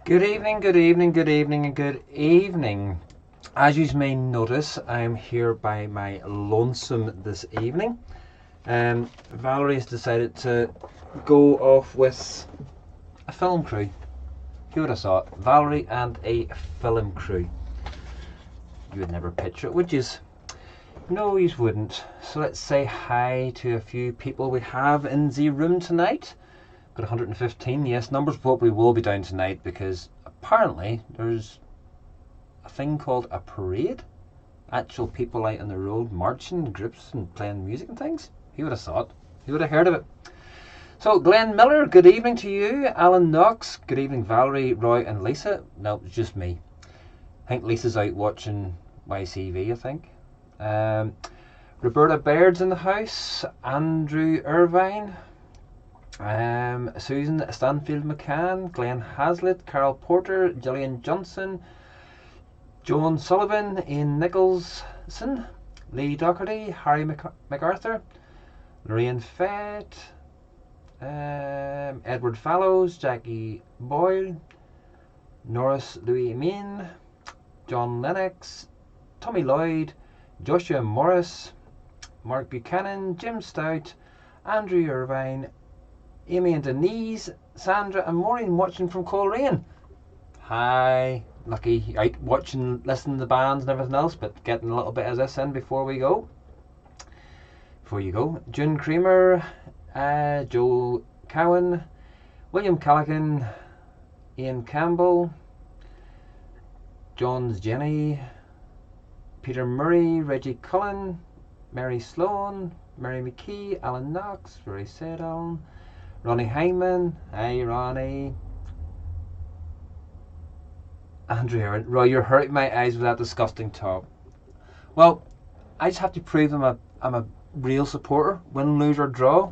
Good evening, good evening, good evening, and good evening. As you may notice, I'm here by my lonesome this evening. Valerie has decided to go off with a film crew. Who would have thought? Valerie and a film crew. You would never picture it, would you? No, you wouldn't. So let's say hi to a few people we have in the room tonight. Got 115. Yes, numbers probably will be down tonight because apparently there's a thing called a parade. Actual people out on the road marching in groups and playing music and things. Who would have thought? Who would have heard of it? So Glenn Miller, good evening to you. Alan Knox, good evening. Valerie, Roy and Lisa. No, it's just me. I think Lisa's out watching YCV, I think. Roberta Baird's in the house. Andrew Irvine. Susan Stanfield McCann, Glenn Hazlitt, Carol Porter, Gillian Johnson, Joan Sullivan, Ian Nicholson, Lee Doherty, Harry MacArthur, Lorraine Fett, Edward Fallows, Jackie Boyle, Norris Louis Mean, John Lennox, Tommy Lloyd, Joshua Morris, Mark Buchanan, Jim Stout, Andrew Irvine, Amy and Denise, Sandra and Maureen watching from Coleraine. Hi. Lucky out watching, listening to the bands and everything else, but getting a little bit of this in before we go. Before you go. June Creamer, Joe Cowan, William Callaghan, Ian Campbell, John's Jenny, Peter Murray, Reggie Cullen, Mary Sloan, Mary McKee, Alan Knox, very said Alan, Ronnie Hyman, hey Ronnie. Andrew Aaron, Roy, you're hurting my eyes with that disgusting top. Well, I just have to prove I'm a real supporter. Win, lose or draw,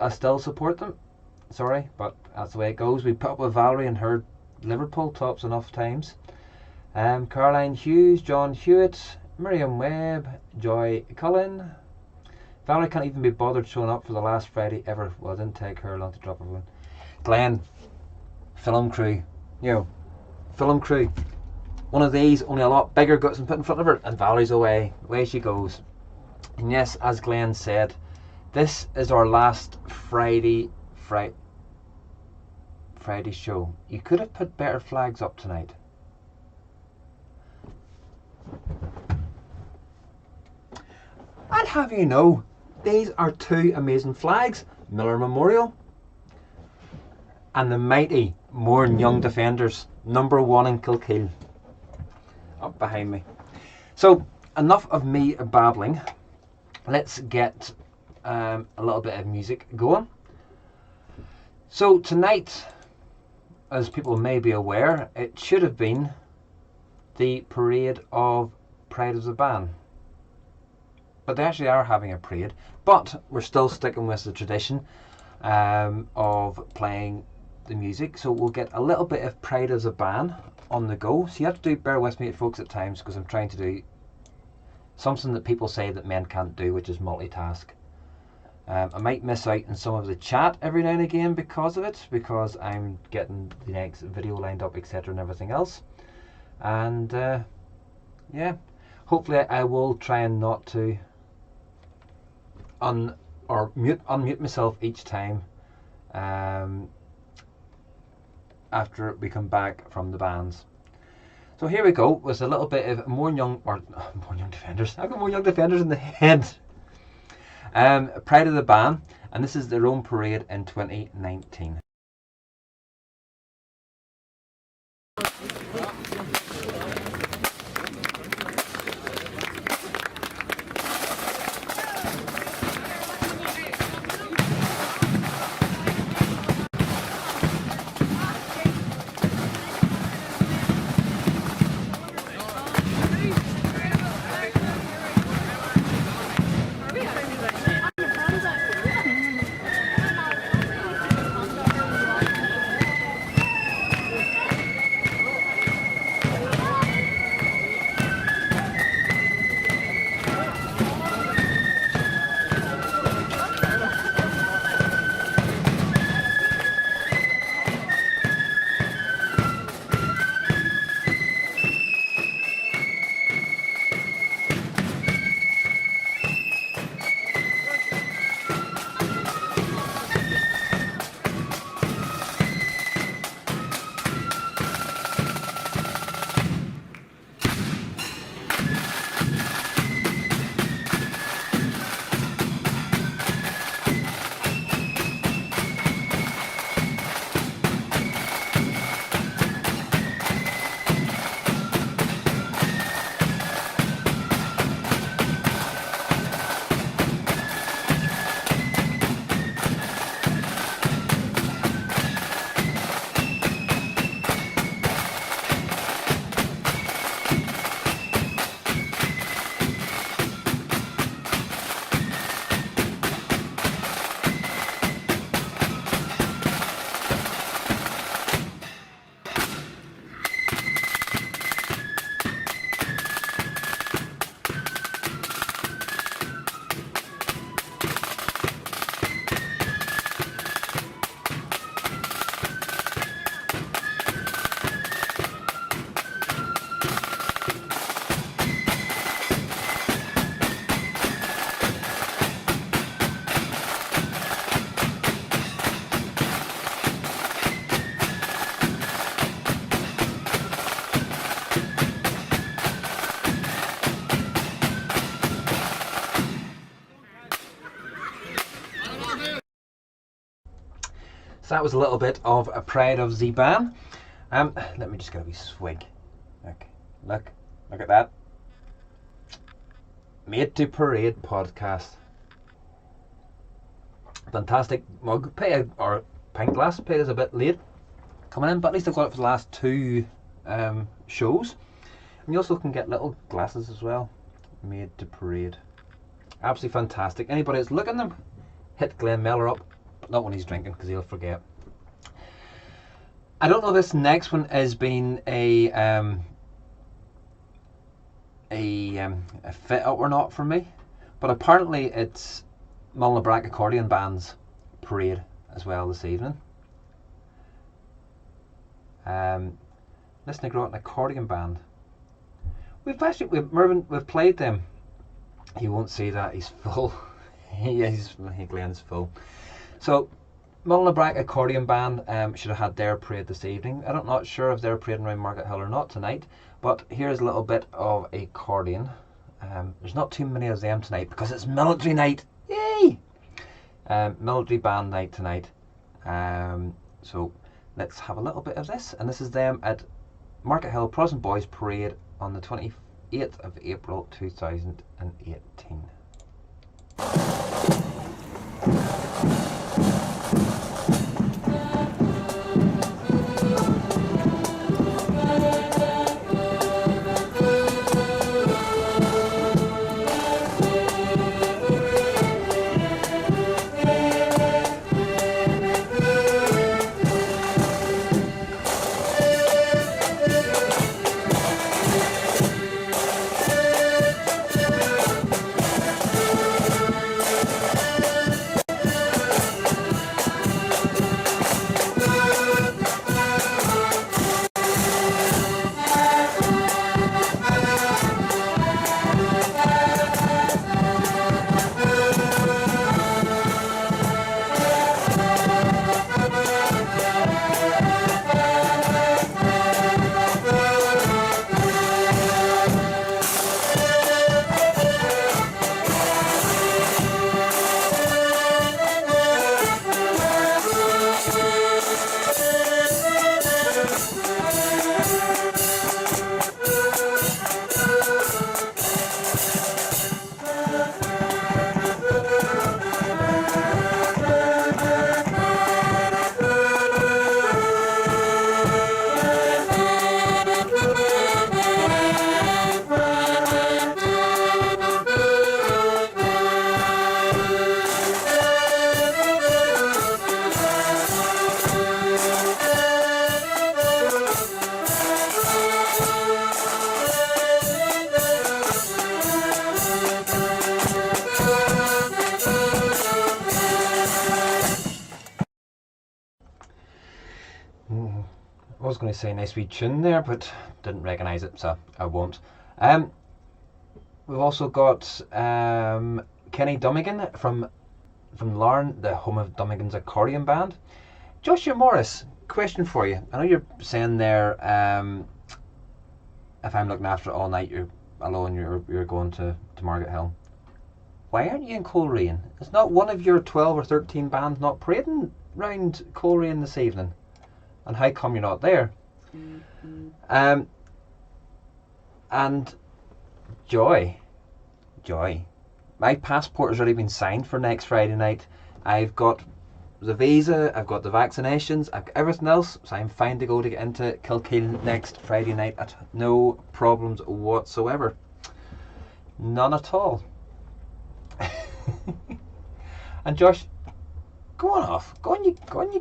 I still support them. Sorry, but that's the way it goes. We put up with Valerie and her Liverpool tops enough times. Caroline Hughes, John Hewitt, Miriam Webb, Joy Cullen. Valerie can't even be bothered showing up for the last Friday ever. Well, it didn't take her long to drop her phone. Glenn, film crew. Film crew. One of these, only a lot bigger, got some put in front of her, and Valerie's away. Away she goes. And yes, as Glenn said, this is our last Friday show. You could have put better flags up tonight. I'd have you know, these are two amazing flags. Miller Memorial and the mighty Mourne Young Defenders, #1 in Kilkeel, up behind me. So enough of me babbling. Let's get a little bit of music going. So tonight, as people may be aware, it should have been the parade of Pride of the Band. But they actually are having a parade. But we're still sticking with the tradition of playing the music. So we'll get a little bit of Pride of the Band on the go. So you have to bear with me, folks, at times, because I'm trying to do something that people say that men can't do, which is multitask. I might miss out on some of the chat every now and again because of it, because I'm getting the next video lined up, etc., and everything else. And yeah, hopefully I will try and not to unmute myself each time after we come back from the bands. So here we go with a little bit of More Young Defenders. I've got More Young Defenders in the head. Pride of the Band, and this is their own parade in 2019. So that was a little bit of a Pride of Zeban. Let me just get a wee swig. Look at that. Made to Parade podcast. Fantastic mug. Or pint glass. Paid us a bit late coming in, but at least I've got it for the last 2 shows. And you also can get little glasses as well. Made to Parade. Absolutely fantastic. Anybody that's looking at them, hit Glenn Miller up. But not when he's drinking, because he'll forget. I don't know if this next one has been a fit up or not for me, but apparently it's Mullinabrack Accordion Band's parade as well this evening. Listen to an accordion band. We've played them. You won't see that, he's full. Glenn's full. So Mullinabrack Accordion Band should have had their parade this evening. I'm not sure if they're parading around Market Hill or not tonight, but here's a little bit of accordion. There's not too many of them tonight because it's military night. Yay! Military band night tonight. So let's have a little bit of this, and this is them at Market Hill Protestant Boys Parade on the 28th of April 2018. I was going to say nice wee tune there, but didn't recognise it, so I won't. We've also got Kenny Dummigan from Larne, the home of Dummigan's Accordion Band. Joshua Morris, question for you. I know you're saying there, if I'm looking after it all night, you're alone, you're going to Market Hill. Why aren't you in Coleraine? Is not one of your 12 or 13 bands not parading round Coleraine this evening? And how come you're not there? And Joy, my passport has already been signed for next Friday night. I've got the visa, I've got the vaccinations, I've got everything else, so I'm fine to go to get into Kilkeel next Friday night at no problems whatsoever. None at all. And Josh, go on off. Go on you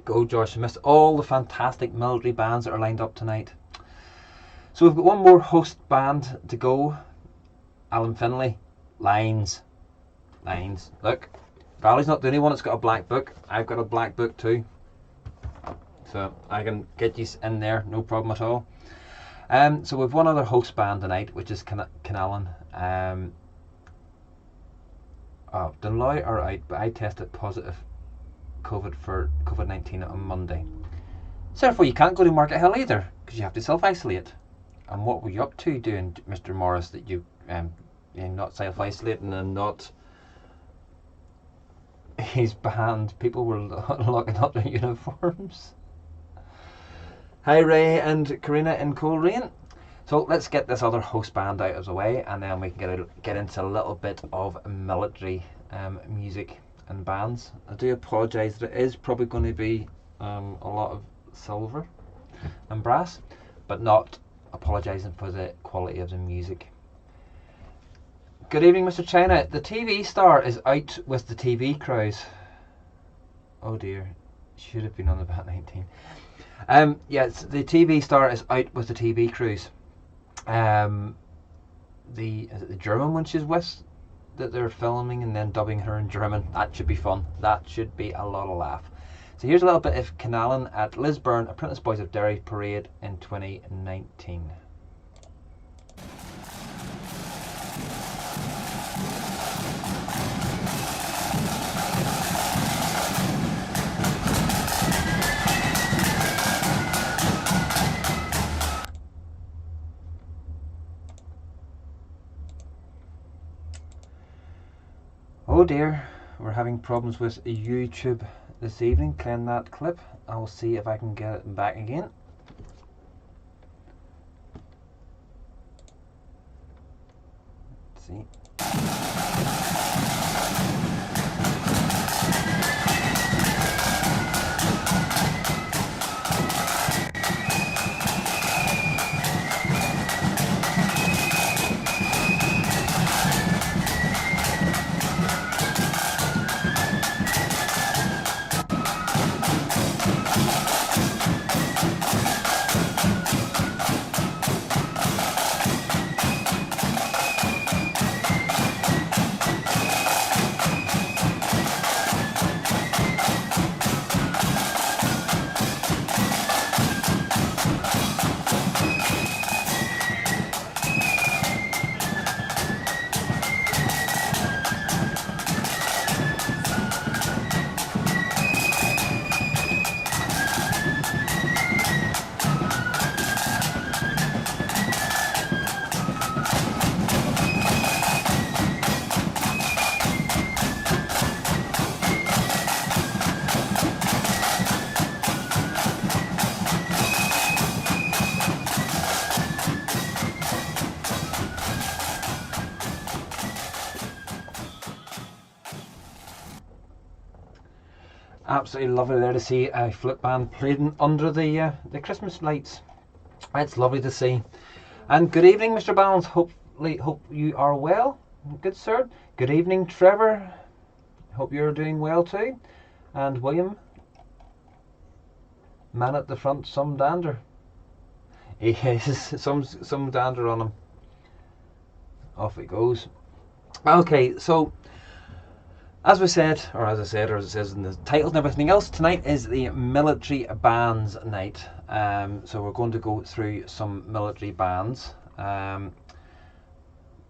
go, Josh. You missed all the fantastic military bands that are lined up tonight. So we've got one more host band to go. Alan Finlay, Lines. Look, Valley's not the only one that's got a black book. I've got a black book too. So I can get you in there, no problem at all. So we've one other host band tonight, which is Canallan. Dunloy are out, but I tested positive for COVID-19 on Monday. So therefore you can't go to Market Hill either, because you have to self-isolate. And what were you up to doing, Mr. Morris, that you not self-isolating and not his band, people were locking up their uniforms. Hi Ray and Karina in Coleraine. So let's get this other host band out of the way, and then we can get into a little bit of military music and bands. I do apologise, there is probably going to be a lot of silver and brass, but not apologising for the quality of the music. Good evening, Mr. China. The TV star is out with the TV cruise. Oh dear, should have been on the Bat 19. Yes, the TV star is out with the TV cruise. Is it the German one she's with that they're filming and then dubbing her in German? That should be fun. That should be a lot of laugh. So here's a little bit of Canallan at Lisburn Apprentice Boys of Derry Parade in 2019. Oh dear, we're having problems with YouTube this evening. Playing that clip. I'll see if I can get it back again. Let's see. Absolutely lovely there to see a flip band playing under the Christmas lights. It's lovely to see. And good evening, Mr. Balance. Hope you are well. Good sir. Good evening, Trevor. Hope you're doing well too. And William, man at the front, some dander. Yes, some dander on him. Off it goes. Okay, so as I said, or as it says in the titles and everything else, tonight is the military bands night. So we're going to go through some military bands.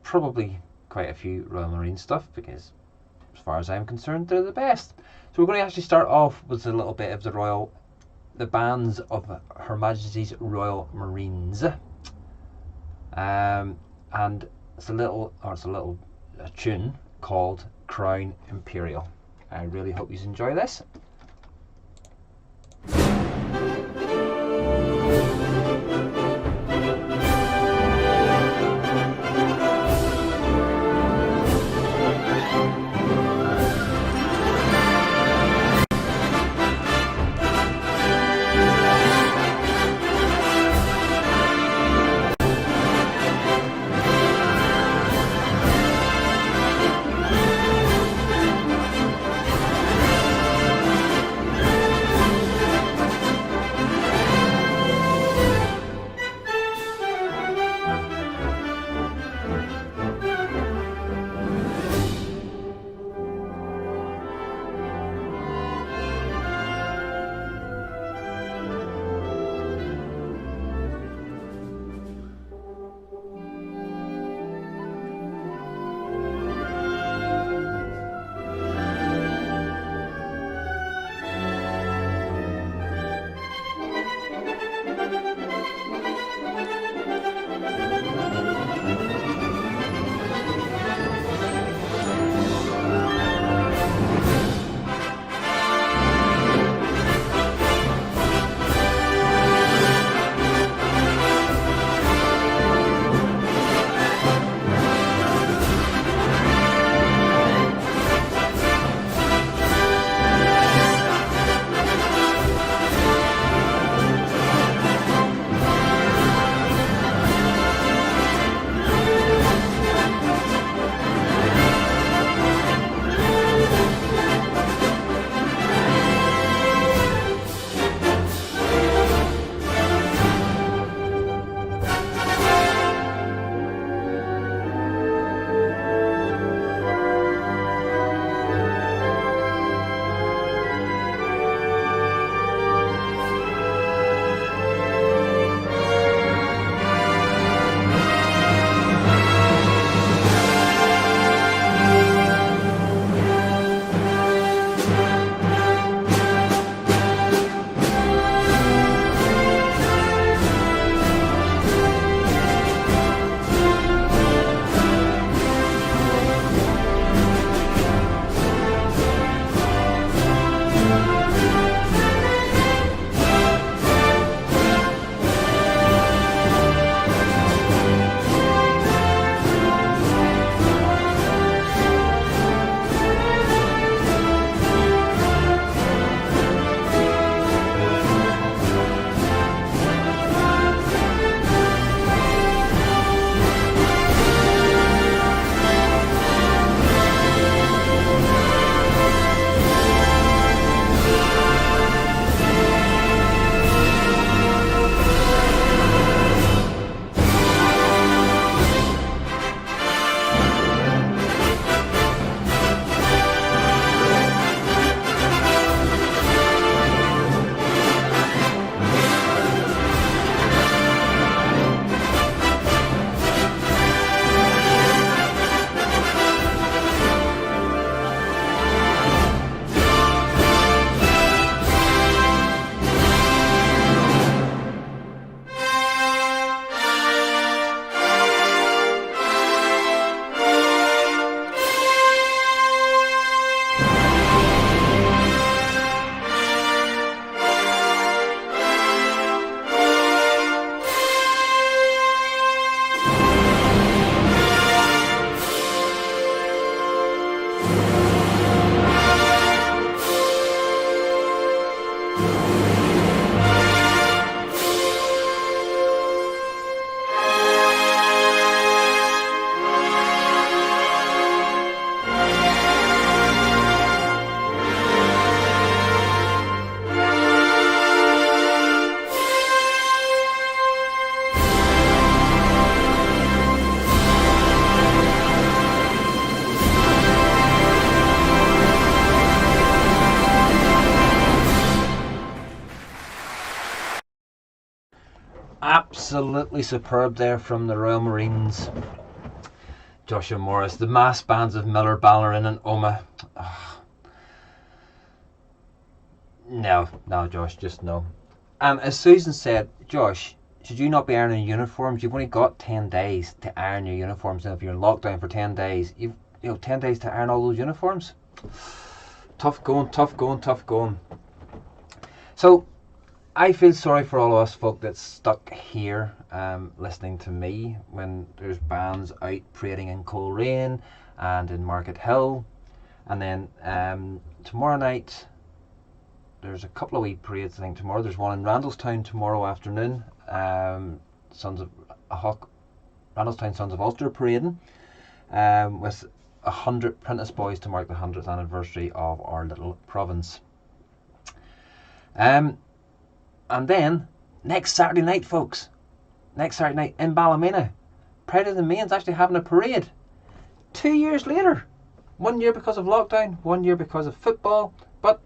Probably quite a few Royal Marine stuff, because as far as I'm concerned, they're the best. So we're going to actually start off with a little bit of the bands of Her Majesty's Royal Marines. And it's a tune called Crown Imperial. I really hope you enjoy this. absolutely superb there from the Royal Marines. Joshua Morris, the mass bands of Miller, Ballerin and Oma. Oh. No, Josh, just no. And as Susan said, Josh, should you not be ironing uniforms? You've only got 10 days to iron your uniforms. And if you're in lockdown for 10 days, you've 10 days to iron all those uniforms. Tough going. So, I feel sorry for all of us folk that's stuck here listening to me when there's bands out parading in Coleraine and in Market Hill. And then tomorrow night, there's a couple of wee parades. I think tomorrow there's one in Randallstown tomorrow afternoon. Randallstown Sons of Ulster parading with 100 Prentice Boys to mark the 100th anniversary of our little province. And then next Saturday night, folks, in Ballymena, Pride of the Main's actually having a parade. 2 years later, 1 year because of lockdown, 1 year because of football, but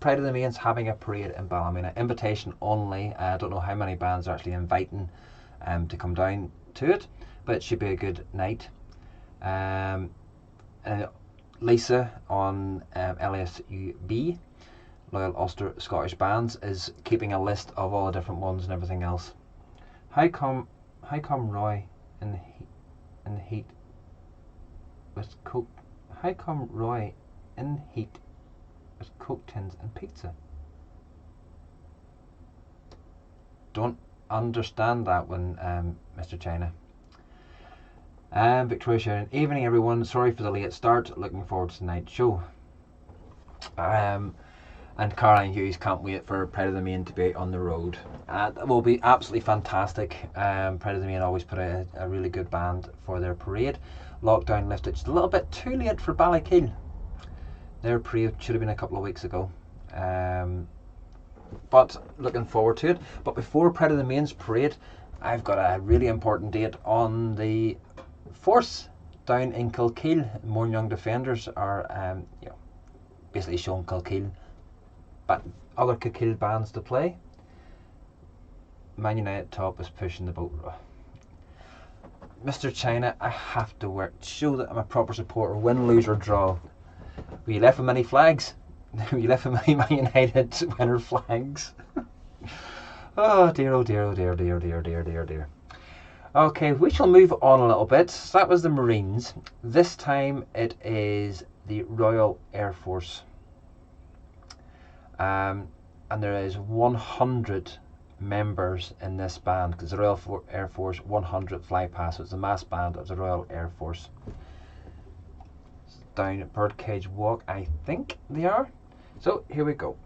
Pride of the Main's having a parade in Ballymena. Invitation only. I don't know how many bands are actually inviting to come down to it, but it should be a good night. Lisa on LSUB, Loyal Ulster Scottish Bands, is keeping a list of all the different ones and everything else. How come Roy in the heat with Coke? How come Roy in heat with Coke tins and pizza? Don't understand that one, Mr. China. Victoria Sharon, evening everyone. Sorry for the late start. Looking forward to tonight's show. And Caroline Hughes, can't wait for Pride of the Main to be out on the road. It will be absolutely fantastic. Pride of the Main always put out a really good band for their parade. Lockdown lifted just a little bit too late for Ballykeel. Their parade should have been a couple of weeks ago. But looking forward to it. But before Pride of the Main's parade, I've got a really important date on the 4th down in Kilkeel. More Young Defenders are basically showing Kilkeel but other Kilkeel bands to play. Man United top is pushing the boat. Mr. China, I have to show that I'm a proper supporter, win, lose or draw. Were you left with many flags? Were you left with many Man United winner flags? Oh dear. Okay, we shall move on a little bit. So that was the Marines. This time it is the Royal Air Force. And there is 100 members in this band, because the Royal Air Force 100 fly past. It's the mass band of the Royal Air Force. Down at Birdcage Walk, I think they are. So here we go.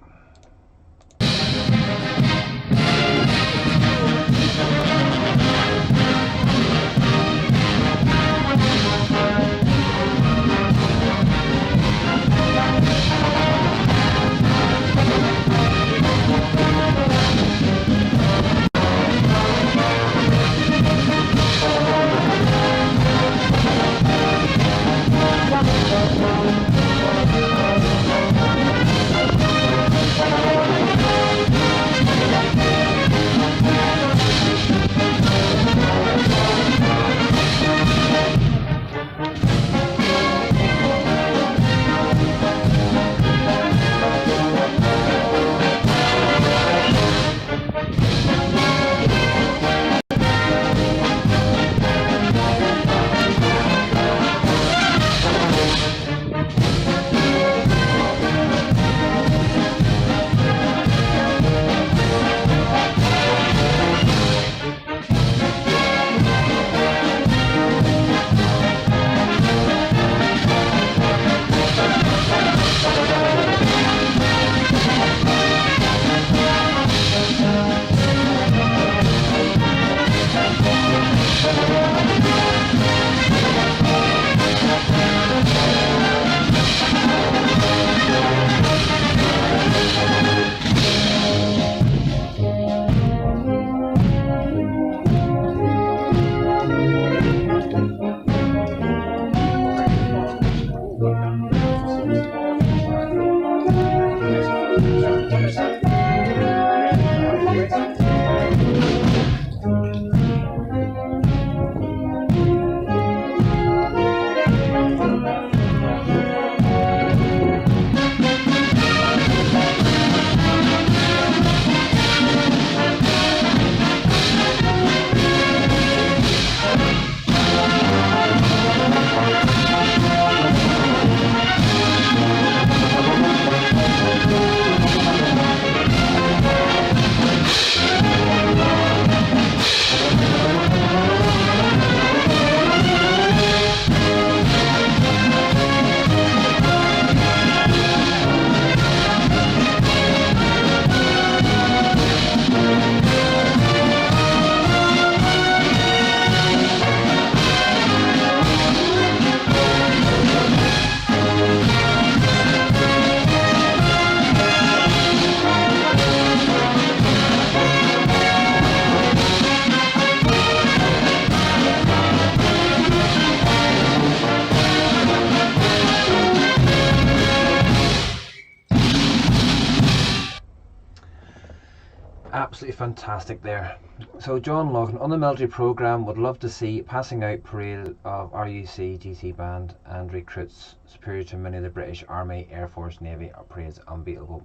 fantastic there. So John Logan on the military programme would love to see passing out parade of RUC GC band and recruits superior to many of the British Army, Air Force, Navy parades unbeatable.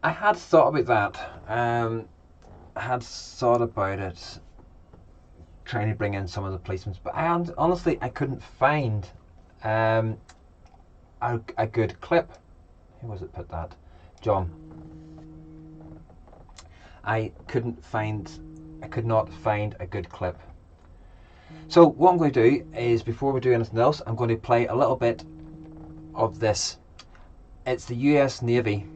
I had thought about that. I had thought about it, trying to bring in some of the policemen, but honestly I couldn't find a good clip. Who was it put that? John. I could not find a good clip. So what I'm going to do is, before we do anything else, I'm going to play a little bit of this. It's the US Navy.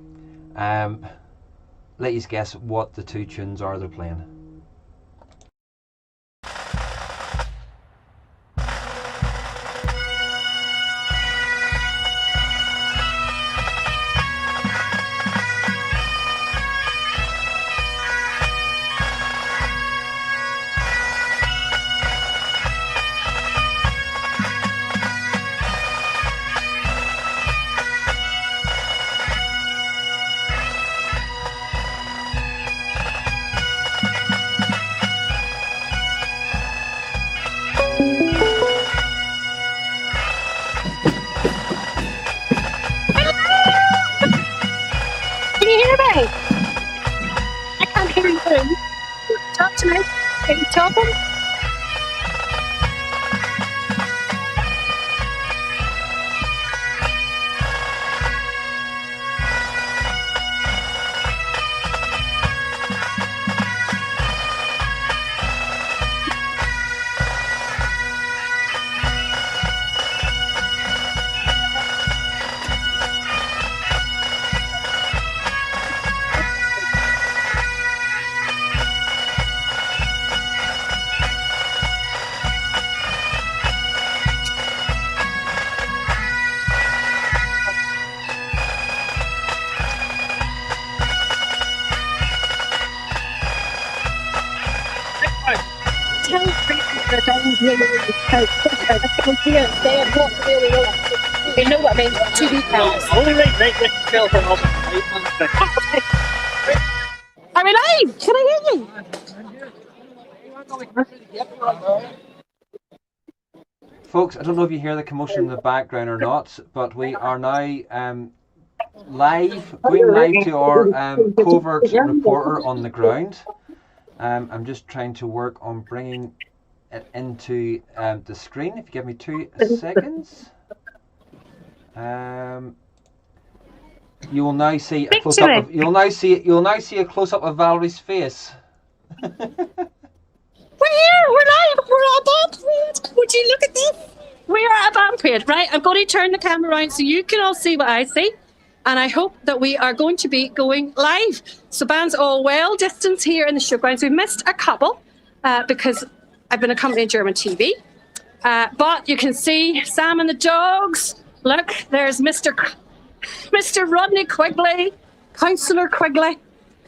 Let you guess what the two tunes are they're playing. I can't hear you. Talk to me. Can you talk them? Tell people that I'm really you know what I mean? 2 details. Only right tell from all Are we live? Can I hear you? Folks, I don't know if you hear the commotion in the background or not, but we are now going live to our covert reporter on the ground. I'm just trying to work on bringing it into the screen. If you give me 2 seconds, you will now see a close up. You'll now see a close up of Valerie's face. We're here. We're live. We're at a band parade. Would you look at this? We're at a band parade, right? I'm going to turn the camera around so you can all see what I see. And I hope that we are going to be going live. So band's all well distance here in the showgrounds. We've missed a couple because I've been accompanying German TV. But you can see Sam and the dogs. Look, there's Mr. Rodney Quigley, Councillor Quigley.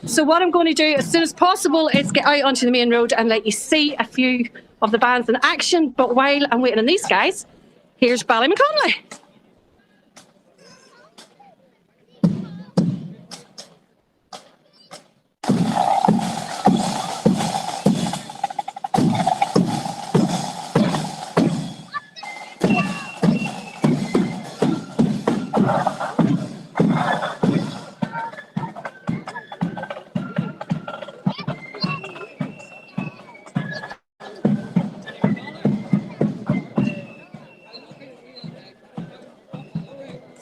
So what I'm going to do as soon as possible is get out onto the main road and let you see a few of the bands in action. But while I'm waiting on these guys, here's Ballymaconnelly.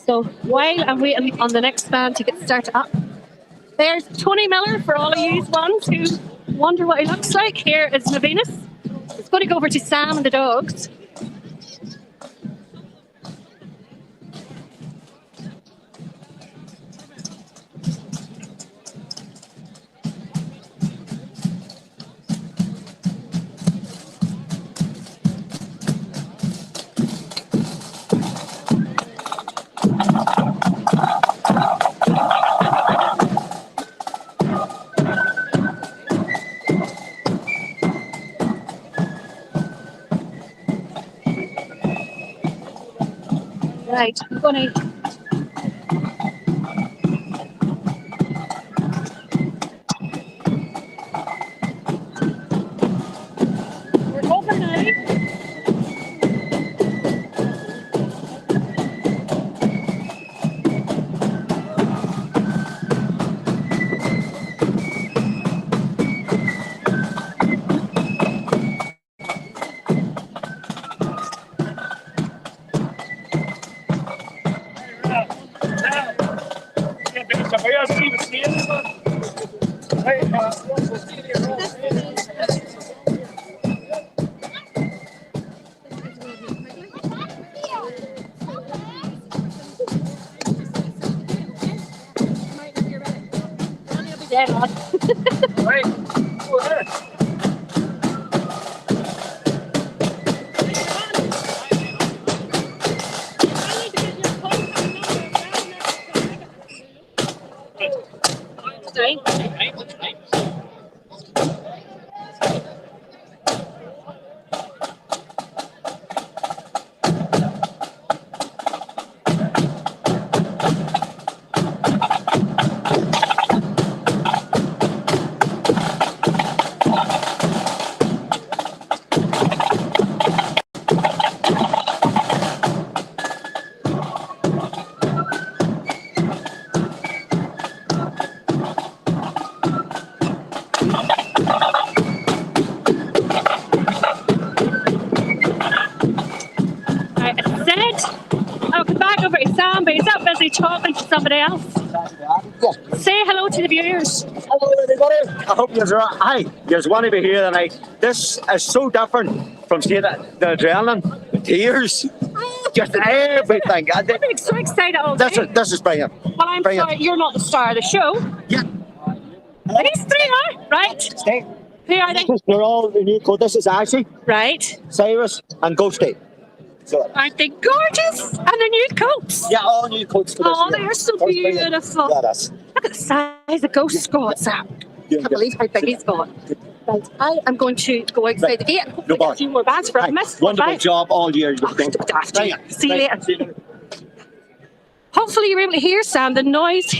So while I'm waiting on the next band to get started up, there's Tony Miller for all of you ones who wonder what he looks like. Here is Venus. It's going to go over to Sam and the dogs. Right, I'm going to dead on. Right. Over there. Sorry. Right, I said I'll come back over to Sam, but he's up busy talking to somebody else. Say hello to the viewers. Hello, everybody. I hope you're right. Hi, you want to be here tonight. This is so different from seeing the adrenaline, the tears, just everything. I'm being so excited all day. This is brilliant. Well, I'm Brilliant. sorry, you're not the star of the show. Yeah. These three are, right? Stay. Who are they? They're all the new code. This is Ashley, Right. Cyrus, and Ghosty. So, Aren't they gorgeous? And their new coats. yeah, all new codes for this Oh, year. they're so First brilliant. beautiful. Yeah, that's. Look at the size of Ghost got, Sam. Yeah, Can't believe how big he's got. Right, I am going to go outside Right. the gate. No Hopefully get a bother. few more bands for Hi. a miss. Wonderful Bye. job all year. You've Oh, done. don't have to. Brilliant. See you Right. later. See you later. Hopefully you're able to hear, Sam, the noise.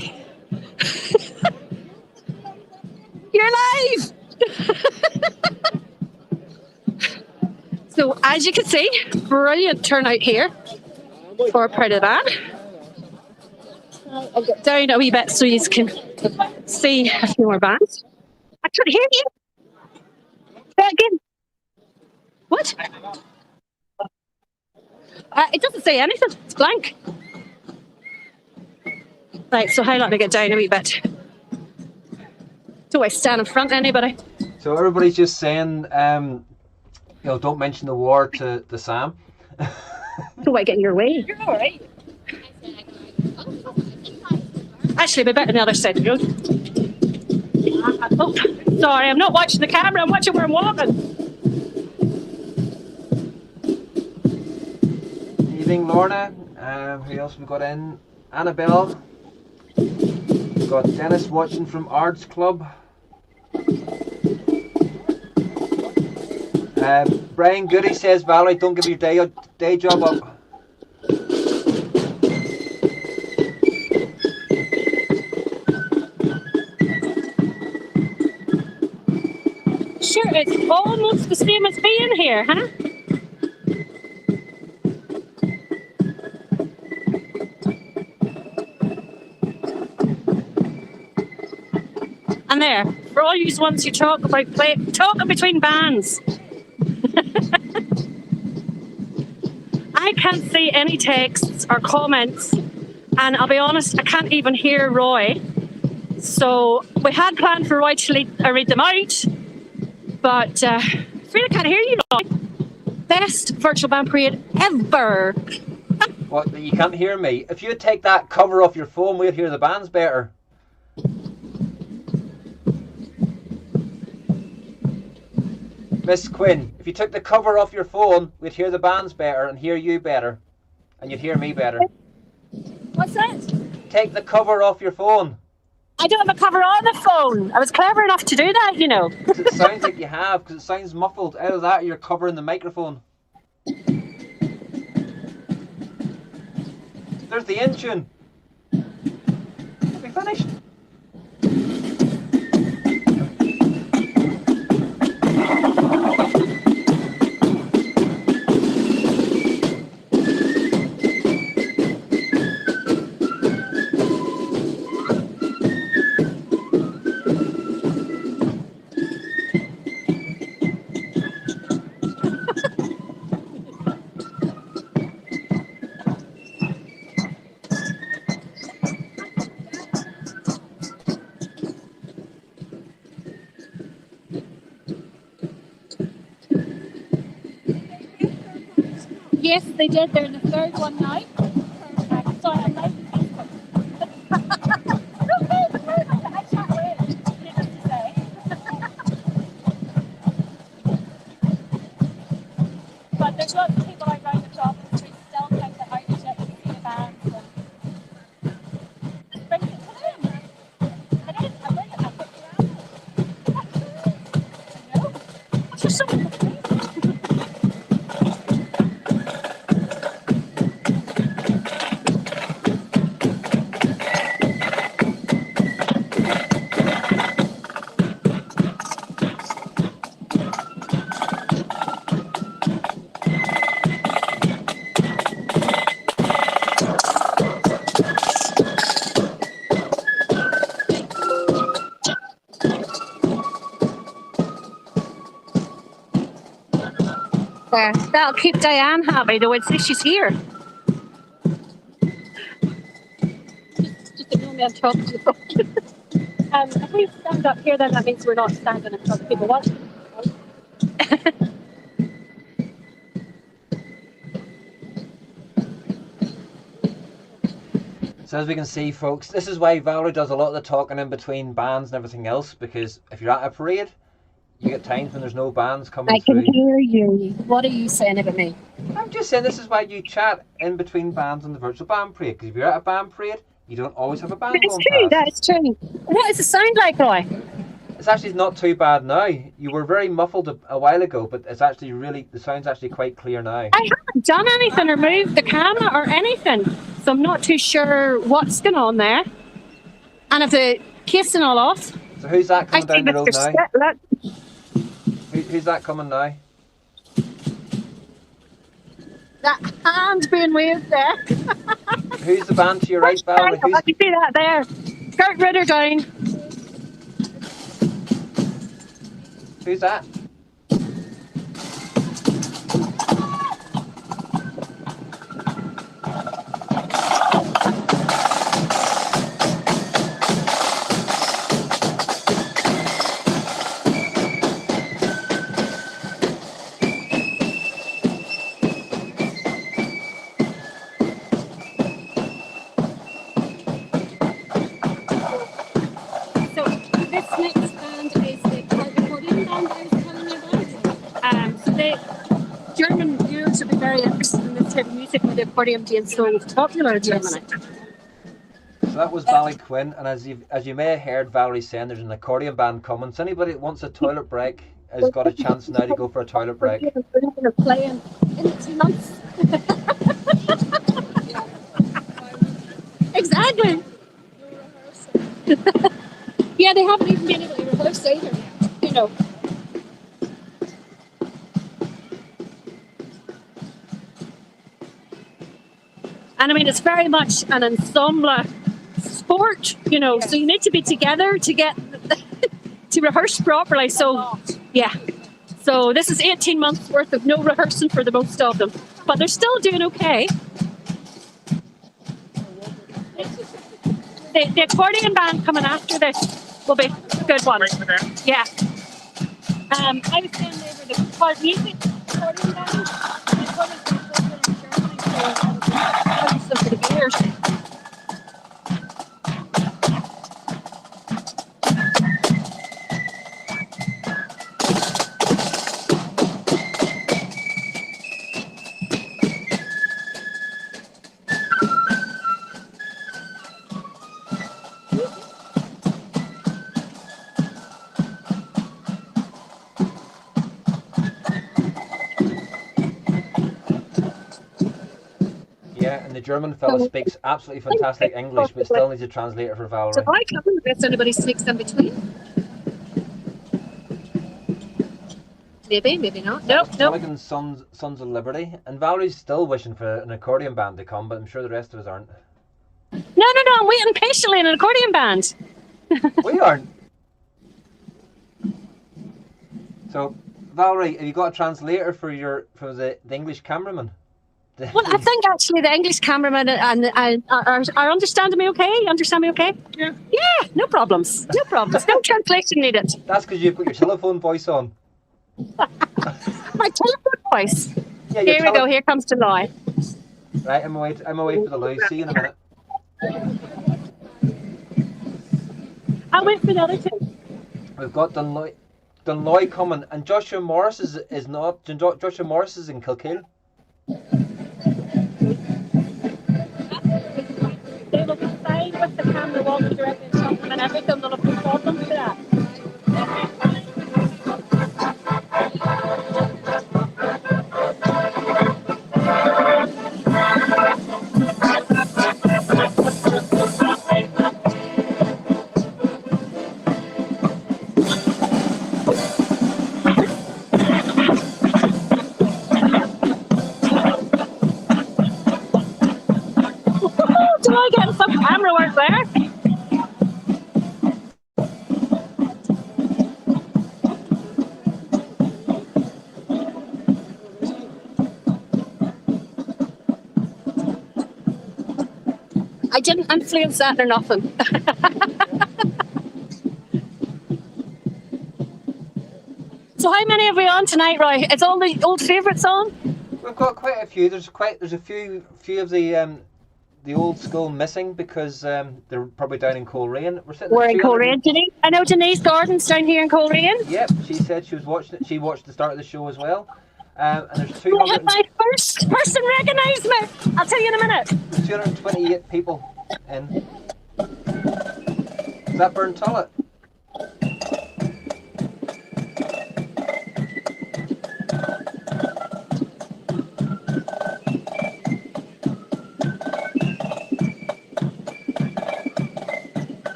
You're live! So, as you can see, brilliant turnout here for a part of the band. I'll get down a wee bit so you can see a few more bands. I can't hear you. Say that again. What? It doesn't say anything. It's blank. Right, so how long to get down a wee bit? Do I stand in front of anybody? So everybody's just saying, don't mention the war to Sam. Do I get in your way? You're all right. Actually, we're better on the other side of the road. Oh, sorry, I'm not watching the camera. I'm watching where I'm walking. Evening, Lorna. Who else we got in? Annabelle. We've got Dennis watching from Arts Club. Brian Goody says, Valerie, don't give your day job up. Sure, it's almost the same as being here, huh? And there, for all you ones who talk about talking between bands. I can't see any texts or comments, and I'll be honest, I can't even hear Roy. So we had planned for Roy to read them out, but I really can't hear you, Roy. Best virtual band parade ever. What? You can't hear me? If you take that cover off your phone, we'd hear the bands better. Miss Quinn, if you took the cover off your phone, we'd hear the bands better and hear you better. And you'd hear me better. What's that? Take the cover off your phone. I don't have a cover on the phone. I was clever enough to do that, you know. 'Cause it sounds like you have, because it sounds muffled. Out of that, you're covering the microphone. There's the in tune. Have we finished? Yes, they did. They're in the third one now. Perfect. Sorry, I'm like. Okay, perfect. I can't wait. there's lots of people out round the province who still think that Irish yet to see the bands. And bring it to them. It is. I bring it up at the I know. What's your song? There. That'll keep Diane happy, though. It's she's here. Just ignore me, I'm talking to you. If we stand up here, then that means we're not standing in front of people watching. So as we can see, folks, this is why Valerie does a lot of the talking in between bands and everything else, because if you're at a parade, you get times when there's no bands coming through. I can hear you. What are you saying about me? I'm just saying this is why you chat in between bands on the virtual band parade, because if you're at a band parade, you don't always have a band That's going true, past. that is true. What does it sound like, Roy? It's actually not too bad now. You were very muffled a while ago, but it's actually really, the sound's actually quite clear now. I haven't done anything or moved the camera or anything, so I'm not too sure what's going on there. And if the casing all off. So who's that coming down the road now? Look. Who's that coming now? That hand being waved there. Who's the band to your right, Valerie? You see that there? Kurt Ritter down. Who's that? The accordion being so popular in Germany. So that was Valerie Quinn, and as you may have heard Valerie saying, there's an accordion band coming. So anybody that wants a toilet break has got a chance now to go for a toilet break. They're playing in 2 months. Exactly. Yeah, they haven't even been able to rehearse either. You know. And I mean, it's very much an ensemble sport, you know, so you need to be together to get to rehearse properly. So, yeah. So this is 18 months worth of no rehearsing for the most of them, but they're still doing okay. The accordion band coming after this will be a good one. Yeah. I was saying they were the part music accordion band. For the beers. The German fellow speaks absolutely fantastic English, but still needs a translator for Valerie. So I can't if anybody speaks in between. Maybe, maybe not. Nope. Mulligan's Sons of Liberty, and Valerie's still wishing for an accordion band to come, but I'm sure the rest of us aren't. No, I'm waiting patiently in an accordion band. We aren't. So, Valerie, have you got a translator for the English cameraman? Well, I think actually the English cameraman are understanding me okay. You understand me okay? Yeah. Yeah, no problems. No problems. No translation needed. That's because you've got your telephone voice on. My telephone voice. Yeah, here we go. Here comes Deloy. Right, I'm away for the loo. See you in a minute. I'll wait for the other two. We've got Deloy. Dunloy coming, and Joshua Morris is not. Joshua Morris is in Kilkeel. They will be fine with the camera walking directly in front of them and everything. There'll be problems with that. Do I get some camera work there? I didn't influence that or nothing. So how many have we on tonight, Roy? It's all the old favourites on? We've got quite a few. There's a few of the old school missing because they're probably down in Coleraine. We're in Coleraine. I know Denise Gordon's down here in Coleraine. Yep, she said she was watching it. She watched the start of the show as well. And there's I had my first person recognise me. I'll tell you in a minute. 228 people in. Is that Burn Tullet?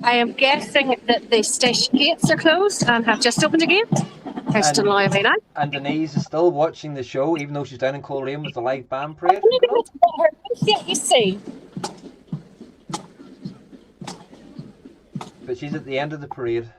I am guessing that the station gates are closed and have just opened again. There's still live now. And Denise is still watching the show, even though she's down in Coleraine with the live band parade. You see. But she's at the end of the parade.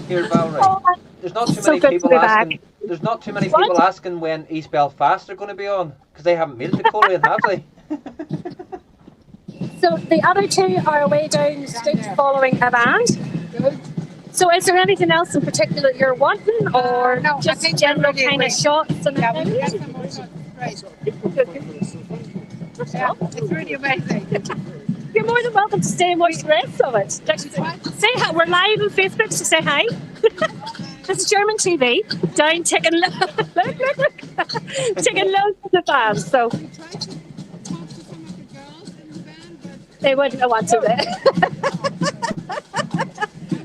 Here, Valerie. There's not too many people asking. There's not too many people asking when East Belfast are going to be on because they haven't made it to Coleraine, have they? So the other two are away down the street following a band. So is there anything else in particular that you're wanting, or just general kind of shots and It's really amazing. You're more than welcome to stay and watch the rest of it. Say hi. We're live on Facebook, so say hi. This is German TV. Down taking look, taking loads of the fans. So We tried to talk to some of the girls in the band, but they wouldn't know what to do.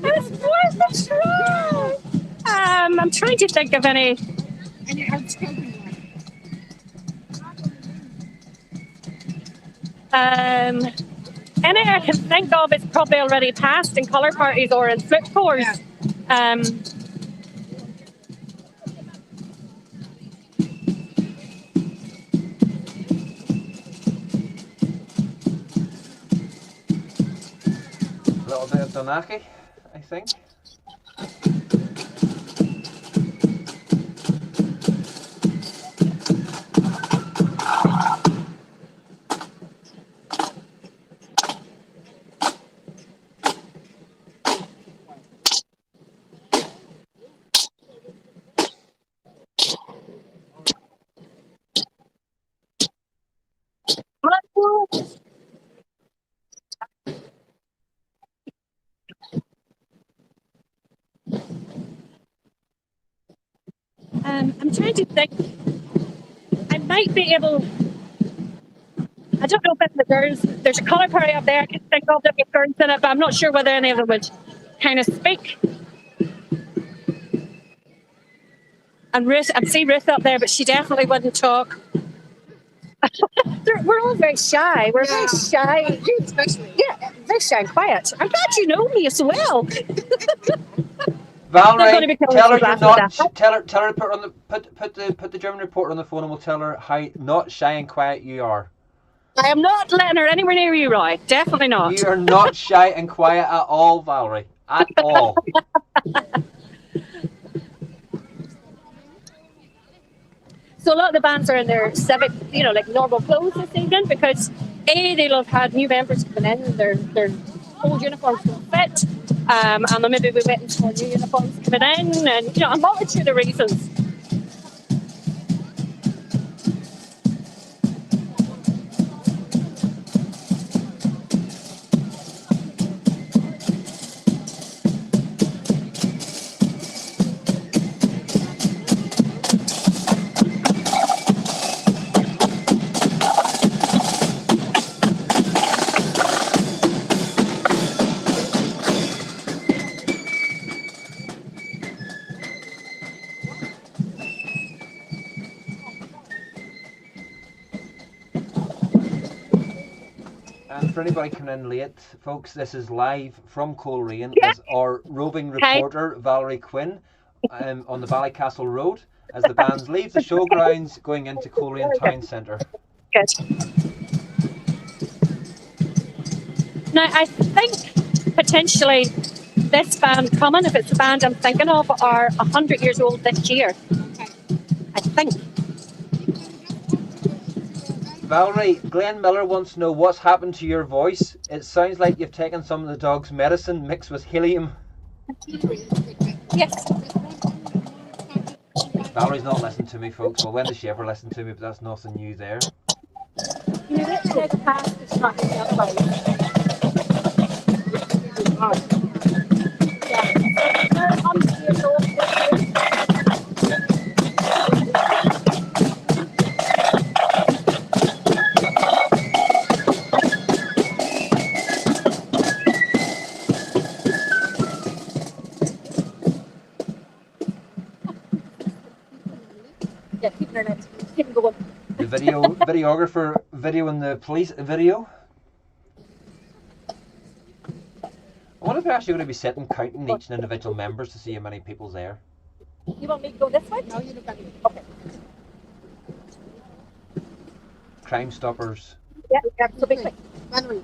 It's worth a try. I'm trying to think of any. any outspoken one. Any I can think of is probably already passed in colour parties or in flip tours. Yeah. A little bit of Donaki, I think. I'm trying to think. I might be able. I don't know if it's the girls. There's a colour party up there I can think of that with girls in it, but I'm not sure whether any of them would kind of speak. And Ruth, I see Ruth up there, but she definitely wouldn't talk. We're all very shy. We're very shy. You especially. Yeah, very shy and quiet. I'm glad you know me as well. They're going to Valerie, be killing tell her us you're after not. that. Tell her to put on the put the German reporter on the phone, and we'll tell her how not shy and quiet you are. I am not letting her anywhere near you, Roy. Definitely not. You are not shy and quiet at all, Valerie. At all. So a lot of the bands are in their civic, like normal clothes this evening because they'll have had new members coming in, their old uniforms don't fit, and then maybe we're waiting for new uniforms coming in, and a multitude of reasons. And for anybody coming in late, folks, this is live from Coleraine as our roving reporter, Valerie Quinn, on the Ballycastle Road, as the bands leave the showgrounds going into Coleraine Town Centre. Good. Now, I think potentially this band coming, if it's the band I'm thinking of, are 100 years old this year. I think. Valerie, Glenn Miller wants to know what's happened to your voice. It sounds like you've taken some of the dog's medicine mixed with helium. Yes. Valerie's not listening to me, folks. Well, when does she ever listen to me? But that's nothing new there. You know, let's take a pass. It's not the other way. Yeah. They're 100 years old this year. Yeah, keep it in it. Keep it going. The videographer videoing the police video. I wonder if they're actually going to be sitting counting each individual members to see how many people's there. You want me to go this way? No, you look at me. Okay. Crime Stoppers. Yeah, absolutely. Valerie,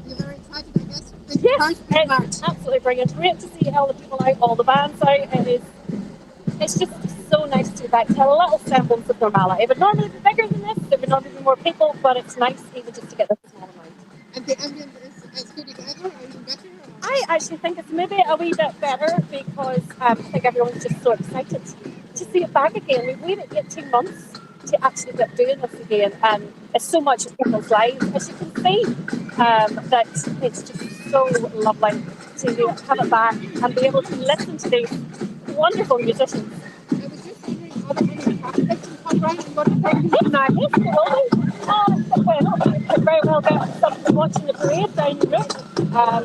you're very excited, I guess. Yes, it's absolutely brilliant. Great to see all the people out, all the bands out. It's just so nice to have a little semblance of normality. It would normally be bigger than this, there would normally be more people, but it's nice even just to get this small amount. And the ambience is good together, or even better? Or? I actually think it's maybe a wee bit better because I think everyone's just so excited to see it back again. We've waited 18 months to actually get doing this again, and it's so much of people's lives, as you can see, that it's just so lovely to have it back and be able to listen to these wonderful musicians. I was just wondering, are there any prospects in come round and go to parties? Now, yes, there will be. You could very well get somebody watching the parade down the route.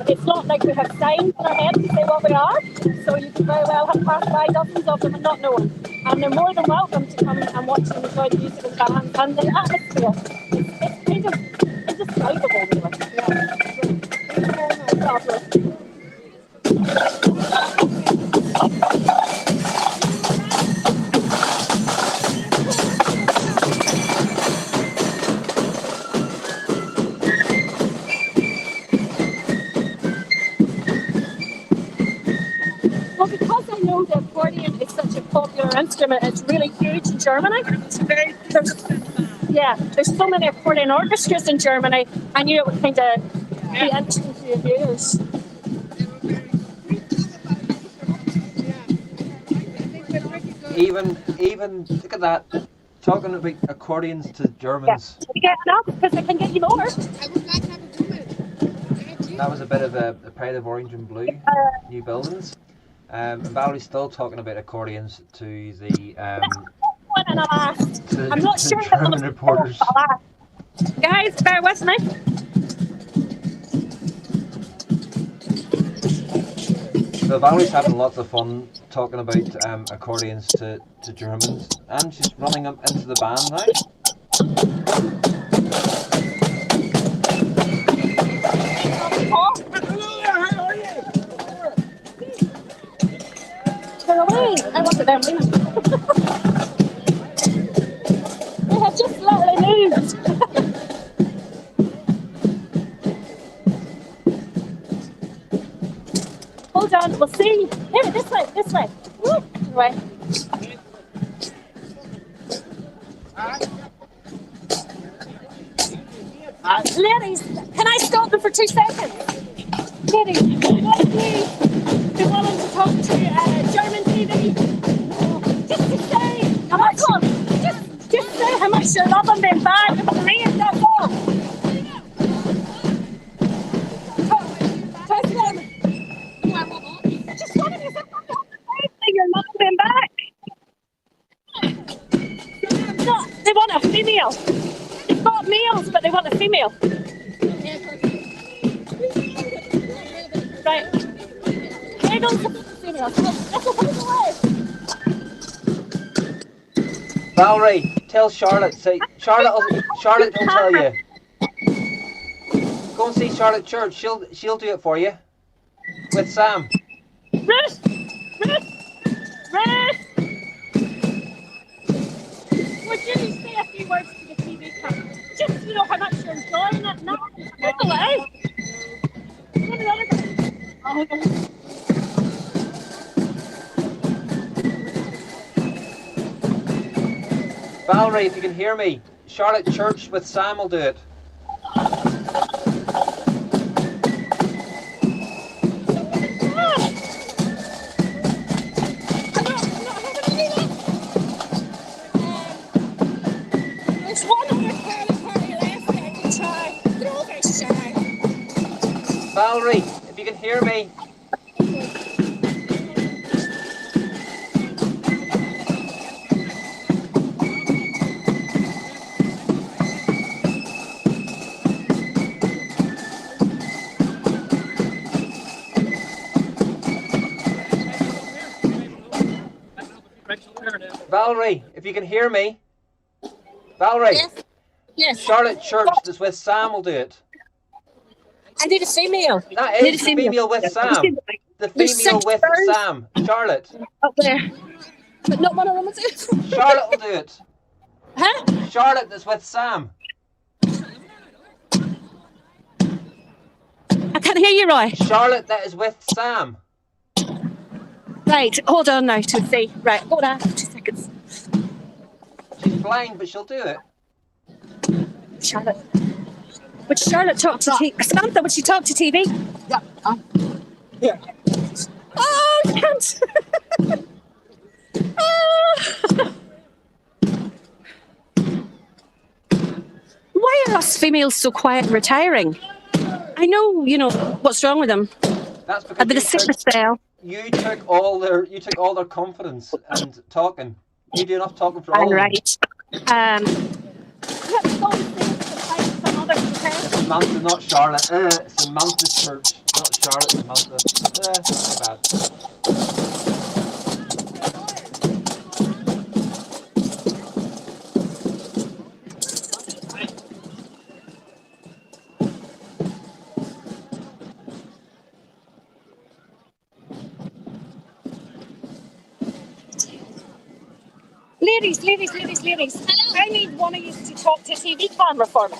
It's not like we have signs on our head to say what we are, so you could very well have passed by dozens of them and not know them. And they're more than welcome to come and watch and enjoy the music of the band and the atmosphere. It's kind of indescribable, really. Yeah. Thank you very much. Lovely. Well, because I know the accordion is such a popular instrument, it's really huge in Germany. It's there's so many accordion orchestras in Germany. I knew it would kind of be interesting to your viewers. Even look at that, talking about accordions to Germans. Yeah, you get enough because they can get you more. I would like to have a woman. That was a bit of a Pride of Orange and Blue, new buildings. And Valerie's still talking about accordions to the I'm not sure that German reporters. Guys, bear with me. So Valerie's having lots of fun talking about accordions to Germans, and she's running up into the band now. They're away. I look at them. They have just slightly moved. Hold on, we'll see. Here, this way, this way. Woo, this way. Ladies, can I stop them for 2 seconds? Ladies, what if you be willing to talk to German TV? Just to say, come on, just say how much you love them being back with the rain, that's all. Talk to them. Just want to say you're not being back. No, they want a female. They've got males, but they want a female. Right. Here goes the female. Let's open the way. Valerie, tell Charlotte. Say Charlotte will tell you. Go and see Charlotte Church. She'll do it for you. With Sam. Ruth! Would you say a few words to the TV camera? Just to know how much you're enjoying it now. Go away. Go to the other guy. Oh, okay. Valerie, if you can hear me, Charlotte Church with Sam will do it. Valerie, if you can hear me. Valerie, if you can hear me. Valerie. Yes. Yes. Charlotte Church that's with Sam will do it. I need a female. That is the female with Sam. The female with Sam. Charlotte. Up there. But not one of them is it. Charlotte will do it. Huh? Charlotte that's with Sam. I can't hear you, Roy. Charlotte that is with Sam. Right, hold on now to see. Right, hold on. 2 seconds. She's blind, but she'll do it. Charlotte. Would Charlotte talk to TV? Samantha, would she talk to TV? Yeah. Here. Oh, I can't. Oh. Why are us females so quiet and retiring? I know, what's wrong with them. That's because A bit of sickness spell. you took all their confidence and talking. You do enough talking for all of them. Right. Let's go and see some other compare. Samantha, not Charlotte. Samantha's Church, not Charlotte. Samantha. Not bad. Ladies. Hello. I need one of you to talk to TV camera for me.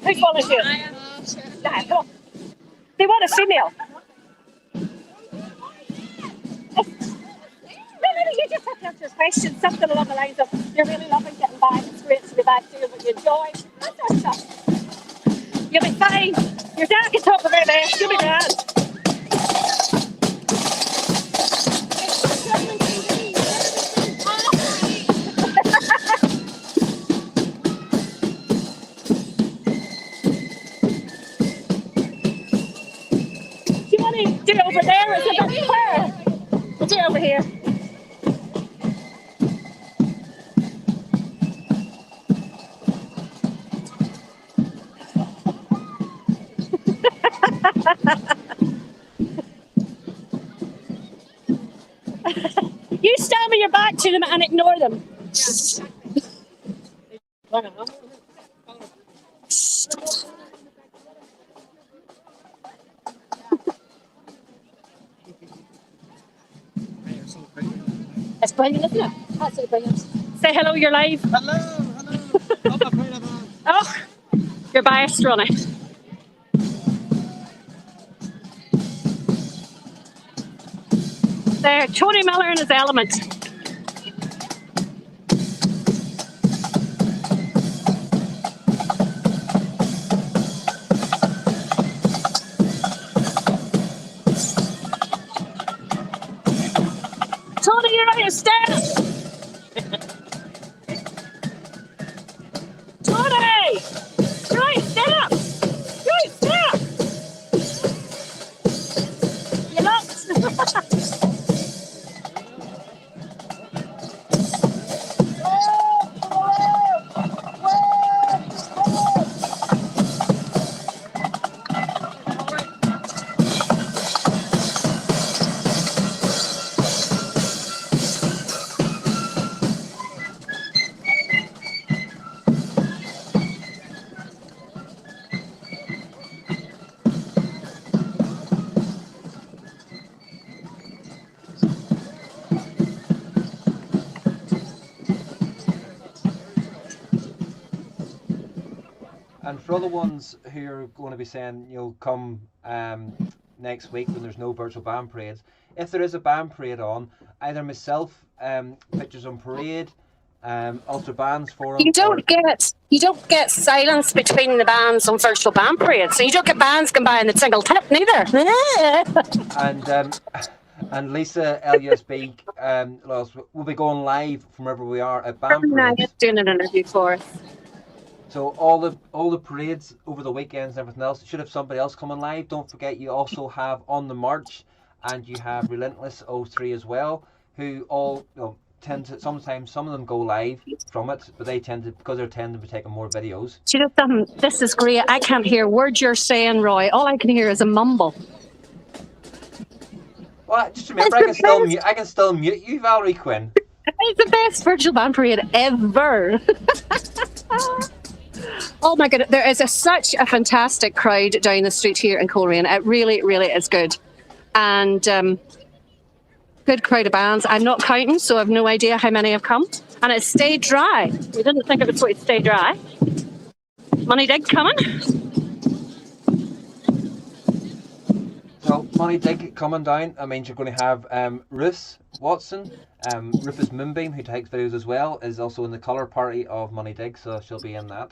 Who's volunteer? Nah, come on. They want a female. No, you just have to answer this question. Something along the lines of, you're really loving getting back. It's great to be back doing what you enjoy. That sort of stuff. You'll be fine. Your dad can talk about this. You'll be grand. Do it over there, it's a bit clear. We'll do it over here. You stand with your back to them and ignore them. It's brilliant, isn't it? Absolutely brilliant. Say hello, you're live. Hello, hello. I'm afraid of Oh, you're biased, Ronnie. There, Tony Miller in his element. Tony, you're on your step. Tony, you're on your step. You're on your step. You're not. And for other ones who are going to be saying, come next week when there's no virtual band parades, if there is a band parade on, either myself, Pictures on Parade, Ultra Bands Forum. You don't get silence between the bands on virtual band parades. So you don't get bands going by in the single tip neither. And Lisa LUSB will be going live from wherever we are at band parades. Doing an interview for us. So all the parades over the weekends and everything else should have somebody else coming live. Don't forget you also have On the March, and you have Relentless 03 as well, who all tend to, sometimes some of them go live from it, but they tend to, because they're tending to be taking more videos. Do you know something? This is great. I can't hear a word you're saying, Roy. All I can hear is a mumble. Well, just remember, I can still mute you, Valerie Quinn. It's the best virtual band parade ever. Oh my goodness, there is such a fantastic crowd down the street here in Coleraine. It really, really is good. And good crowd of bands. I'm not counting, so I've no idea how many have come. And it stayed dry. We didn't think it was going to stay dry. Money Dig coming. So Money Dig coming down. That means you're going to have Ruth Watson, Rufus Moonbeam, who takes videos as well, is also in the colour party of Money Dig, so she'll be in that.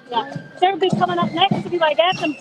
Yeah, they'll be coming up next if you like at them.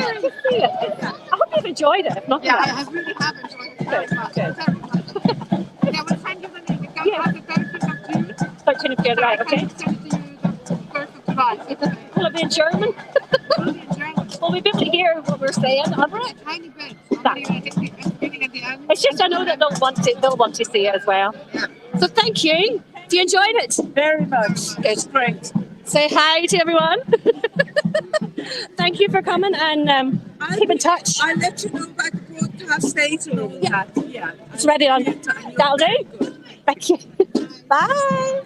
nice to see you. I hope you've enjoyed it. If nothing Yeah, else. I really have enjoyed it very Good, much. good. Very much. Yeah, well, send you the link. It goes Yeah. on the 13th of June. 13th of June, right, okay. I can send it to you the 1st of July. Will it be in German? Will be in German. Will we be able to hear what we're saying under A it? tiny bit. That. Only I think at the beginning and the end. It's just I know that they'll want to see it as well. Yeah. So thank you. Have you enjoyed it? Very much. Good. It's great. Say hi to everyone. Thank you for coming and keep in touch. I'll let you know about the broadcast date and all that. Yeah. It's ready on. That'll do. Thank you. Bye.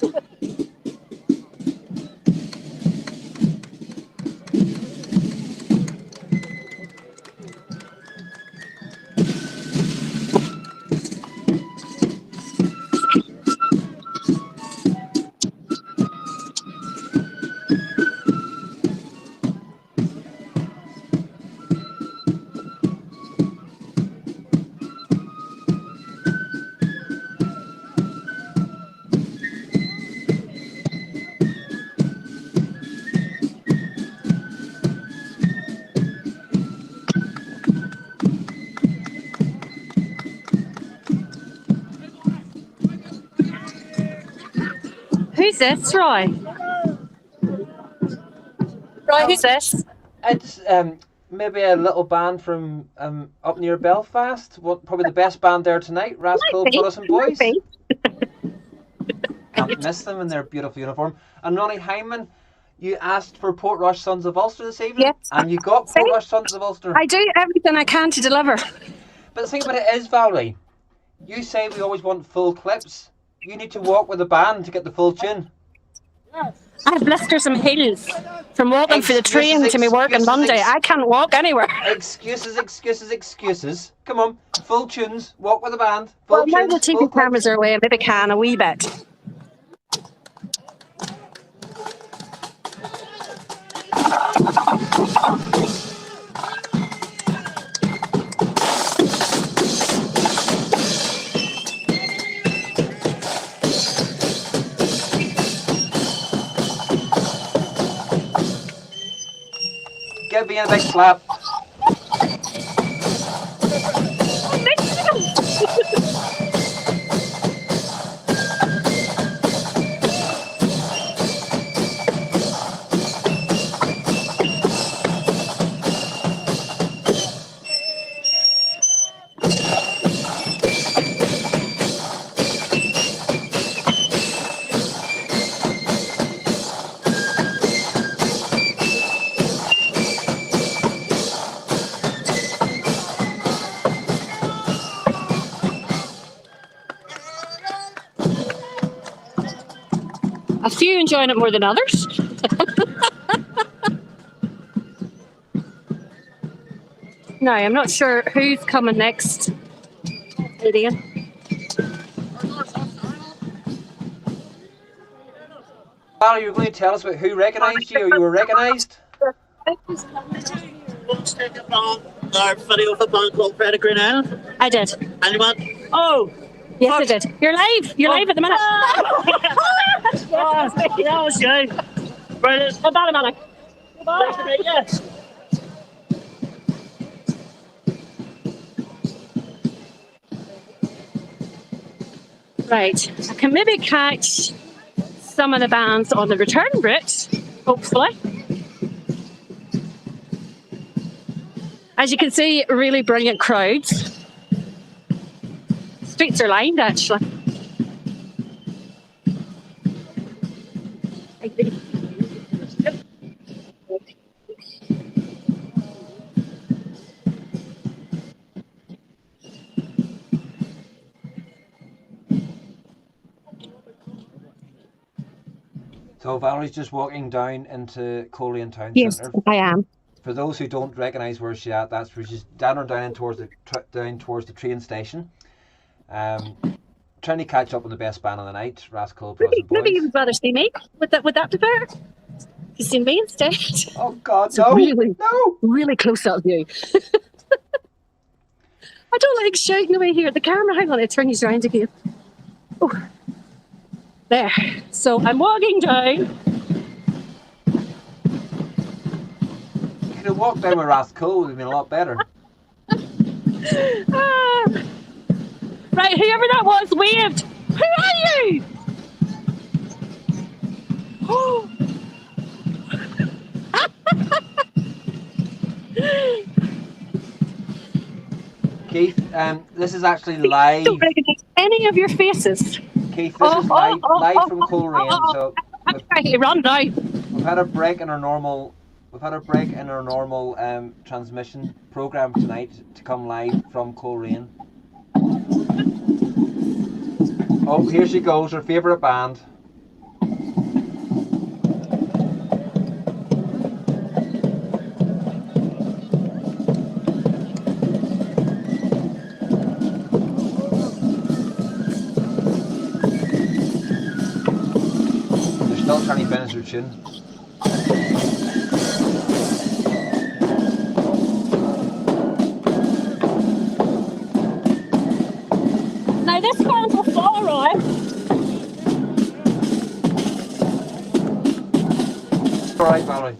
Who's this, Roy? Roy, who's this? It's maybe a little band from up near Belfast. Probably the best band there tonight. Rascal Might be, Brothers and Boys. might be. Can't miss them in their beautiful uniform. And Ronnie Hyman, you asked for Portrush Sons of Ulster this evening, Yes. and you got See? Portrush Sons of Ulster. I do everything I can to deliver. But the thing about it is, Valerie, you say we always want full clips. You need to walk with the band to get the full tune. I have blisters and heels from walking for the train Excuses, to my work on excuses, Monday. I can't walk anywhere. Excuses. Come on, full tunes, walk with the band. Full Well, now tunes, the full TV cameras are away, I maybe can a wee bit. Give me a big clap. A few enjoying it more than others. Now, I'm not sure who's coming next. Idiot. Valerie, you're going to tell us about who recognised you, or you were recognised? Let's take a band, our video of a band called Credit Green Island. I did. And you went, oh, Yes, I did. You're live. You're live at the minute. oh, that was good. Brilliant. About a minute. Nice to meet you. Right. I can maybe catch some of the bands on the return route, hopefully. As you can see, really brilliant crowds. Streets are lined, actually. So Valerie's just walking down into Coleraine Town Yes, Centre. I am. For those who don't recognise where she's at, that's where she's down in towards the train station. Trying to catch up on the best band of the night, Rascal Brothers and Boys. Maybe you would rather see me. Would that be better? You see me instead. Oh God, It's really, no! really close up view. I don't like shouting away here at the camera. Hang on, it turns around again. Oh, there. So I'm walking down. You could you walked down with Rathco, it would have been a lot better. Ah. Right, whoever that was waved. Who are you? Keith, this is actually I live. don't recognise any of your faces. Keith, this is live from Coleraine. So I'm trying to run now. we've had a break in our normal. We've had a break in our normal transmission program tonight to come live from Coleraine. Oh, here she goes, her favourite band. They're still trying to finish their tune. Now this band will fall, right? Alright, Valerie.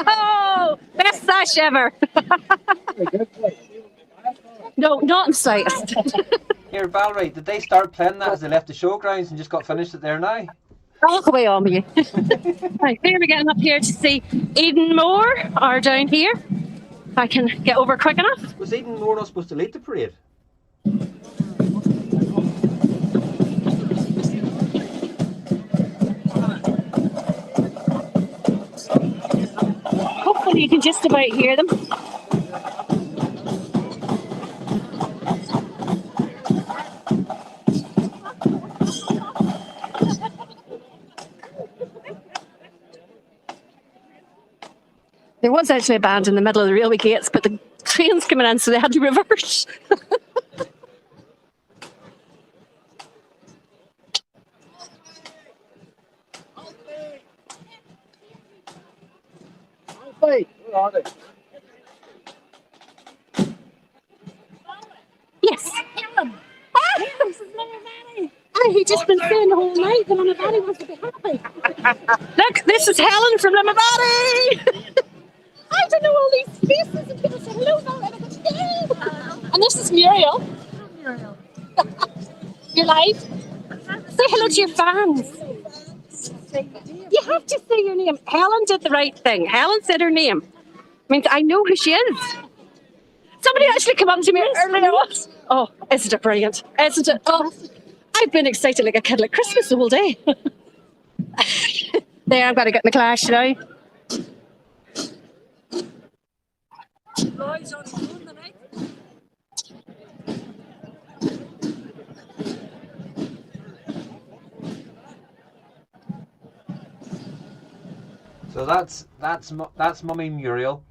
Oh, best sash ever. No, not in sight. Here, Valerie, did they start playing that as they left the showgrounds and just got finished it there now? All the way on with you. Right, there we're getting up here to see Eden Moore, or down here. If I can get over quick enough. Was Eden Moore not supposed to lead the parade? Hopefully you can just about hear them. There was actually a band in the middle of the railway gates, but the train's coming in, so they had to reverse. Wait, where are they? Yes. And he just been saying the whole night that Limavady wants to be happy. Look, this is Helen from Limavady. I don't know all these faces and people say hello now and I go, "Hello." And this is Muriel. Muriel. You're live. Say hello to your fans. You have to say your name. Helen did the right thing. Helen said her name. Means I know who she is. Somebody actually came up to me earlier. Oh, isn't it brilliant? Isn't it? Oh, I've been excited like a kid at Christmas the whole day. There, I've got to get my clash now. So that's Mummy Muriel.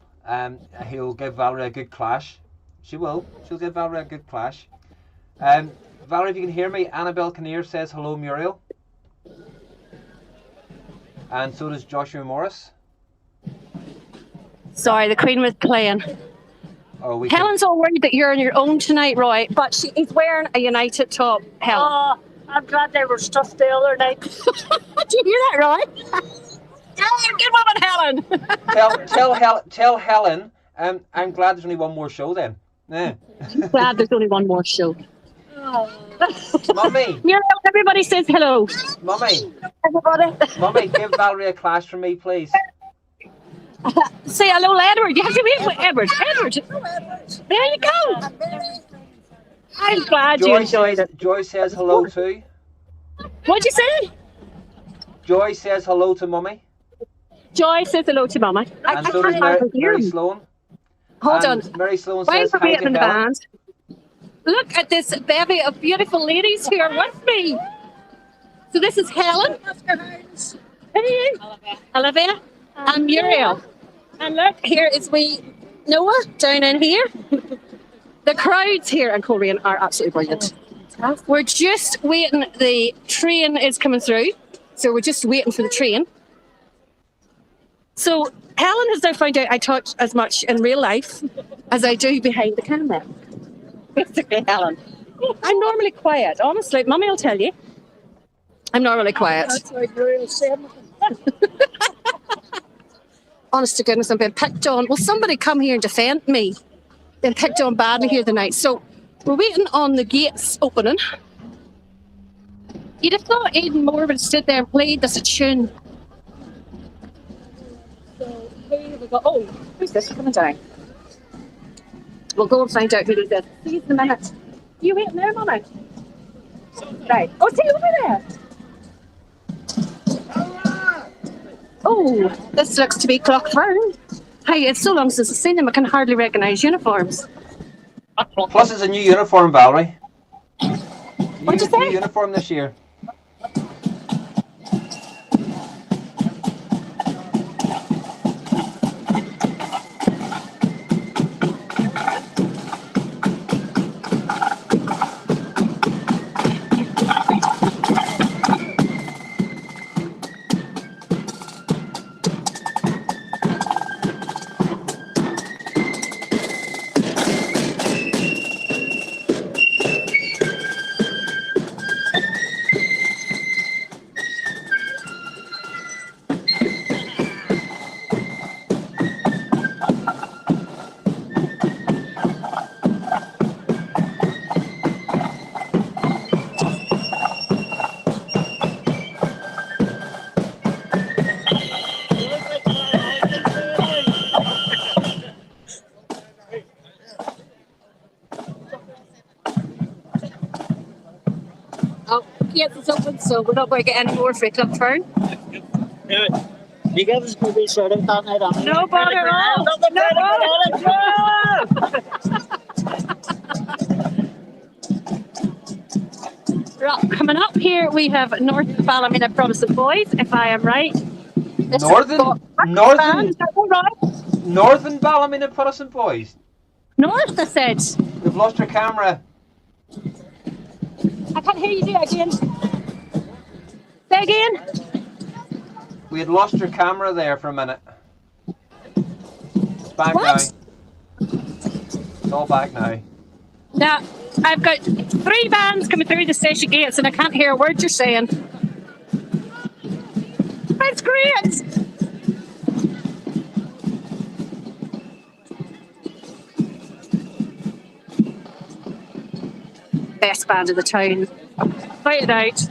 He'll give Valerie a good clash. She will. She'll give Valerie a good clash. Valerie, if you can hear me, Annabelle Kinnear says hello, Muriel. And so does Joshua Morris. Sorry, the Queen was playing. Oh, Helen's all worried that you're on your own tonight, Roy, but she is wearing a United top, Helen. Oh, I'm glad they were stuffed the other night. Do you hear that, Roy? Oh, good woman, Helen. Tell Helen. I'm glad there's only one more show then. Yeah. Glad there's only one more show. Mummy, Muriel, everybody says hello. Mummy, Everybody. Mummy, give Valerie a clash from me, please. Say hello, Edward. You have to meet with Edward. Edward. There you go. I'm glad you enjoyed it. Joy says hello too. What'd you say? Joy says hello to Mummy. Joy says hello to Mama. And so does Mary Sloan. Hold And on. Mary Sloan While says we're hi waiting to in the Helen. band, look at this bevy of beautiful ladies here with me. So this is Helen. Hey, Olivia. And Muriel. And look, here is Noah down in here. The crowds here in Coleraine are absolutely brilliant. We're just waiting. The train is coming through. So we're just waiting for the train. So Helen has now found out I talk as much in real life as I do behind the camera. Basically, Helen. I'm normally quiet. Honestly, Mummy will tell you. I'm normally quiet. That's like real sin. Honest to goodness, I'm being picked on. Will somebody come here and defend me? Been picked on badly here tonight. So we're waiting on the gates opening. You'd have thought Aidan Moore would have stood there and played us a tune. So here we go. Oh, who's this coming down? We'll go and find out who this is. See you in a minute. You waiting there, Mummy? Right. Oh, see over there. Oh, this looks to be Clockfern. Hey, it's so long since I've seen them, I can hardly recognise uniforms. Plus, it's a new uniform, Valerie. What'd you say? New uniform this year. Oh, yes, it's open, so we're not going to get any more for Clockfern. Yeah. You give us a bit shout out that night. No bother at all. Right, coming up here, we have North Ballymena Protestant Boys, if I am right. This Northern is that all right? Northern Ballymena Protestant Boys. North, I said. We've lost your camera. I can't hear you do it again. Say again. We had lost your camera there for a minute. It's back What? now. It's all back now. Now, I've got 3 bands coming through the station gates and I can't hear a word you're saying. That's great! Best band in the town. Fight it out.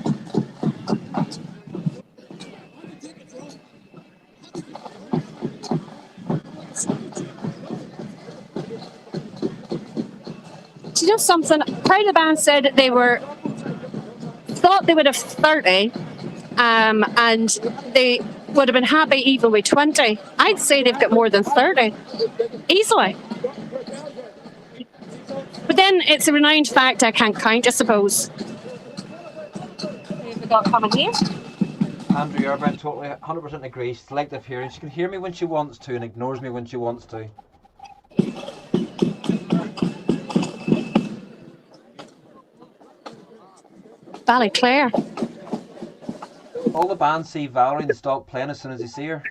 Do you know something? Part of the band said that they thought they would have 30, and they would have been happy even with 20. I'd say they've got more than 30, easily. But then it's a renowned fact I can't count, I suppose. Who have we got coming here? Andrew Irvine totally 100% agrees. Selective hearing. She can hear me when she wants to and ignores me when she wants to. Ballyclare. All the bands see Valerie and stop playing as soon as they see her.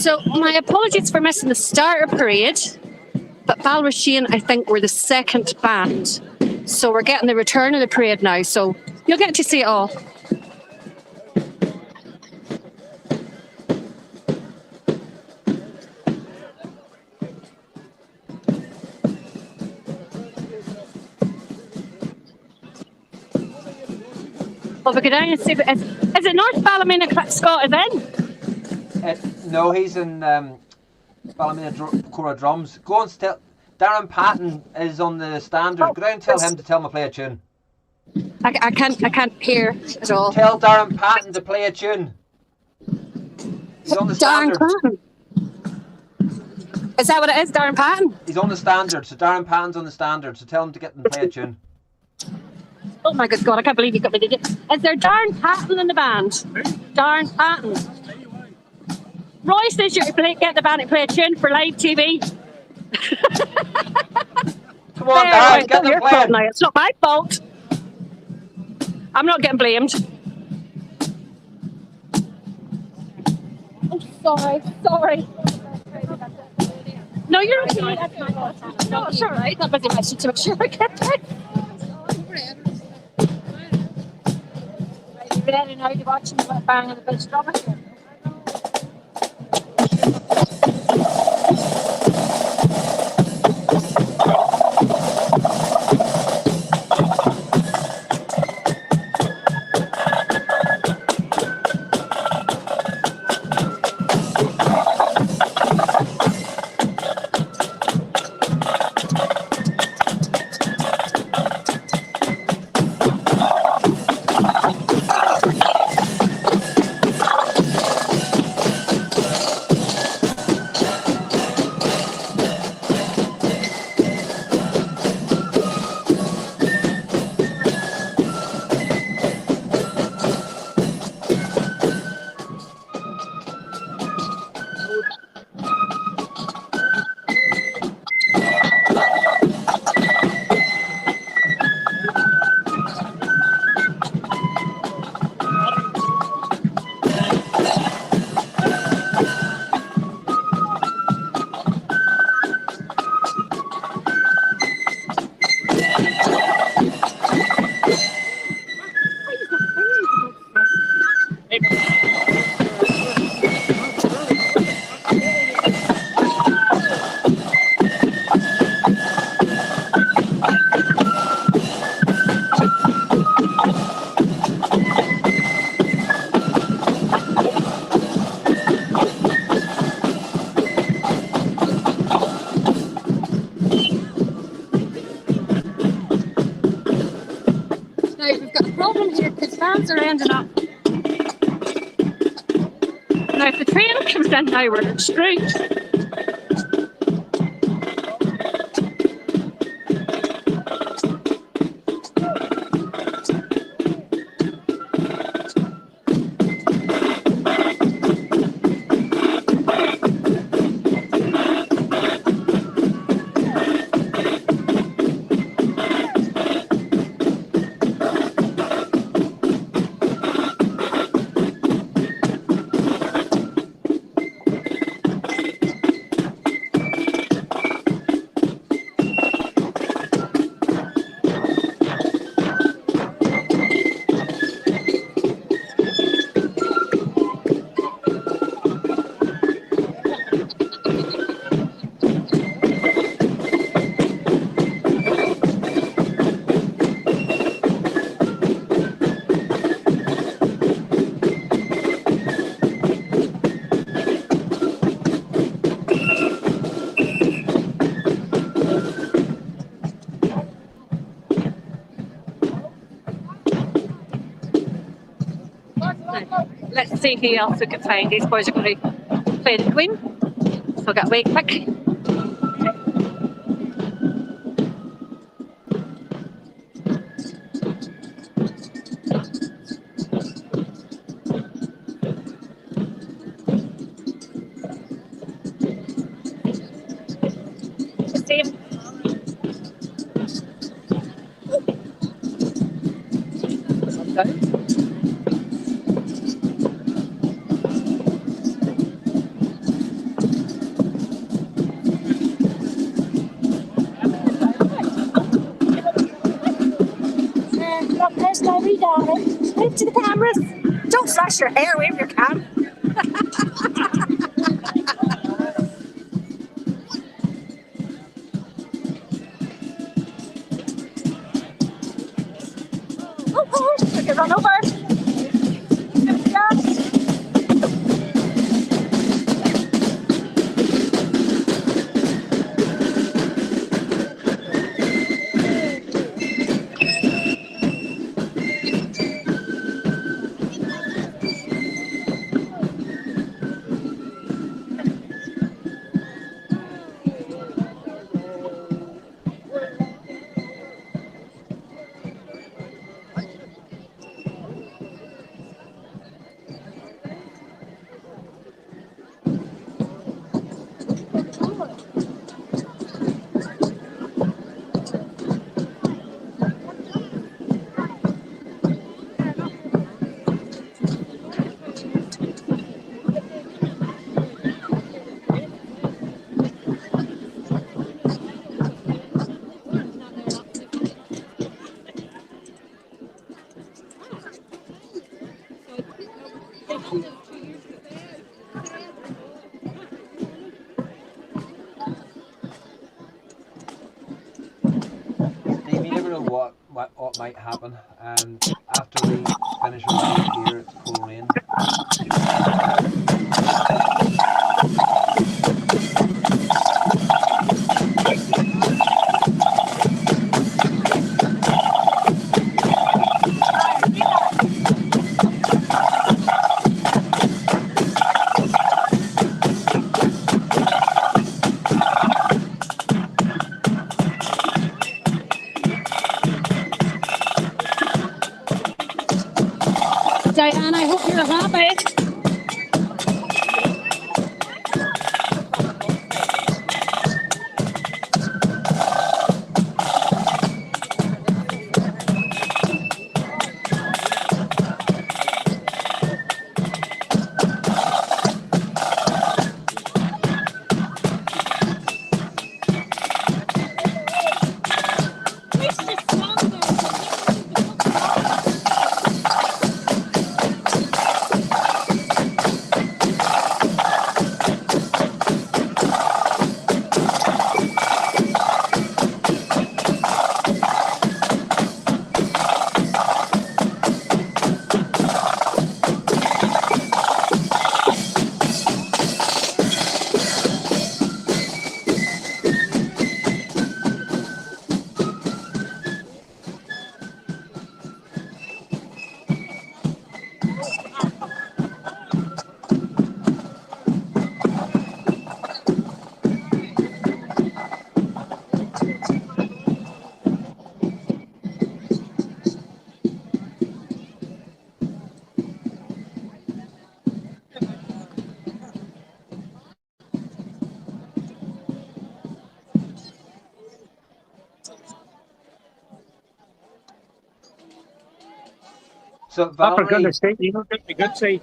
So my apologies for missing the starter parade, but Balrasheen, I think, were the second band. So we're getting the return of the parade now. So you'll get to see it all. Well, we go down and see. Is it North Ballymena Scott is in? No, he's in Ballymena Cora Drums. Go and tell Darren Patton is on the standard. Go down and tell him to tell me to play a tune. I can't hear at all. Tell Darren Patton to play a tune. He's on the standard. Darren Patton. Is that what it is, Darren Patton? He's on the standard, so Darren Patton's on the standard, so tell him to get and play a tune. Oh my good God, I can't believe you got me to do. Is there Darren Patton in the band? Darren Patton. Roy says you get the band to play a tune for live TV. Come on, Darren, get them playing. Now. It's not my fault. I'm not getting blamed. Oh, sorry. No, you're okay. No, it's all right. I'm busy messaging to make sure I get that. You're ready now to watch the bang of the big drama here. Are ending up. Now, if the train comes in now, we're screwed. Let's see who else we can find. These boys are going to play the Queen. So I'll get away quick. Steve. lovely darling. Wave to the cameras. Don't flash your hair, wave your cam. Oh, I can run over. Yeah. Steve, you never know what might happen. After we finish our shoot here, it's full rain. Diane, I hope you're happy. So Oh, for goodness sake, you don't get me good say.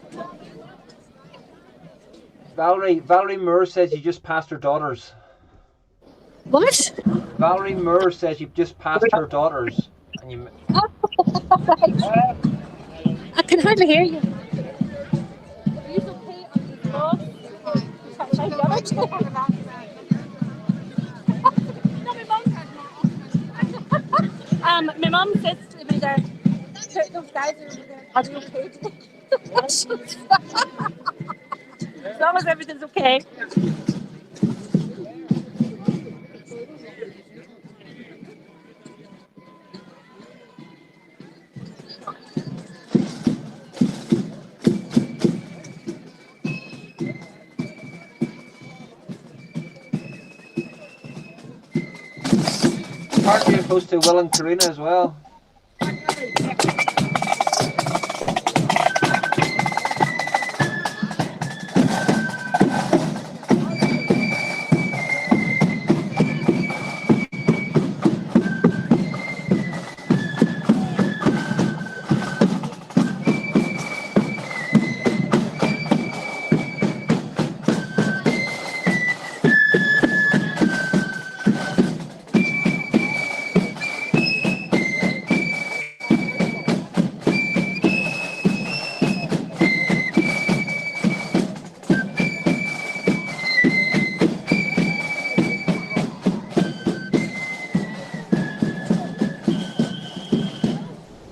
Valerie Moore says you just passed her daughters. What? Valerie Moore says you've just passed her daughters, and you. I can hardly hear you. My mum says to me that those guys are they okay today? As long as everything's okay. Aren't you close to Will and Karina as well?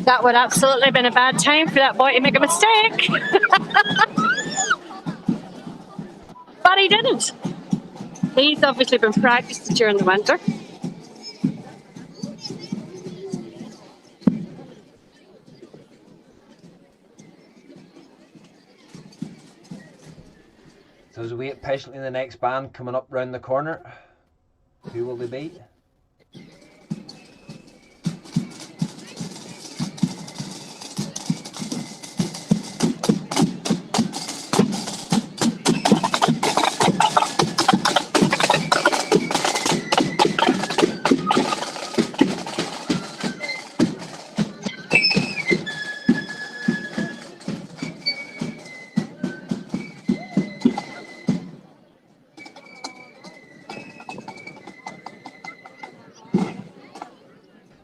That would absolutely have been a bad time for that boy to make a mistake. But he didn't. He's obviously been practicing during the winter. So as we wait patiently the next band coming up round the corner, who will they be?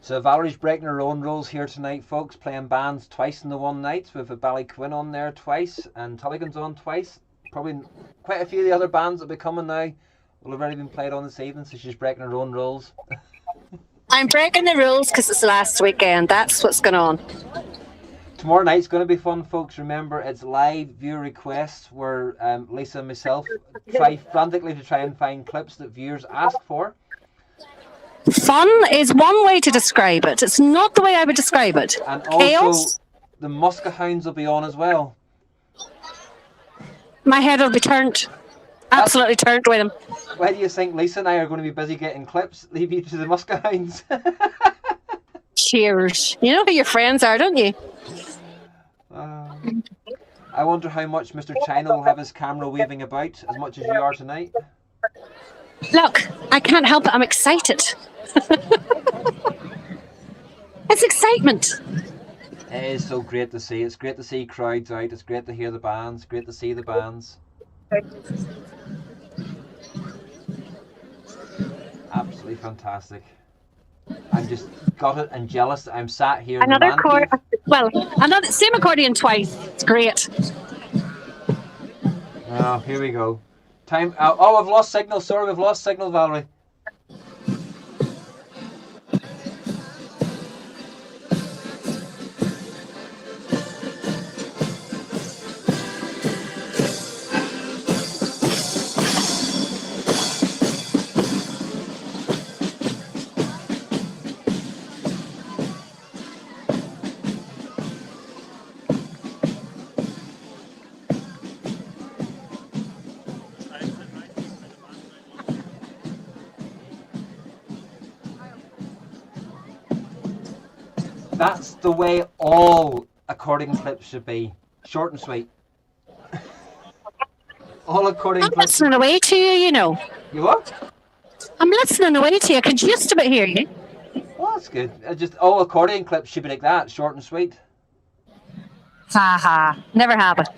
So Valerie's breaking her own rules here tonight, folks, playing bands twice in the one night. With a Ballyquin on there twice and Tulligan's on twice. Probably quite a few of the other bands that will be coming now will have already been played on this evening, so she's breaking her own rules. I'm breaking the rules because it's last weekend. That's what's going on. Tomorrow night's going to be fun, folks. Remember, it's live viewer requests where Lisa and myself try frantically to try and find clips that viewers ask for. Fun is one way to describe it. It's not the way I would describe it. And also, Chaos? the Muska Hounds will be on as well. My head will be turned. Absolutely turned with them. Why do you think Lisa and I are going to be busy getting clips? Leave you to the Muska Hounds. Cheers. You know who your friends are, don't you? I wonder how much Mr. China will have his camera waving about, as much as you are tonight. Look, I can't help it. I'm excited. It's excitement. It is so great to see. It's great to see crowds out. It's great to hear the bands. Great to see the bands. Absolutely fantastic. I'm just gutted and jealous that I'm sat here. Another in the man cave. Well, another same accordion twice. It's great. Oh, here we go. Time. Oh, I've lost signal. Sorry, we've lost signal, Valerie. That's the way all accordion clips should be. Short and sweet. All accordion I'm clips. listening away to you, you know. You what? I'm listening away to you. I can just about hear you. Well, that's good. Just all accordion clips should be like that, short and sweet. Ha ha. Never have it.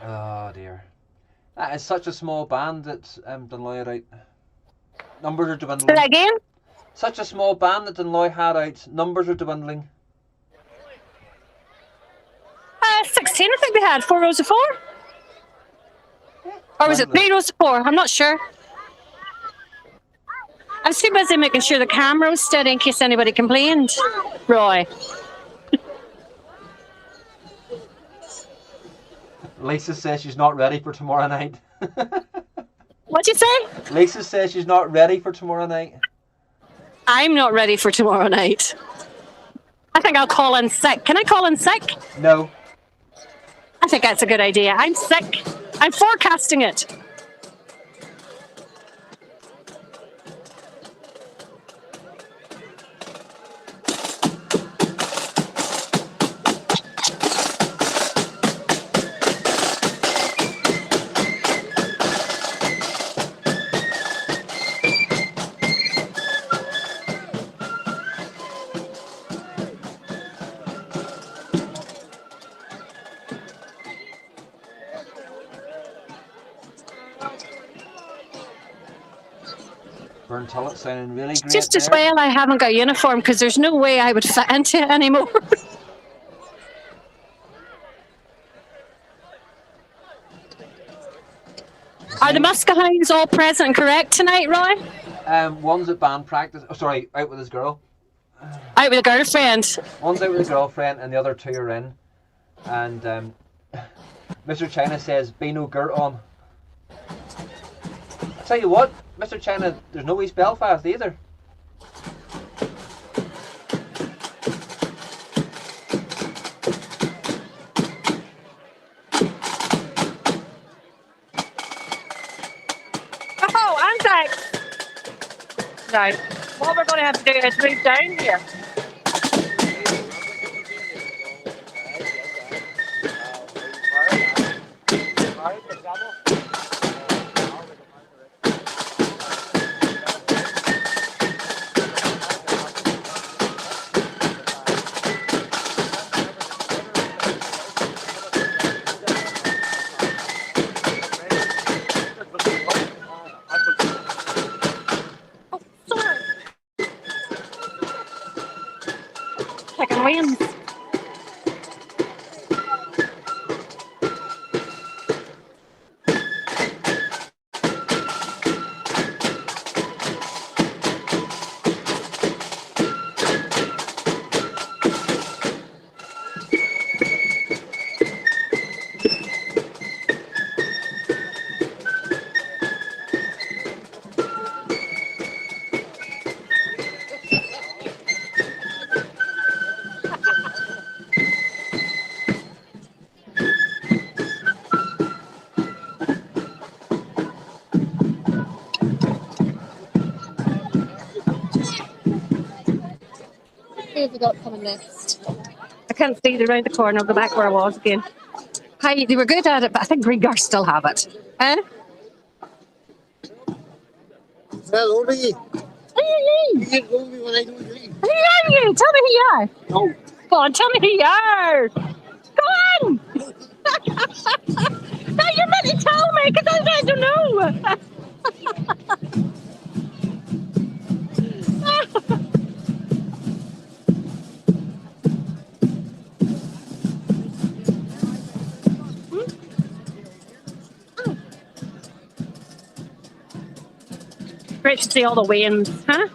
Oh dear. That is such a small band that Dunloy had out. Numbers are dwindling. Say that again? Such a small band that Dunloy had out. Numbers are dwindling. 16 I think they had. 4 rows of 4? Or was it 3 rows of 4? I'm not sure. I was too busy making sure the camera was steady in case anybody complained. Roy. Lisa says she's not ready for tomorrow night. What'd you say? Lisa says she's not ready for tomorrow night. I'm not ready for tomorrow night. I think I'll call in sick. Can I call in sick? No. I think that's a good idea. I'm sick. I'm forecasting it. Burn Tullet sounding really great. Just as there. well I haven't got a uniform because there's no way I would fit into it anymore. Are the Muscahines all present and correct tonight, Roy? One's at band practice. Oh, sorry, out with his girl. Out with a girlfriend. One's out with his girlfriend, and the other two are in. And Mr. China says, "Be no girt on." I tell you what, Mr. China, there's no East Belfast either. Oh, Anzac. Right. What we're going to have to do is move down here. Chicken wings. Who have we got coming next? I can't see the round the corner. I'll go back where I was again. Hi, they were good at it, but I think Green Girls still have it. Huh? Hello, Lee. Who are you? You didn't know me when I know you. Who are you? Tell me who you are. No. Go on, tell me who you are. Go on. No, you're meant to tell me because I don't know. Great to see all the wins, huh?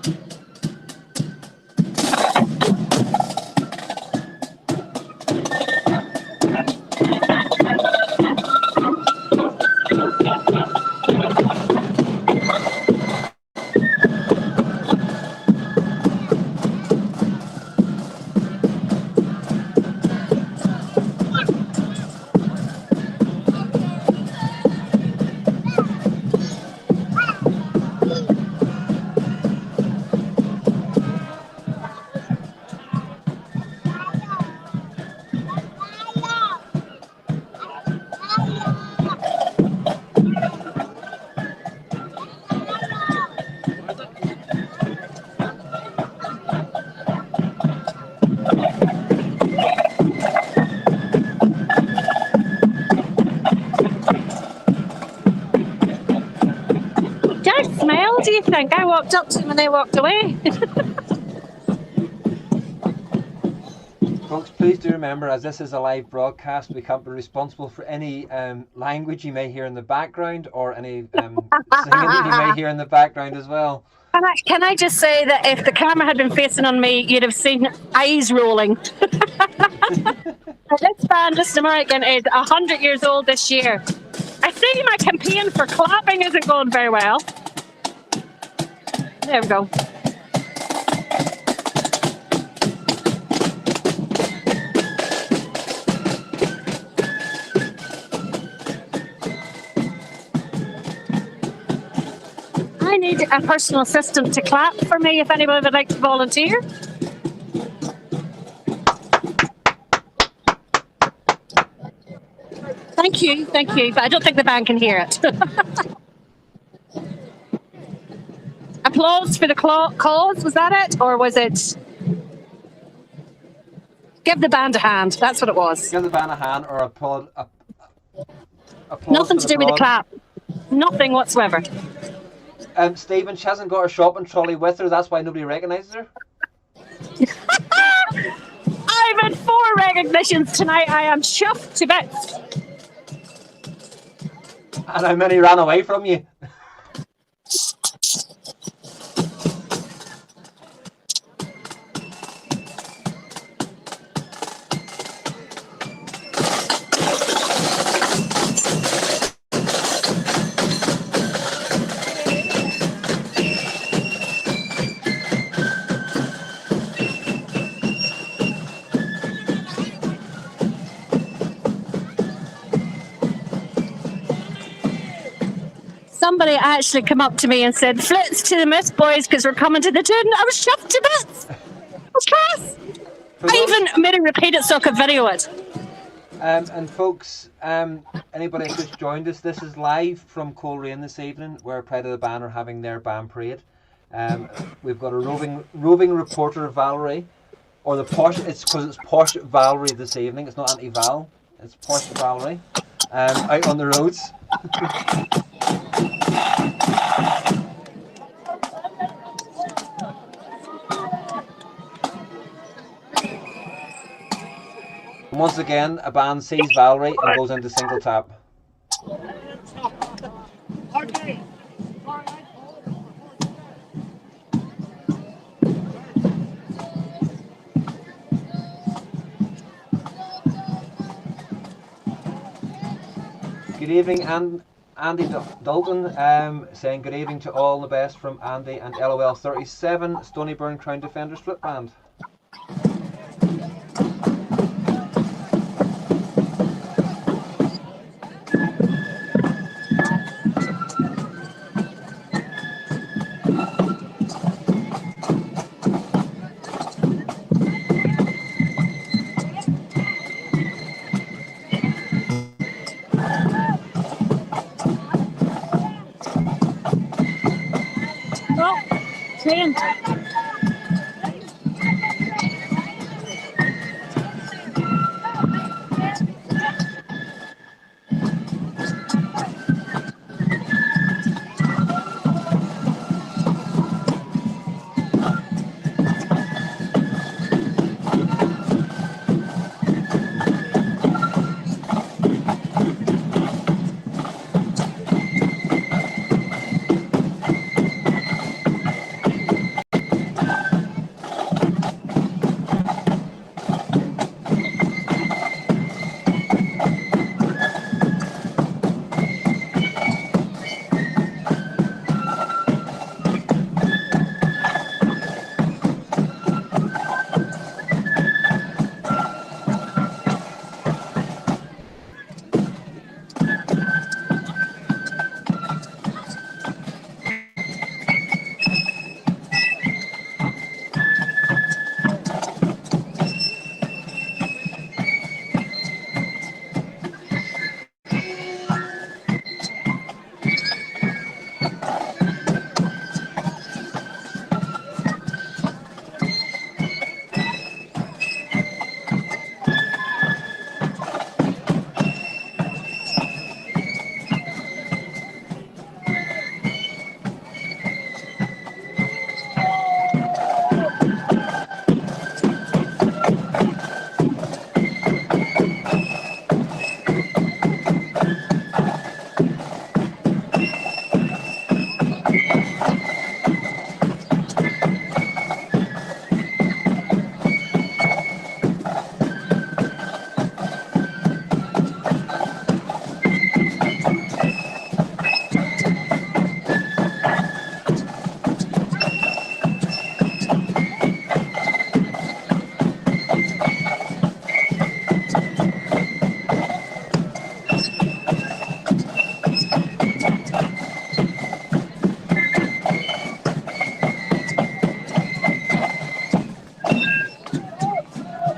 What do you think? I walked up to them and they walked away. Folks, please do remember, as this is a live broadcast, we can't be responsible for any language you may hear in the background or any singing that you may hear in the background as well. Can I just say that if the camera had been facing on me, you'd have seen eyes rolling. This band, this American, is 100 years old this year. I see my campaign for clapping isn't going very well. There we go. I need a personal assistant to clap for me if anybody would like to volunteer. Thank you, but I don't think the band can hear it. Applause for the cause, was that it? Or was it... Give the band a hand, that's what it was. Give the band a hand or applause. Nothing to do with the clap. Nothing whatsoever. Stephen, she hasn't got her shopping trolley with her, that's why nobody recognises her. I've had 4 recognitions tonight, I am chuffed to bits. And how many ran away from you? Somebody actually come up to me and said, "Flits to the miss, boys, because we're coming to the tune." I was chuffed to bits. It was class. I even made a repeat it so I could video it. And folks, anybody who's just joined us, this is live from Coleraine this evening, where Pride of the Band are having their band parade. We've got a roving reporter, Valerie, or the posh. It's because it's posh Valerie this evening. It's not Auntie Val. It's posh Valerie. Out on the roads. Once again, a band sees Valerie and goes into single tap. Good evening, Andy Dalton, saying good evening to all, the best from Andy and LOL37, Stonyburn Crown Defenders Flip Band. Train.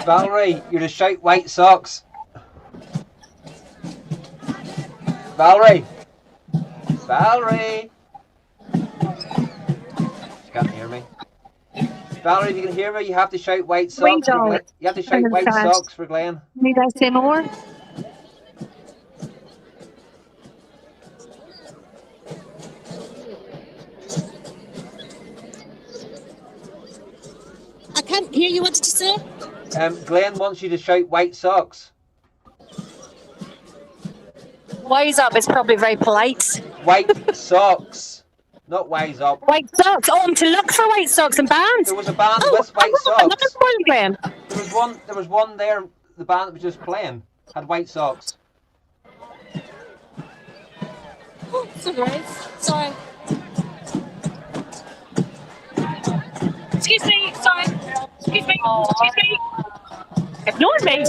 Valerie, you're to shout white socks. Valerie! Valerie! She can't hear me. Valerie, if you can hear me, you have to shout white socks. You have to shout white socks for Glenn. Need I say more? I can't hear you. What did you say? Glenn wants you to shout white socks. Wise up is probably very polite. White socks, not wise up. White socks. Oh, I'm to look for white socks and bands. There was a band Oh, with white another socks. one then. There was one. There was one there. The band that was just playing had white socks. Sorry. Excuse me. Sorry. Excuse me. Excuse me. Ignore me.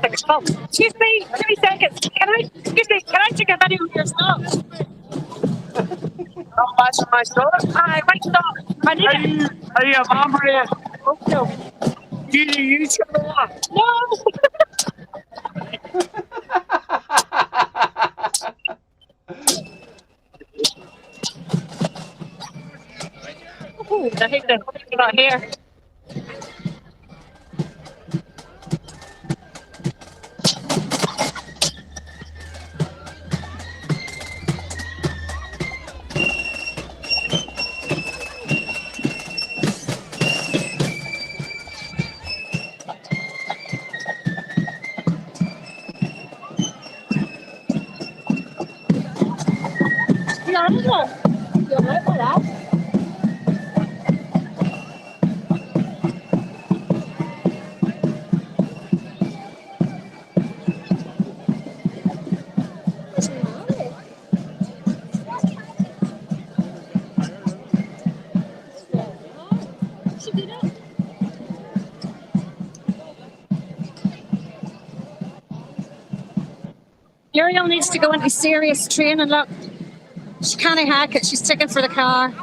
Excuse me. 3 seconds. Excuse me. Can I take a video of your socks? Oh, that's my socks. Hi, white socks. I need it. Are you a bomber? Oh, no. Do you use your one? No. Ooh, I hate that. Not here. Muriel needs to go into serious training. Look, she can't hack it. She's taking for the car.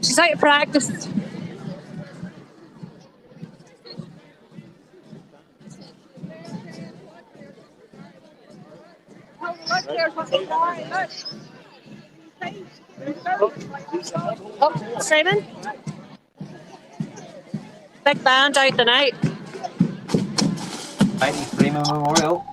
She's out of practice. Oh, Simon. Big band out tonight. Mighty Freeman Memorial.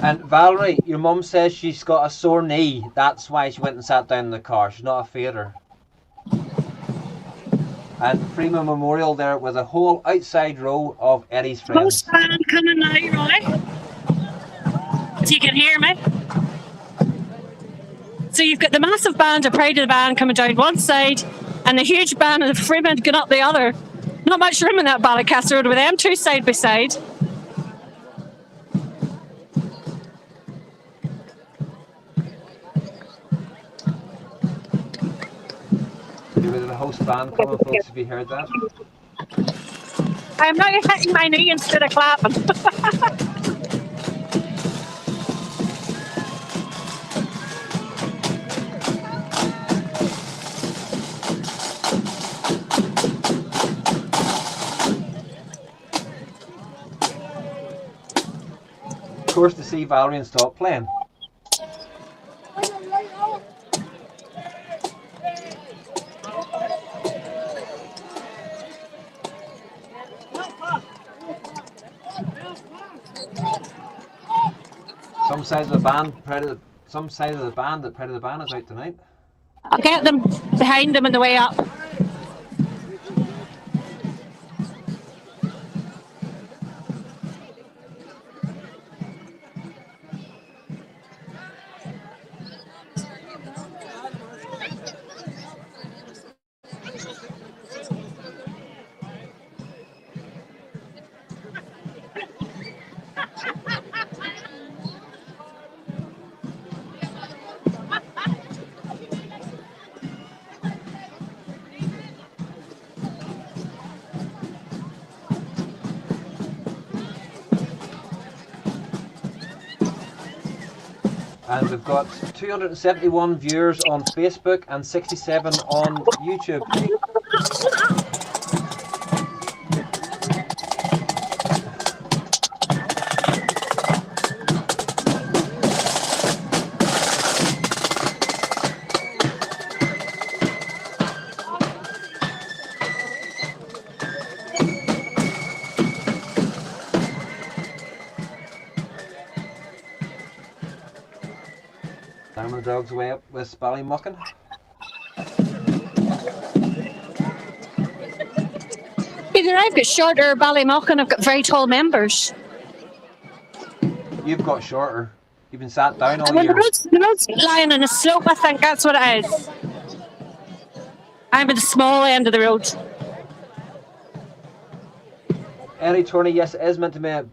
And Valerie, your mum says she's got a sore knee. That's why she went and sat down in the car. She's not a fader. And Freeman Memorial there with a whole outside row of Eddie's friends. Most band coming now, Roy. So you can hear me. So you've got the massive band of Pride of the Band coming down one side, and the huge band of the Freeman going up the other. Not much room in that Ballycastle Road with them two side by side. With the host band coming, folks, if you heard that. I'm now hitting my knee instead of clapping. Of course, to see Valerie and stop playing. Some side of the band, some side of the band that Pride of the Band is out tonight. I'll get them behind them on the way up. And we've got 271 viewers on Facebook and 67 on YouTube. Down the dog's way up with Ballymuckin. Either I've got shorter Ballymock and I've got very tall members. You've got shorter. You've been sat down all And when year. the road's lying on a slope, I think that's what it is. I'm at the small end of the road. Eddie Turney, yes, it is meant to be a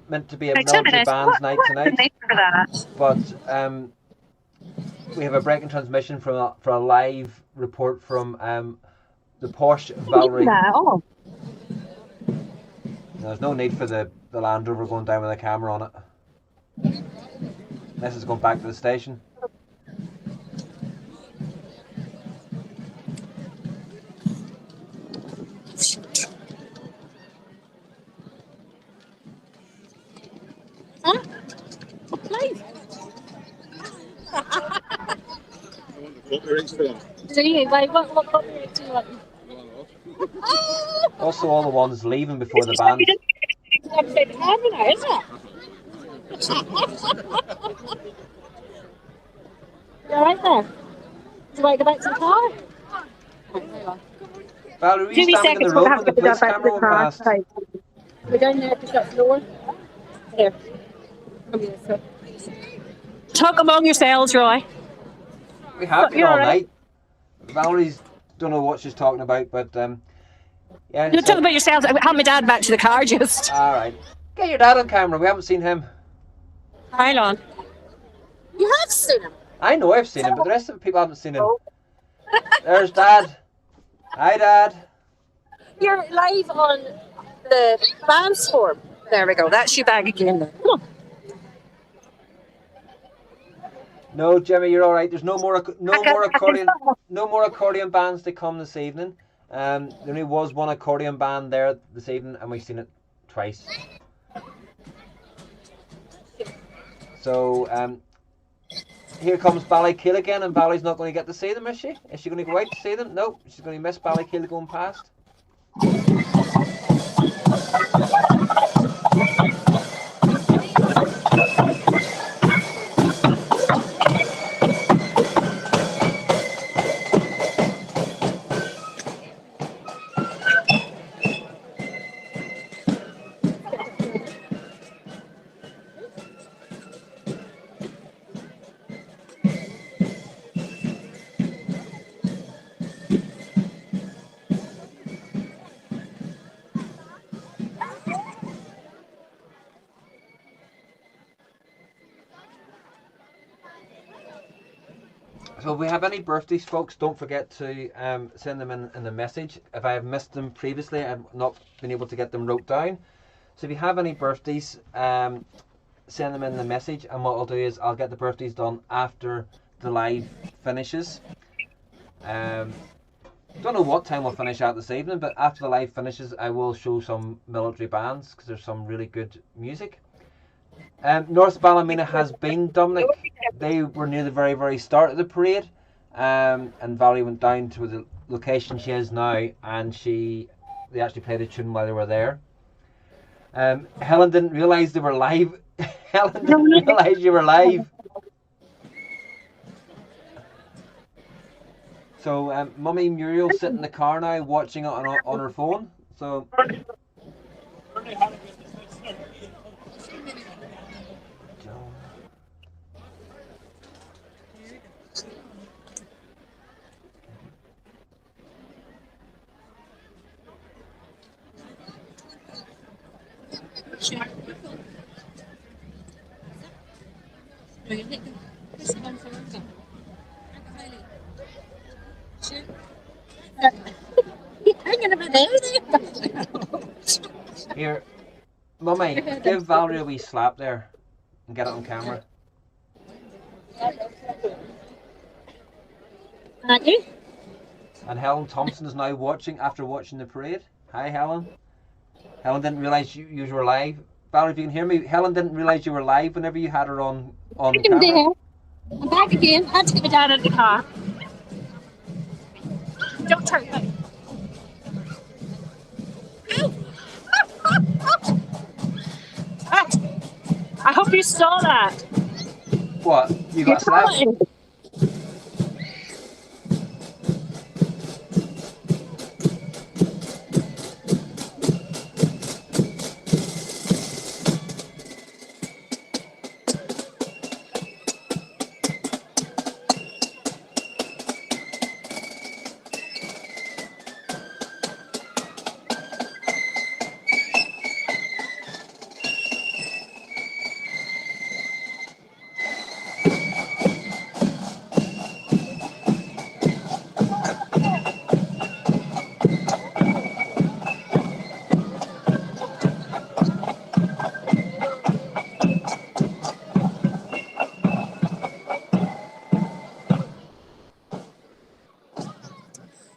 military bands night tonight. But we have a breaking transmission for a live report from the posh Valerie. Oh. There's no need for the Land Rover going down with a camera on it. Unless it's going back to the station. Huh? Live. Do you? Like, what do you want? Also, all the ones leaving before the band. You're right there. Do you want to go back to the car? Valerie, were you standing in the road when the police camera went past? We're down there to shut the door. There. Talk among yourselves, Roy. We have been You're all all right. night. Valerie's don't know what she's talking about, but yeah. You're talking about yourselves. I had my dad back to the car just. All right. Get your dad on camera. We haven't seen him. Hang on. You have seen him. I know I've seen him, but the rest of the people haven't seen him. There's Dad. Hi, Dad. You're live on the band's form. There we go. That's your bag again. Come on. No, Jimmy, you're all right. There's no more accordion bands to come this evening. There only was one accordion band there this evening, and we've seen it twice. So here comes Ballykill again, and Bally's not going to get to see them, is she? Is she going to go out to see them? No, she's going to miss Ballykill going past. So if we have any birthdays, folks, don't forget to send them in the message. If I have missed them previously, I've not been able to get them wrote down. So if you have any birthdays, send them in the message, and what I'll do is I'll get the birthdays done after the live finishes. Don't know what time we'll finish out this evening, but after the live finishes, I will show some military bands because there's some really good music. North Ballymena has been, Dominic. They were near the very, very start of the parade, and Valerie went down to the location she is now, and they actually played a tune while they were there. Helen didn't realise they were live. Helen didn't realise you were live. So Mummy Muriel's sitting in the car now watching it on her phone. So here, Mummy, give Valerie a wee slap there and get it on camera. Thank you. And Helen Thompson is now watching after watching the parade. Hi, Helen. Helen didn't realise you were live. Valerie, if you can hear me, Helen didn't realise you were live whenever you had her on camera. There. I'm back again. I had to get my dad out of the car. Don't turn back. I hope you saw that. What? You got slapped?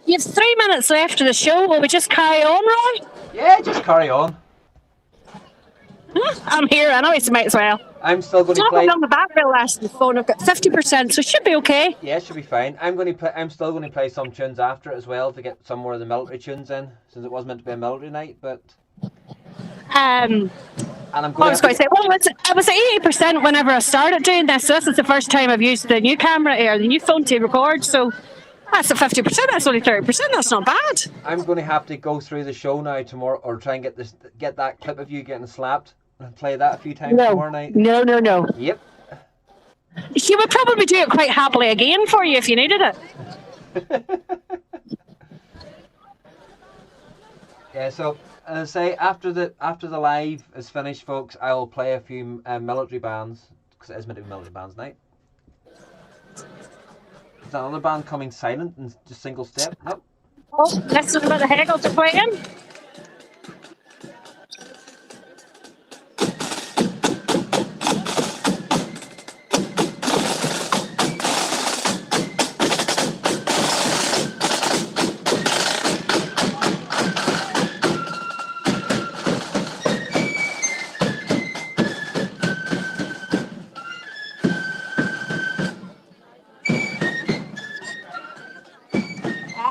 You have 3 minutes left of the show. Will we just carry on, Roy? Yeah, just carry on. I'm here anyway, so might as well. I'm still going to Don't play. have the battery last the phone. I've got 50%, so it should be okay. Yeah, it should be fine. I'm still going to play some tunes after it as well to get some more of the military tunes in, since it was meant to be a military night. But And I'm I was going to say, well, it was 80% whenever I started doing this. So this is the first time I've used the new camera or the new phone to record. So that's a 50%. That's only 30%. That's not bad. I'm going to have to go through the show now tomorrow, or try and get that clip of you getting slapped and play that a few times tomorrow night. No. Yep. She would probably do it quite happily again for you if you needed it. Yeah. So as I say, after the live is finished, folks, I will play a few military bands, because it is meant to be military bands night. Is that another band coming silent and just single step? Nope. Oh, listen to the Hegel to play in.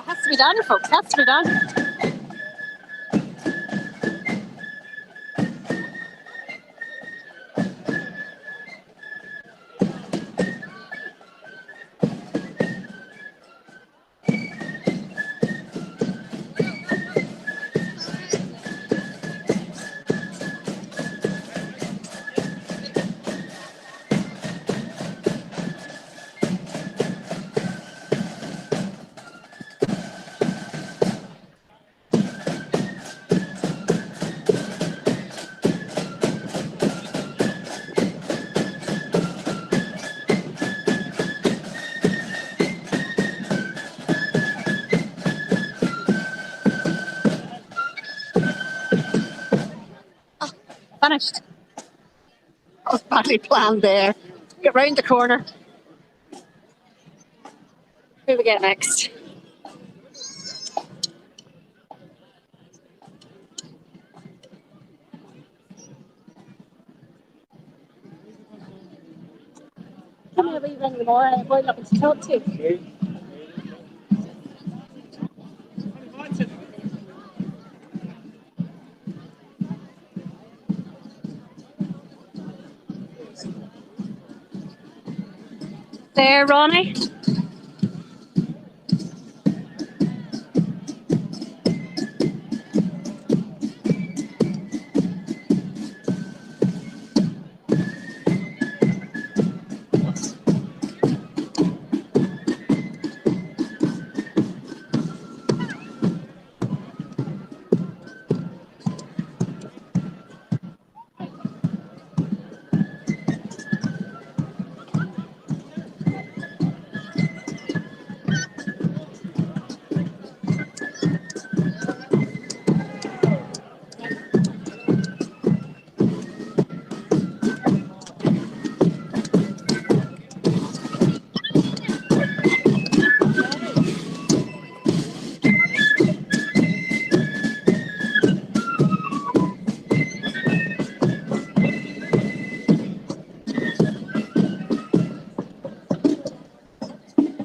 Has to be done, folks. Has to be done. Finished. That was badly planned there. Get round the corner. Who do we get next? Come here, leave anymore. I'm going up to talk to you. There, Ronnie.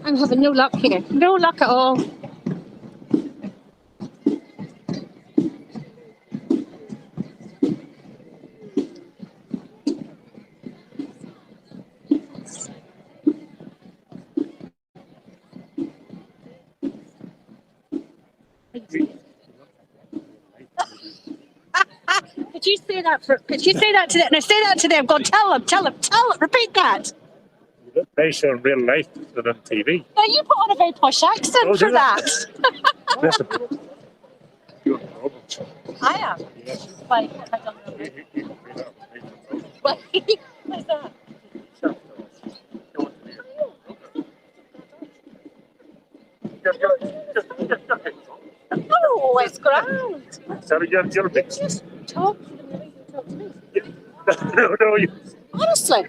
I'm having no luck here. No luck at all. Could you say that to them? Now say that to them. Go tell them, repeat that. You look nicer in real life than on TV. Now you put on a very posh accent for that. Listen, you're normal. I am. Yes. Why? What have I done wrong? Why? What's that? Oh, it's grand. Sorry, you're a bit. Just talk to them the way you talk to me. No, you. Honestly.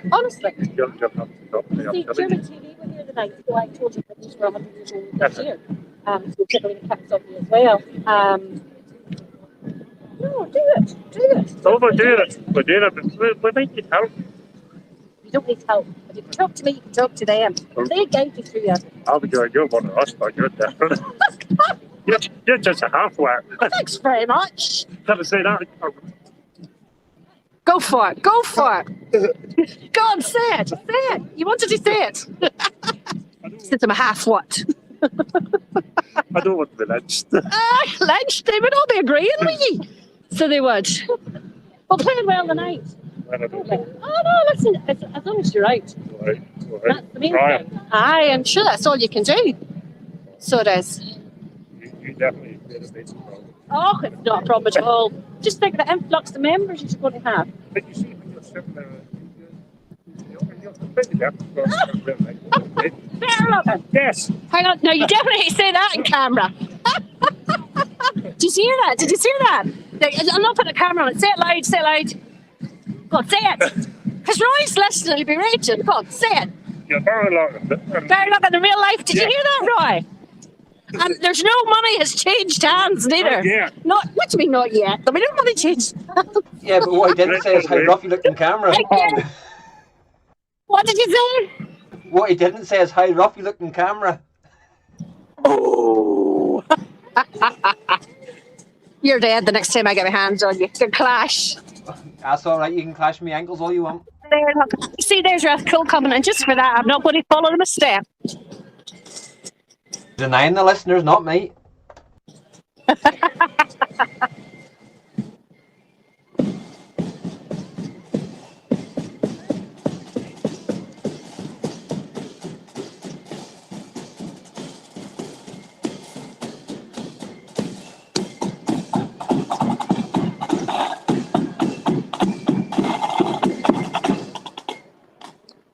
You're not to me. See, German TV were here the night before I told you that these were 100 years old this year. So tickling the cats on me as well. No, do it. No, we're doing it. We make it help. You don't need help. If you can talk to me, you can talk to them. They guide you through it. You're one of us, but you're different. You're just a half-whack. Thanks very much. Can I say that? Go for it. Go on, say it. You wanted to say it. Since I'm a half what? I don't want to be lynched. Lynched? They would all be agreeing with you. So they would. Well, playing well tonight. I don't know. Oh, no, listen. As long as you're out. Right. That's the main thing. Aye, I'm sure that's all you can do. So it is. You definitely made a basic problem. Oh, it's not a problem at all. Just think of the influx of members you're going to have. But you see, when you're sitting there, you're completely different from real life. Better looking. Yes. Hang on. No, you definitely say that in camera. Did you hear that? I'm not putting a camera on it. Say it loud. Go on, say it. Because Roy's listening, he'll be raging. Go on, say it. You're very looking. Better looking in real life. Did you hear that, Roy? And there's no money has changed hands neither. Not yet. What do you mean not yet? I mean, no money changed hands. Yeah, but what he didn't say is how rough you looked in camera. What did you say? What he didn't say is how rough you looked in camera. Oh. You're dead the next time I get my hands on you. Good clash. That's alright, you can clash me ankles all you want. There, look. See, there's Rathcool coming, and just for that, I'm not going to follow them a step. Denying the listeners, not me.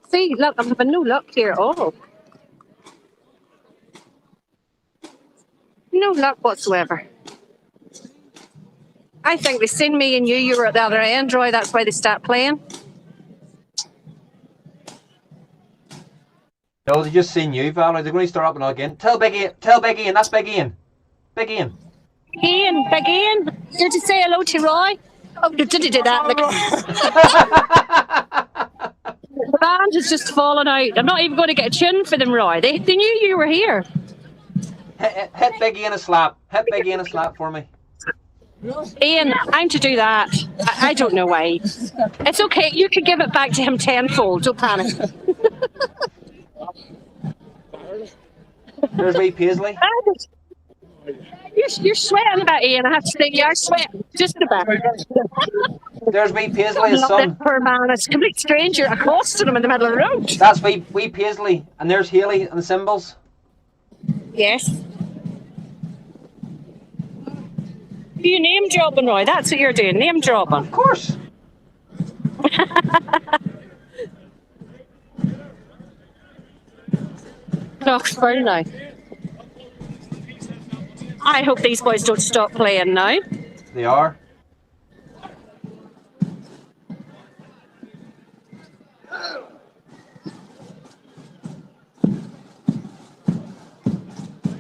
See, look, I'm having no luck here at all. No luck whatsoever. I think they seen me and you were at the other end, Roy, that's why they start playing. No, they just seen you, Valerie. They're going to start up and again. Tell Big Ian, that's Big Ian. Big Ian. Big Ian, did you say hello to Roy? Oh, did you do that? The band has just fallen out. I'm not even going to get a tune for them, Roy. They knew you were here. Hit Big Ian a slap. Hit Big Ian a slap for me. Ian, I'm to do that. I don't know why. It's okay. You can give it back to him tenfold. Don't panic. There's wee Paisley. You're sweating about Ian. I have to say, you are sweating just about. There's wee Paisley, his son. That poor man. It's a complete stranger accosting him in the middle of the road. That's wee Paisley. And there's Haley and the cymbals. Yes. You name dropping, Roy. That's what you're doing. Name dropping. Of course. Look, very nice. I hope these boys don't stop playing now. They are.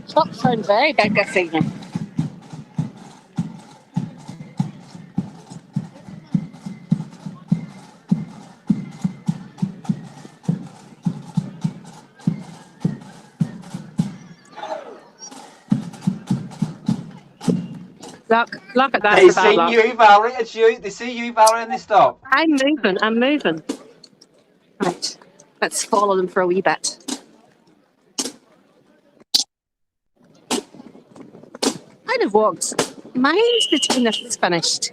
Stop sound very big this evening. Look at that They for bad see luck. you, Valerie. It's you. They see you, Valerie, and they stop. I'm moving. I'm moving. Right. Let's follow them for a wee bit. I'd have walked miles between this was finished.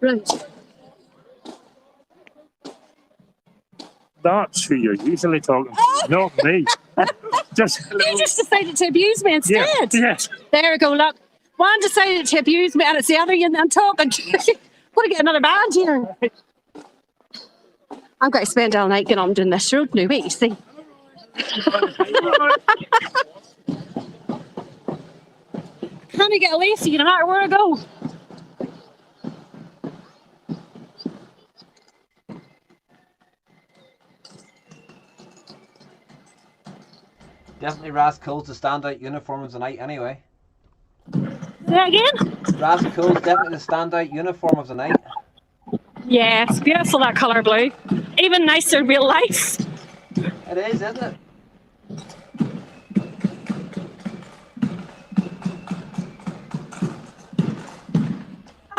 Right. That's who you're usually talking to, not me. Just You just decided to abuse me instead. yes. There we go. Look, one decided to abuse me, and it's the other you I'm talking to. Going to get another badge here. I'm going to spend all night getting on doing this road now. Wait, you see. Can I get away from you no matter where I go? Definitely Rascal's the standout uniform of the night anyway. Say that again? Rascal's definitely the standout uniform of the night. Yeah, it's beautiful, that colour blue. Even nicer in real life. It is, isn't it?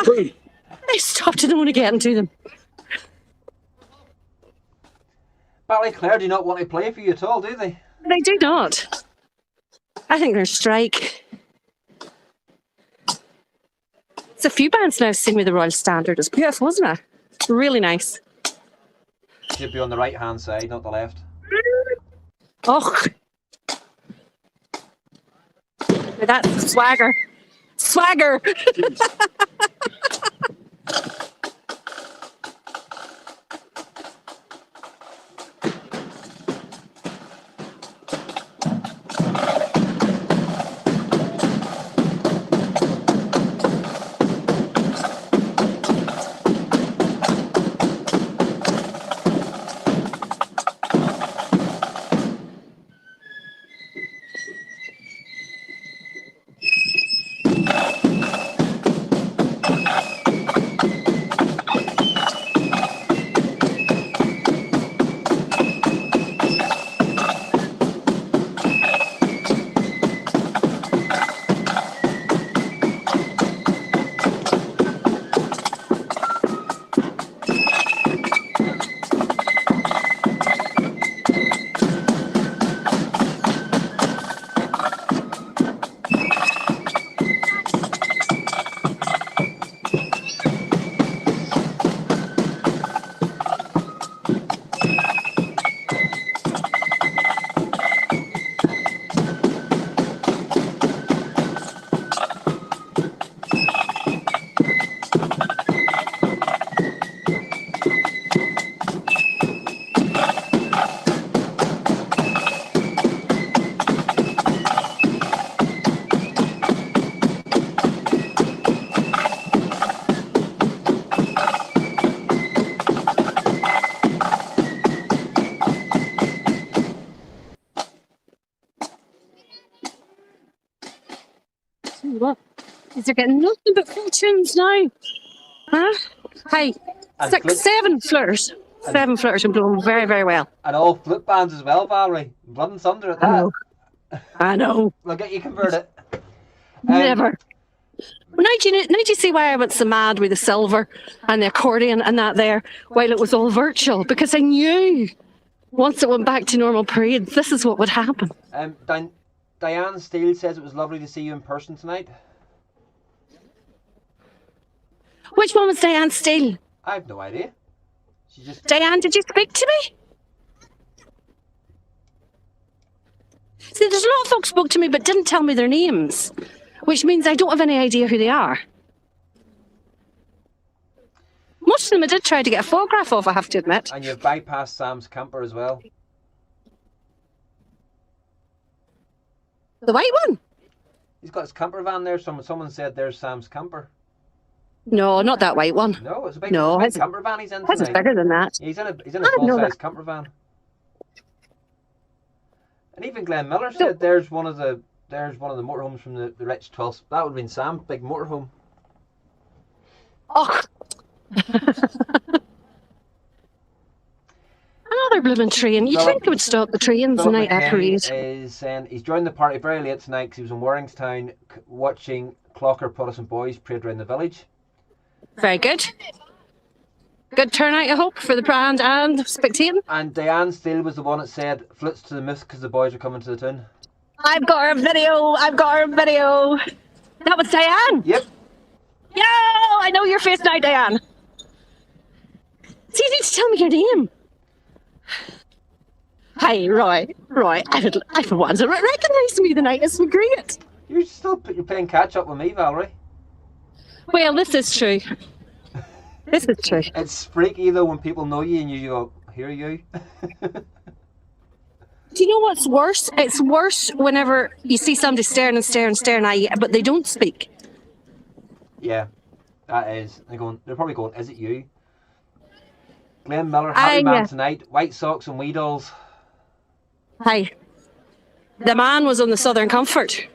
I stopped and want to get into them. Ballyclare do not want to play for you at all, do they? They do not. I think they're strike. It's a few bands now sing with the Royal Standard. It's beautiful, isn't it? It's really nice. Should be on the right hand side, not the left. Oh, that's swagger. Swagger. What? Is there getting nothing but full tunes now? Huh? Hey, And 6, flip- 7 flitters. 7 flitters and blowing very, very well. And all flip bands as well, Valerie. Blood and thunder at I that. know. I know. We'll get you converted. Never. Well, now do you see why I went so mad with the silver and the accordion and that there while it was all virtual? Because I knew once it went back to normal parades, this is what would happen. Diane Steele says it was lovely to see you in person tonight. Which one was Diane Steele? I have no idea. She just... Diane, did you speak to me? See, there's a lot of folks spoke to me but didn't tell me their names, which means I don't have any idea who they are. Most of them I did try to get a photograph of, I have to admit. And you've bypassed Sam's camper as well. The white one? He's got his camper van there. Someone said there's Sam's camper. No, not that white one. No, it's a big, No, big his- camper van he's in His is tonight. bigger than that. Yeah, he's in a I didn't know full-size that. camper van. And even Glenn Miller said there's one of the motorhomes from the rich 12th. That would have been Sam's big motorhome. Oh. Another blooming train. You'd think they would stop the trains the Philip night after McKay parade. is saying he's joined the party very late tonight because he was in Warringstown watching Clocker Protestant boys parade around the village. Very good. Good turnout, I hope, for the brand and spectating. And Diane Steele was the one that said flits to the myth because the boys are coming to the tune. I've got her video. That was Diane. Yep. Yo, I know your face now, Diane. So you need to tell me your name. Hi, Roy. I for once recognise me the night. It's been great. You're playing catch up with me, Valerie. Well, this is true. This is true. It's freaky though when people know you and you go, "Here you." Do you know what's worse? It's worse whenever you see somebody staring at you, but they don't speak. Yeah, that is. They're probably going, "Is it you?" Glenn Miller, happy man tonight. White socks and wee dolls. Hi. The man was on the Southern Comfort.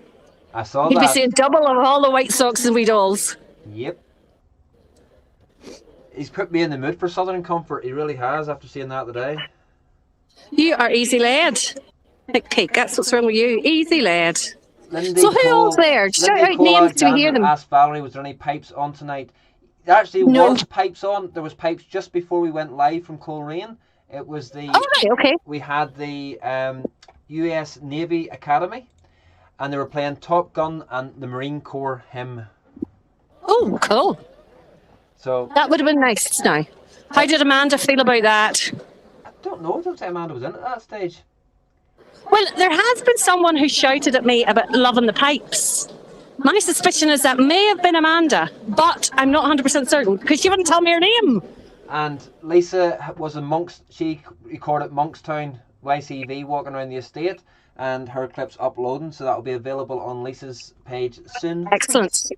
I saw He'd that. be seeing double of all the white socks and wee dolls. Yep. He's put me in the mood for Southern Comfort. He really has after seeing that today. You are easy lad. Like Pete, that's what's wrong with you. Easy lad. Lindy So who Cole- else there? Shout Lindy out Cole names to Alexander hear them. asked Valerie, was there any pipes on tonight? There actually No. was pipes on. There was pipes just before we went live from Coleraine. It was the... Oh, right, okay. We had the US Navy Academy, and they were playing Top Gun and the Marine Corps hymn. Oh, cool. So That would have been nice now. How did Amanda feel about that? I don't know. I don't think Amanda was in at that stage. Well, there has been someone who shouted at me about loving the pipes. My suspicion is that may have been Amanda, but I'm not 100% certain because she wouldn't tell me her name. And Lisa was in Monks. She recorded Monkstown YCV walking around the estate, and her clip's uploading, so that will be available on Lisa's page soon. Excellent.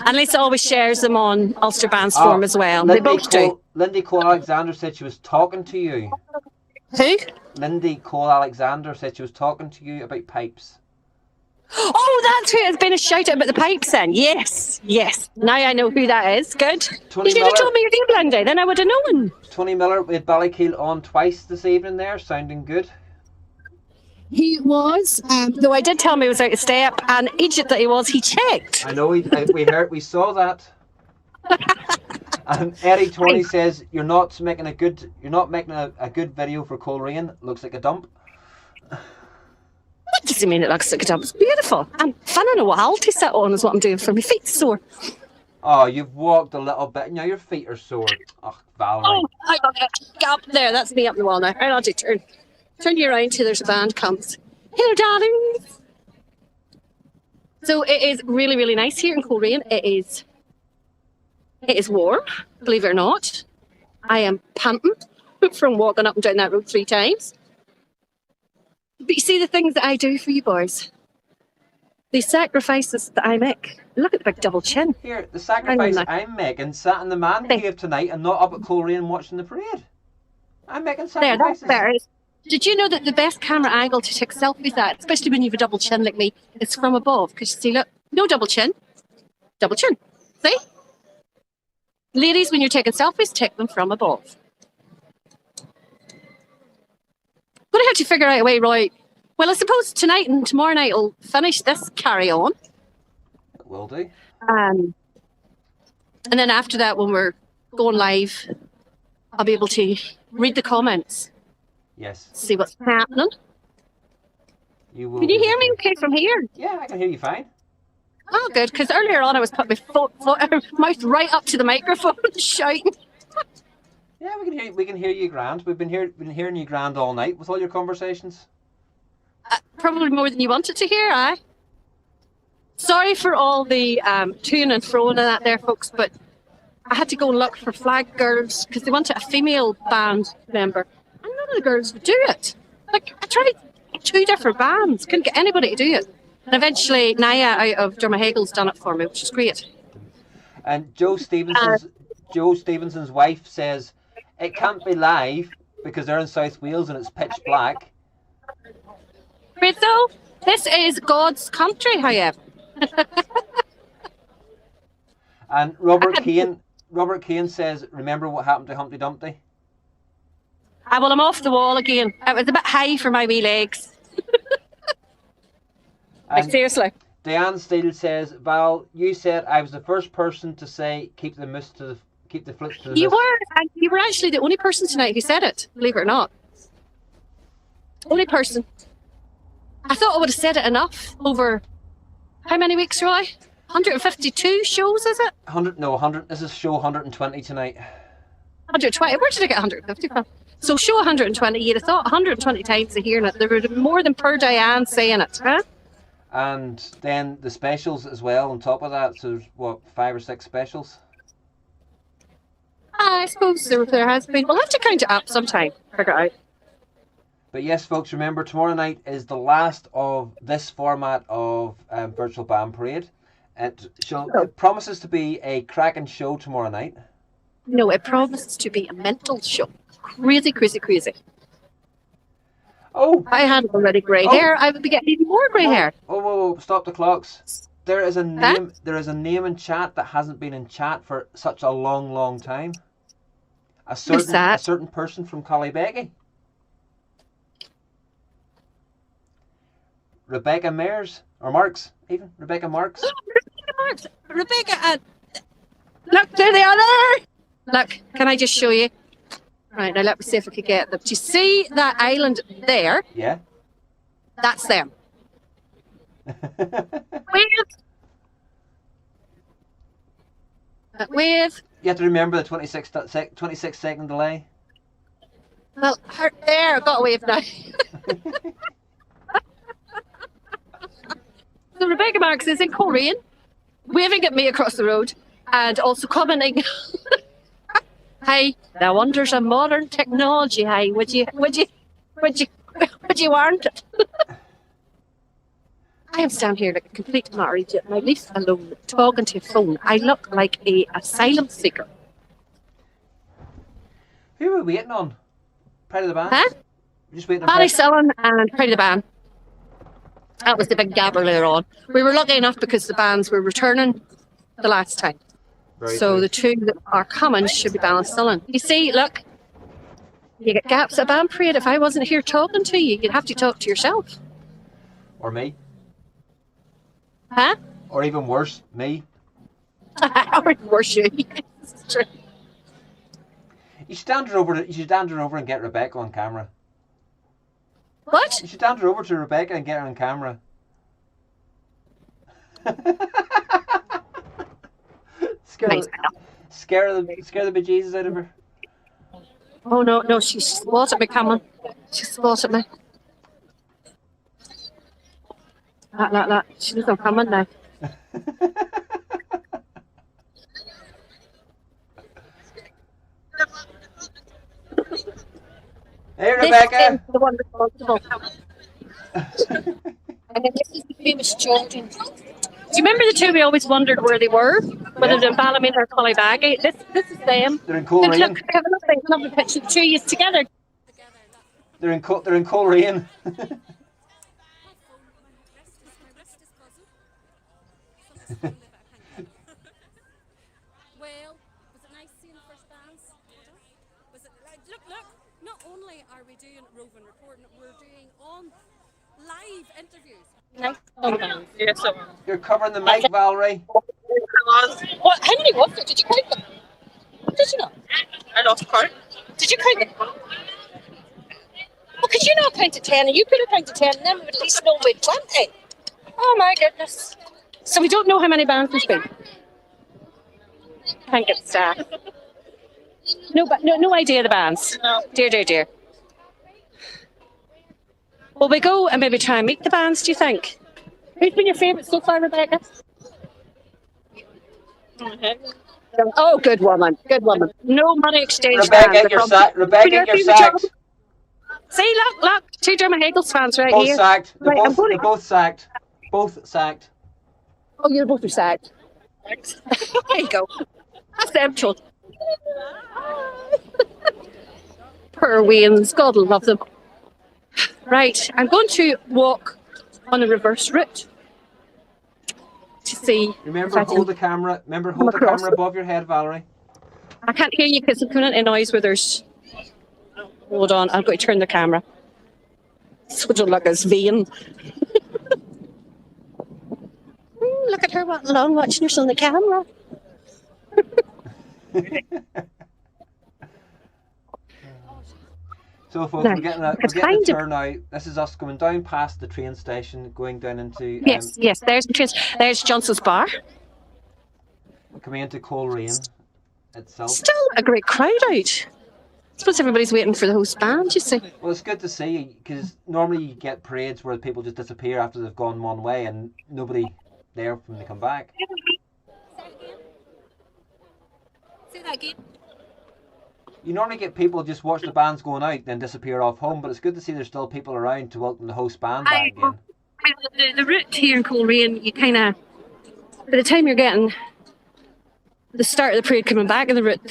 And Lisa always shares them on Ulster Band's forum as well. They both do. Lindy Cole Alexander said she was talking to you. Who? Lindy Cole Alexander said she was talking to you about pipes. Oh, that's who has been a shout out about the pipes then. Yes. Now I know who that is. Good. Tony You should have Miller. told me your name, Lindy, then I would have known. Tony Miller with Ballykeel on twice this evening there, sounding good. He was, though I did tell him he was out of step, and idiot that he was, he checked. I know we saw that. And Eddie Tony says you're not making a good video for Coleraine. Looks like a dump. What does he mean it looks like a dump? It's beautiful. I'm fanning a wall to sit on is what I'm doing for my feet sore. Oh, you've walked a little bit. Now your feet are sore. Oh, Valerie. Oh, I got it. Up there, that's me up the wall now. Right, I'll do turn you around till there's a band comes. Hello, darlings. So it is really, really nice here in Coleraine. It is warm, believe it or not. I am panting from walking up and down that road 3 times. But you see the things that I do for you boys. The sacrifices that I make. Look at the big double chin. Here, the sacrifice I'm making sat in the man cave tonight and not up at Coleraine watching the parade. I'm making There, that's sacrifices. better. Did you know that the best camera angle to take selfies at, especially when you have a double chin like me, is from above? Because you see, look, No double chin. Double chin. See? Ladies, when you're taking selfies, take them from above. But I had to figure out a way, Roy. Well, I suppose tonight and tomorrow night will finish this carry on. It will do. And then after that, when we're going live, I'll be able to read the comments, Yes. see what's happening. You will. Can you be hear me able to- okay from here? Yeah, I can hear you fine. Oh, good, because earlier on I was putting my mouth right up to the microphone shouting. Yeah, we can hear. We can hear you grand. We've been hearing you grand all night with all your conversations. Probably more than you wanted to hear, aye? Sorry for all the toing and froing and that there, folks, but I had to go and look for flag girls because they wanted a female band member. And none of the girls would do it. Like, I tried 2 different bands, couldn't get anybody to do it. And eventually, Naya out of Dermahagle's done it for me, which is great. And Joe Stevenson's wife says it can't be live because they're in South Wales and it's pitch black. Great though, this is God's country, however. And Robert Kane says, remember what happened to Humpty Dumpty? Well, I'm off the wall again. It was a bit high for my wee legs. Like, And seriously. Diane Steele says, Val, you said I was the first person to say keep the flutes to the You moose." were, and you were actually the only person tonight who said it, believe it or not. Only person. I thought I would have said it enough over how many weeks, Roy? 152 shows, is it? 100. This is show 120 tonight. 120. Where did I get 150 from? So show 120. You'd have thought 120 times a hearing it. There were more than per Diane saying it, huh? And then the specials as well on top of that. So there's what, 5 or 6 specials? I suppose there has been. We'll have to count it up sometime. Figure it out. But yes, folks, remember tomorrow night is the last of this format of Virtual Band Parade. It promises to be a cracking show tomorrow night. No, it promises to be a mental show. Crazy, crazy, crazy. Oh! I had already grey hair. I would be getting even more grey hair. Oh, whoa, stop the clocks. There is a name. Huh? There is a name in chat that hasn't been in chat for such a long, long time. A certain person from Collybecky. Rebecca Mayers or Marks, even Rebecca Marks. Rebecca, look, there they are there. Look, can I just show you? Right, now let me see if I can get them. Do you see that island there? Yeah. That's them. Wave. You have to remember the 26 second delay. Well, there, I've got a wave now. So Rebecca Marks is in Korean, waving at me across the road, and also commenting, "Hey, the wonders of modern technology. Hey, would you want it?" I am standing here like a complete marriage, my leaf alone, talking to a phone. I look like a asylum seeker. Who are we waiting on? Pride of the Band? Huh? We're just waiting on Paddy Pride. Sullen and Pride of the Band. That was the big gabber later on. We were lucky enough because the bands were returning the last time. Very So good. the 2 that are coming should be Ballinsullen. You see, look, you get gaps at Band Parade. If I wasn't here talking to you, you'd have to talk to yourself. Or me. Huh? Or even worse, me. Or worse you. It's true. You should hand her over and get Rebecca on camera. What? You should hand her over to Rebecca and get her on camera. Nice. Scare the bejesus out of her. Oh, no, she spotted me coming. She spotted me. That. She's not coming now. Hey, Rebecca! This is the one responsible. And then this is the famous Jordan. Do you remember the 2 we always wondered where they were? Whether they're in Ballymena or Collybaggy? This is them. They're in And Coleraine. look, they have a lovely picture of the 2 of you together. They're in Coleraine. Well, was it nice seeing the first bands? Was it like, look, not only are we doing roving reporting, we're doing on live interviews. Nice. Yes, so. You're covering the mic, Valerie. What? How many was it? Did you count them? Did you not? I lost count. Did you count them? Well, could you not count to 10? And you could have counted 10, and then we would at least know we'd 20. Oh my goodness. So we don't know how many bands there's been. Can't get staff. No idea the bands. No. Dear. Will we go and maybe try and meet the bands, do you think? Who's been your favourite so far, Rebecca? Oh, good woman. No money exchange Rebecca, bands. you're sacked. Rebecca, you're sacked. See, look, 2 Dermot Hagels fans right Both here. sacked. They're Right, they're both sacked. Both sacked. Oh, you're both are sacked. There you go. That's them children. Poor Wayans, God love them. Right, I'm going to walk on a reverse route to see. Remember, hold the camera. Hold the camera above your head, Valerie. I can't hear you because I'm coming into noise where there's. Hold on, I'm going to turn the camera. So it don't look as vain. Look at her walking along, watching us on the camera. So, folks, we're getting a turn now. This is us going down past the train station, going down into. Yes, there's the train. There's Johnson's Bar. Coming into Coleraine itself. Still a great crowd out. I suppose everybody's waiting for the host band, you see. Well, it's good to see, because normally you get parades where people just disappear after they've gone one way and nobody there when they come back. Say that again. You normally get people just watch the bands going out, then disappear off home, but it's good to see there's still people around to welcome the host band back again. The route here in Coleraine, you kind of, by the time you're getting the start of the parade coming back in the route,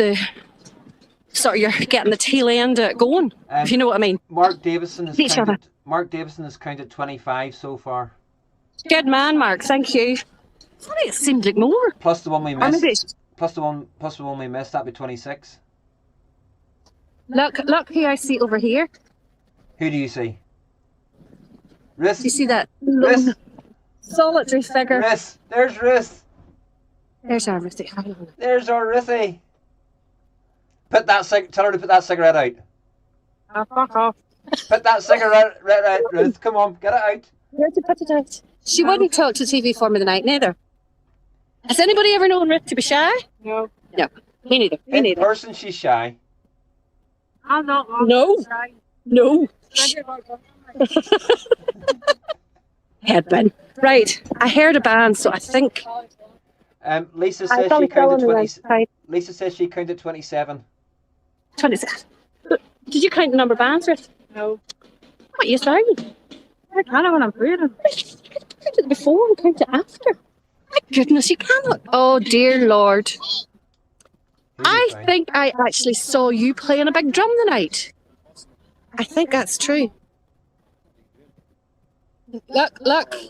you're getting the tail end going, if you know what I mean. Mark Davison has counted 25 so far. Good man, Mark. Thank you. I thought it seemed like more. Plus the one we missed. Plus the one we missed. That'd be 26. Look who I see over here. Who do you see? Riss. Do you see that Riss. solitary figure? Riss. There's Riss. There's our Rissy. There's our Rissy. Tell her to put that cigarette out. Oh, fuck off. Put that cigarette out, Ruth. Come on, get it out. Where to put it out? She wouldn't talk to TV for me tonight, neither. Has anybody ever known Ruth to be shy? No. No. Me neither. In person, she's shy. I'm not. No. Headband. Right. I heard a band, so I think. Lisa says she counted 20. Lisa says she counted 27. 26. Did you count the number of bands, Ruth? No. What are you saying? I can't when I'm reading. Count it before and count it after. My goodness, you cannot. Oh dear Lord. I think I actually saw you playing a big drum tonight. I think that's true. Look.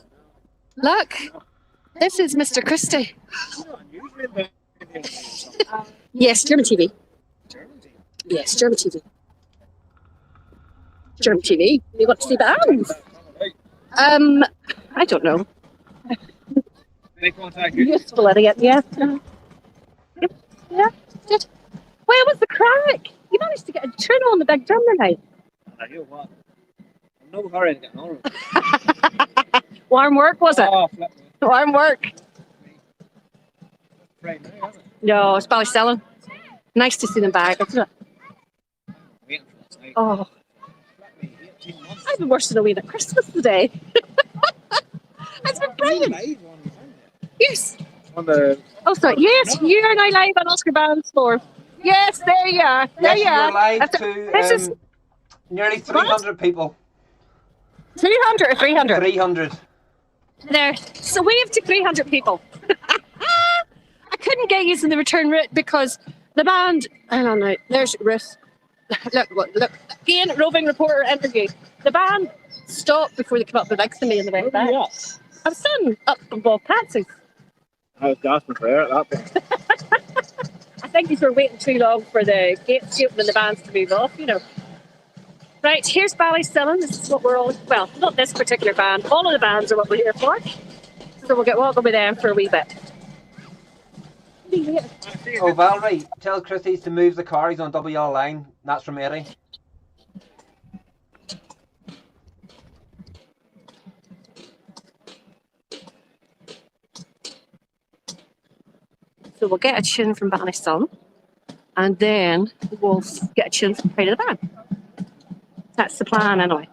This is Mr. Christie. Yes, German TV. Yes, German TV. German TV. You want to see bands? I don't know. They contact you. Useful idiot, yeah. Yeah, did. Where was the crack? You managed to get a turn on the big drum tonight. I hear what? I'm no hurry to get on. Warm work, was it? Oh, flip me. Warm work. Right now, isn't it? No, it's probably selling. Nice to see them back, isn't it? Waiting for this night. Oh, Flip me, 18 months. I've been worse than a wee at Christmas today. It's been brilliant. Live on the phone. Yes. On the Oh, sorry. Yes, you are now live on Oscar Band's floor. Yes, there you are. There Yes, you are. you're live This is to nearly 300 people. 200 or 300? 300. There. So wave to 300 people. I couldn't get using the return route because the band. Hang on now. There's Ruth. Look. Again, roving reporter interview. The band stopped before they came up the next to me in the way back. I was standing up above Patsy's. I was gasping for air at that point. I think these were waiting too long for the gates to open and the bands to move off, you know. Right, here's Ballysillan. This is what we're all, well, not this particular band. All of the bands are what we're here for. So we'll get walking with them for a wee bit. Oh, Valerie, tell Christy to move the car. He's on double yellow line. That's from Eddie. So we'll get a tune from Ballysillan, and then we'll get a tune from Pride of the Band. That's the plan anyway.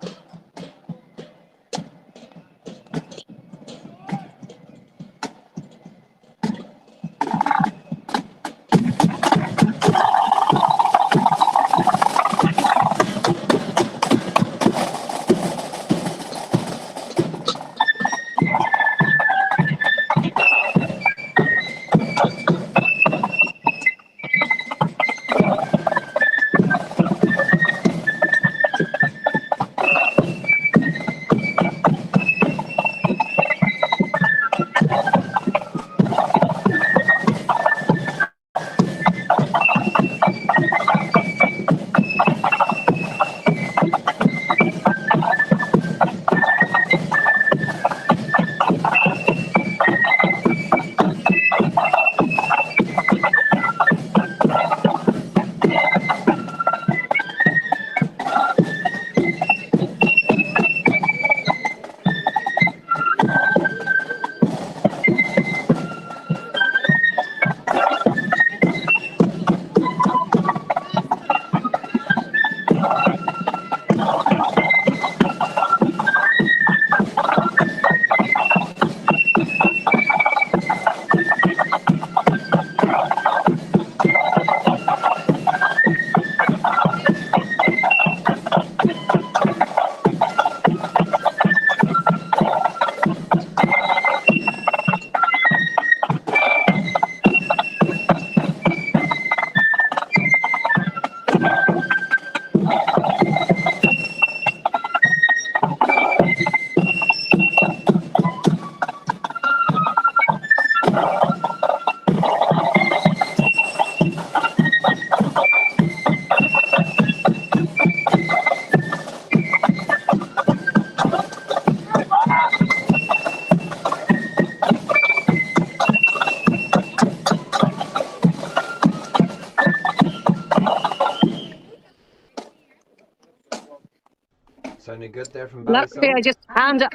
Sounding good there from Luckily, I Ballysillan. just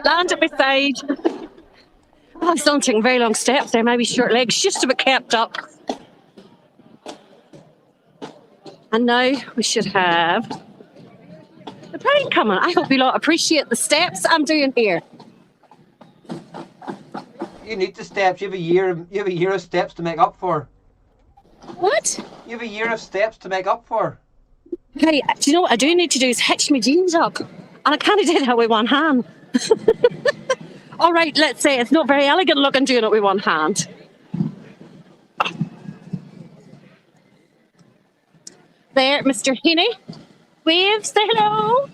landed beside. Oh, it's not taking very long steps there, maybe short legs, just to be kept up. And now we should have the parade coming. I hope you lot appreciate the steps I'm doing here. You need the steps. You have a year. You have a year of steps to make up for. What? You have a year of steps to make up for. Hey, do you know what I do need to do is hitch my jeans up? And I kind of did that with one hand. All right, let's say it's not very elegant looking doing it with one hand. There, Mr. Heaney. Wave, say hello.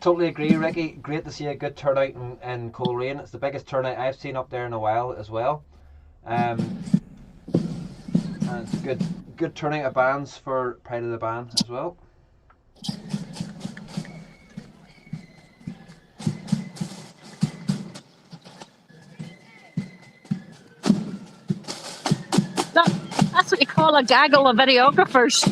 Totally agree, Ricky. Great to see a good turnout in Coleraine. It's the biggest turnout I've seen up there in a while as well. And it's good turnout of bands for Pride of the Band as well. That's what you call a gaggle of videographers.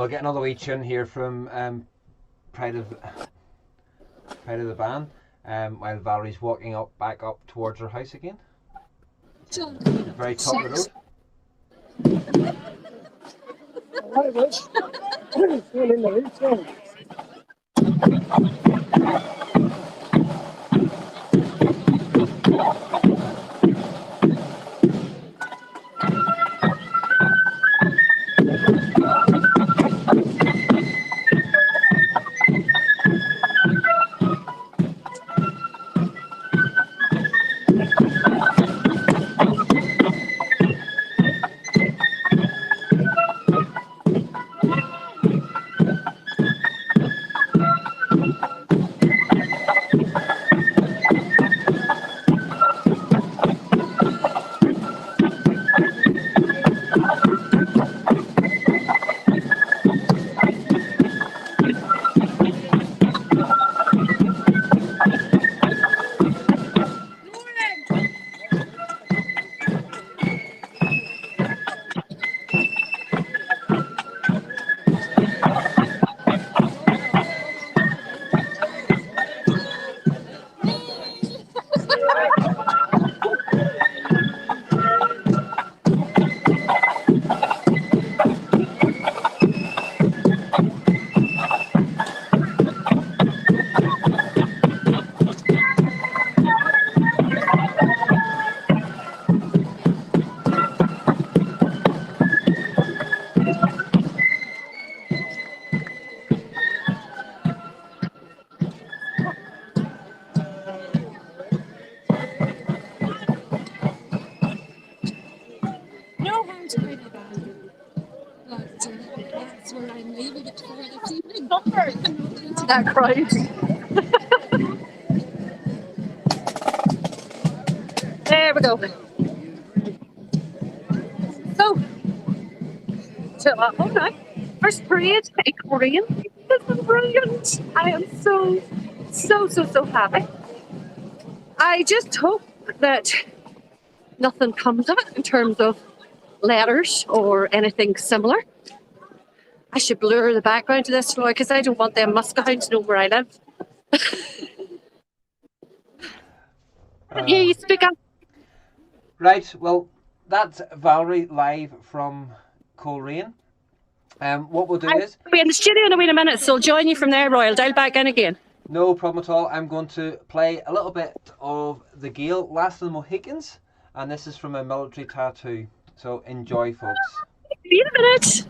we'll get another wee tune here from Pride of the Band, while Valerie's walking back up towards her house again. Very top of the road. Hi, Rich. Still in the lead zone. No harm to play the band. But that's where I'm leaving it for this evening. To that crowd. There we go. So, oh no, first parade in Korean. This is brilliant. I am so happy. I just hope that nothing comes of it in terms of letters or anything similar. I should blur the background to this floor because I don't want them muskehounds to know where I live. Here you speak up. Right, well, that's Valerie live from Coleraine. What we'll do is, I'll be in the studio in a minute, so I'll join you from there, Royal. Dial back in again. no problem at all. I'm going to play a little bit of the Gale, Last of the Mohicans, and this is from a military tattoo. So enjoy, folks. See you in a minute.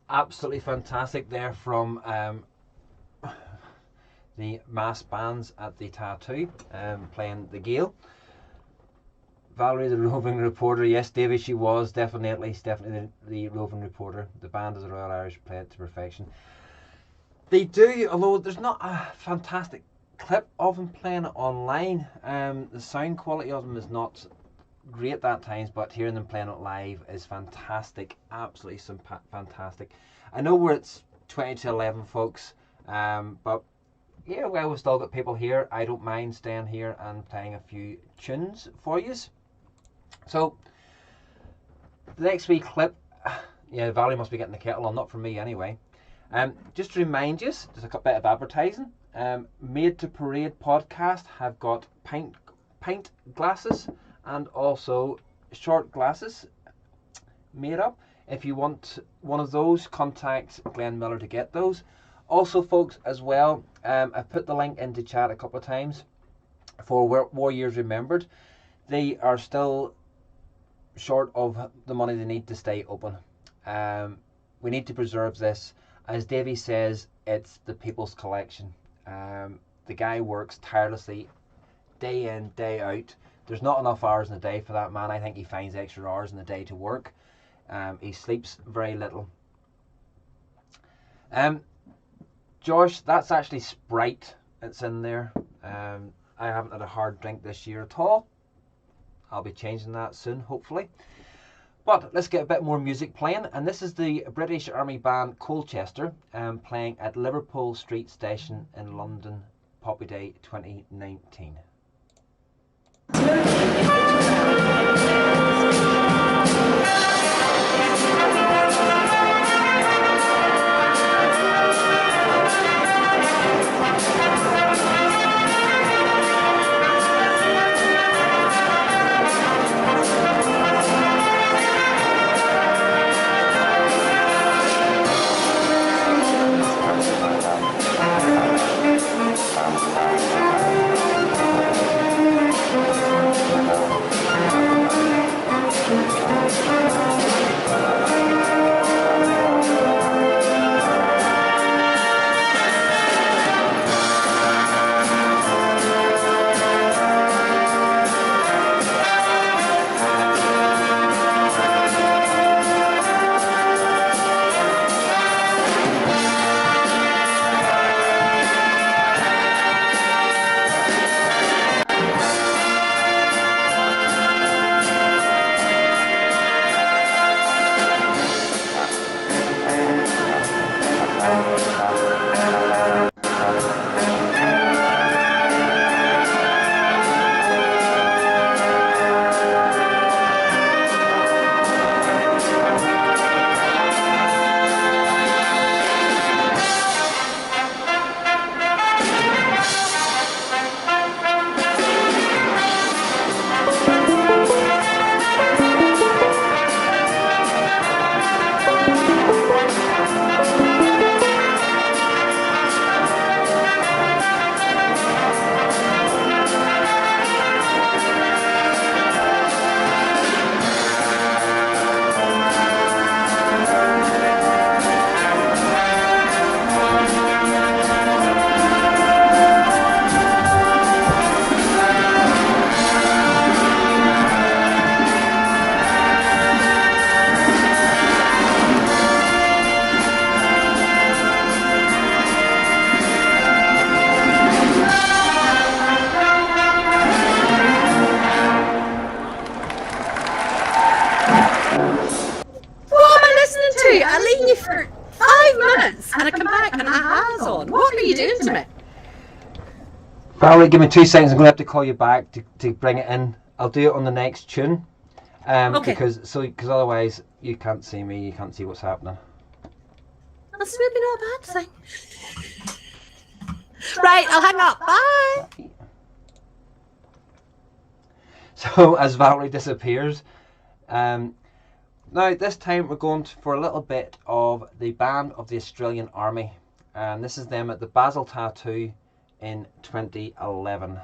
absolutely fantastic there from the mass bands at the Tattoo, playing the Gale. Valerie, the roving reporter. Yes, Davy, she was definitely the roving reporter. The band of the Royal Irish play it to perfection. They do, although there's not a fantastic clip of them playing it online. The sound quality of them is not great at times, but hearing them playing it live is fantastic. Absolutely fantastic. I know where it's 20 to 11, folks, but yeah, well, we've still got people here. I don't mind staying here and playing a few tunes for you. So, the next wee clip, yeah, Valerie must be getting the kettle on, not from me anyway. Just to remind you, there's a bit of advertising. Made to Parade podcast have got pint glasses and also short glasses made up. If you want one of those, contact Glenn Miller to get those. Also, folks, as well, I've put the link into chat a couple of times for War Years Remembered. They are still short of the money they need to stay open. We need to preserve this. As Davey says, it's the people's collection. The guy works tirelessly, day in, day out. There's not enough hours in the day for that man. I think he finds extra hours in the day to work. He sleeps very little. Josh, that's actually Sprite. It's in there. I haven't had a hard drink this year at all. I'll be changing that soon, hopefully. But let's get a bit more music playing. And this is the British Army band Colchester playing at Liverpool Street Station in London, Poppy Day 2019. Valerie, give me 2 seconds. I'm going to have to call you back to bring it in. I'll do it on the next tune. Okay. Because otherwise you can't see me, you can't see what's happening. That's maybe not a bad thing. Right, I'll hang up. Bye. So as Valerie disappears, now this time we're going for a little bit of the band of the Australian Army, and this is them at the Basel Tattoo in 2011.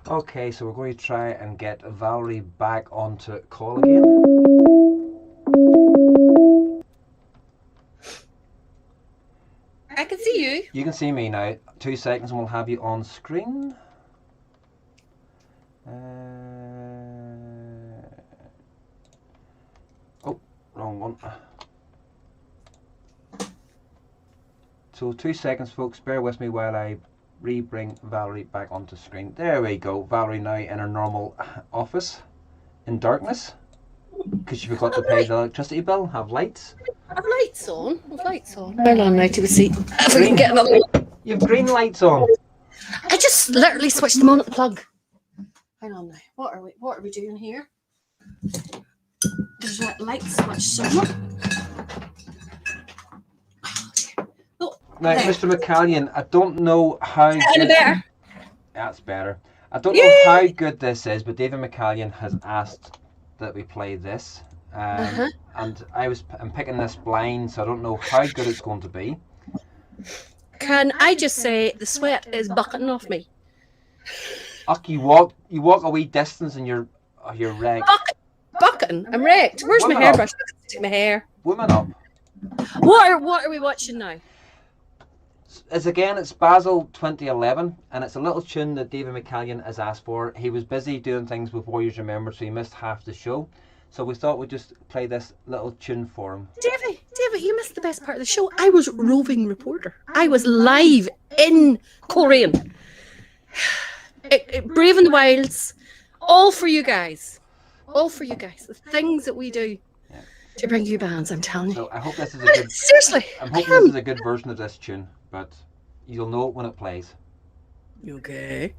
Okay, so we're going to try and get Valerie back onto call again. I can see you. You can see me now. 2 seconds and we'll have you on screen. Oh, wrong one. So 2 seconds, folks. Bear with me while I re-bring Valerie back onto screen. There we go. Valerie now in her normal office in darkness because she forgot to pay the electricity bill. Have lights. Have lights on. Have lights on. Hold on now to a seat. If we can get another one. You've green lights on. I just literally switched them on at the plug. Hang on now. What are we doing here? There's that light switch somewhere. Now, There. Mr. McCallion, I don't know how good... There. That's better. I don't know how good this is, but David McCallion has asked that we play this. And I'm picking this blind, so I don't know how good it's going to be. Can I just say the sweat is bucketing off me? Uck, you walk a wee distance and you're wrecked. Bucketing. I'm wrecked. Where's my hairbrush? My hair. Woman up. What are we watching now? It's Basel 2011, and it's a little tune that David McCallion has asked for. He was busy doing things with Warriors Remember, so he missed half the show. So we thought we'd just play this little tune for him. David, you missed the best part of the show. I was roving reporter. I was live in Korean. Braving the wilds. All for you guys. All for you guys. The things that we do to bring you bands, I'm telling you. So I hope this is a good... Seriously. I'm hoping this is a good version of this tune, but you'll know it when it plays. Okay.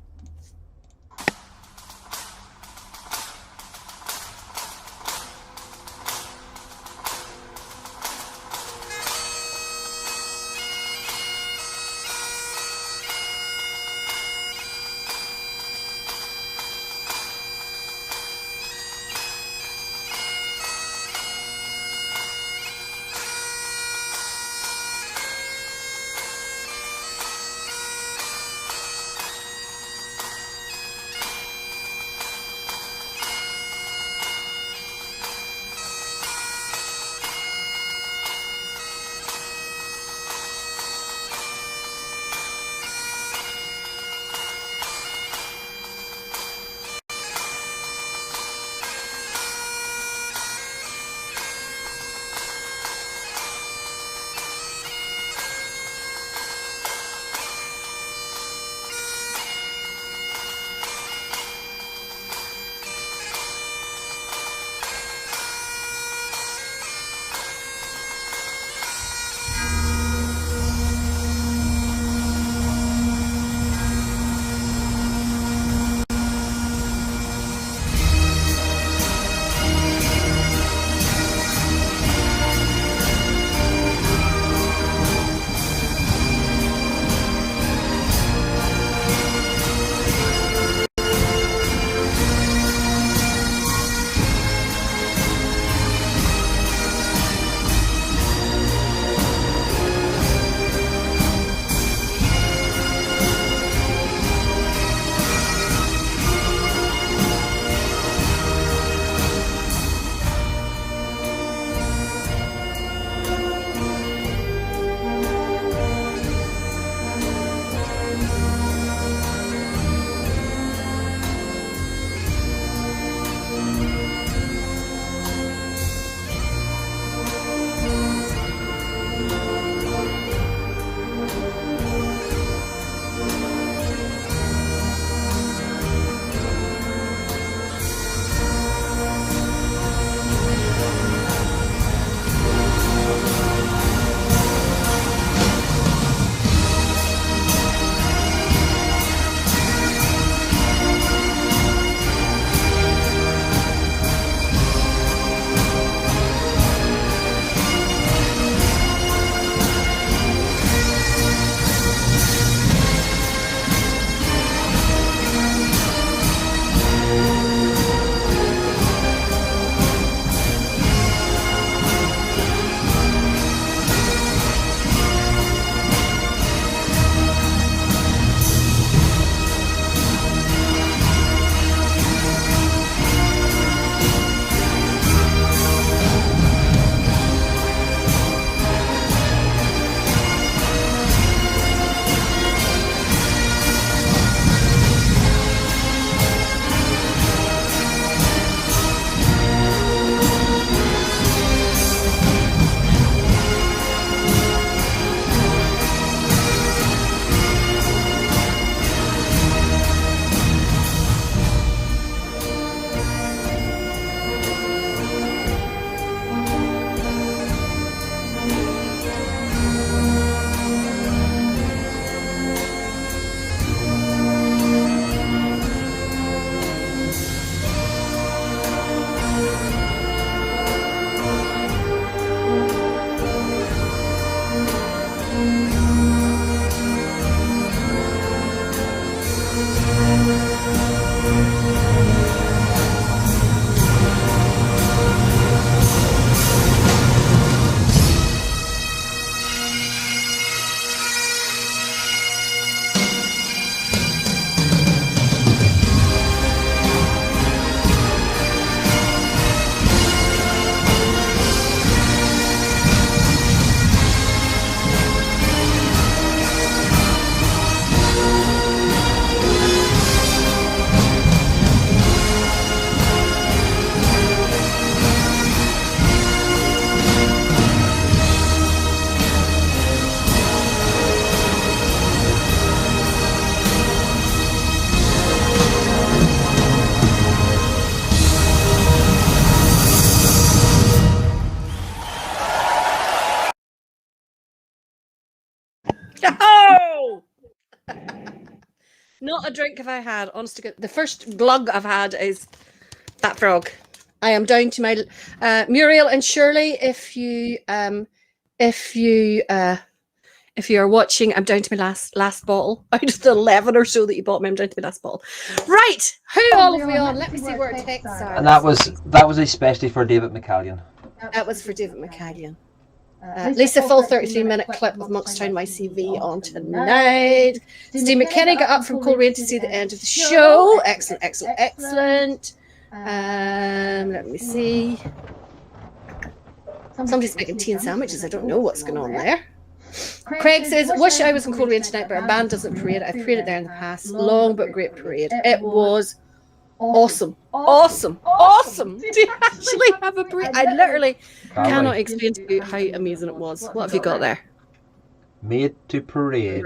Not a drink have I had. Honest to God, the first glug I've had is that frog. I am down to my Muriel and Shirley. If you are watching, I'm down to my last bottle out of the 11 or so that you bought me. I'm down to my last bottle. Right, who all of we on? Let me see where it takes us. And that was especially for David McCallion. That was for David McCallion. Lisa, full 33-minute clip of Monkstown YCV on tonight. Steve McKinney got up from Coleraine to see the end of the show. Excellent, excellent, excellent. Let me see. Somebody's making tea and sandwiches. I don't know what's going on there. Craig says, wish I was in Coleraine tonight, but our band doesn't parade. I've paraded there in the past. Long but great parade. It was awesome. Awesome. Awesome. Do you actually have a parade? I literally cannot explain to you how amazing it was. What have you got there? Made to parade.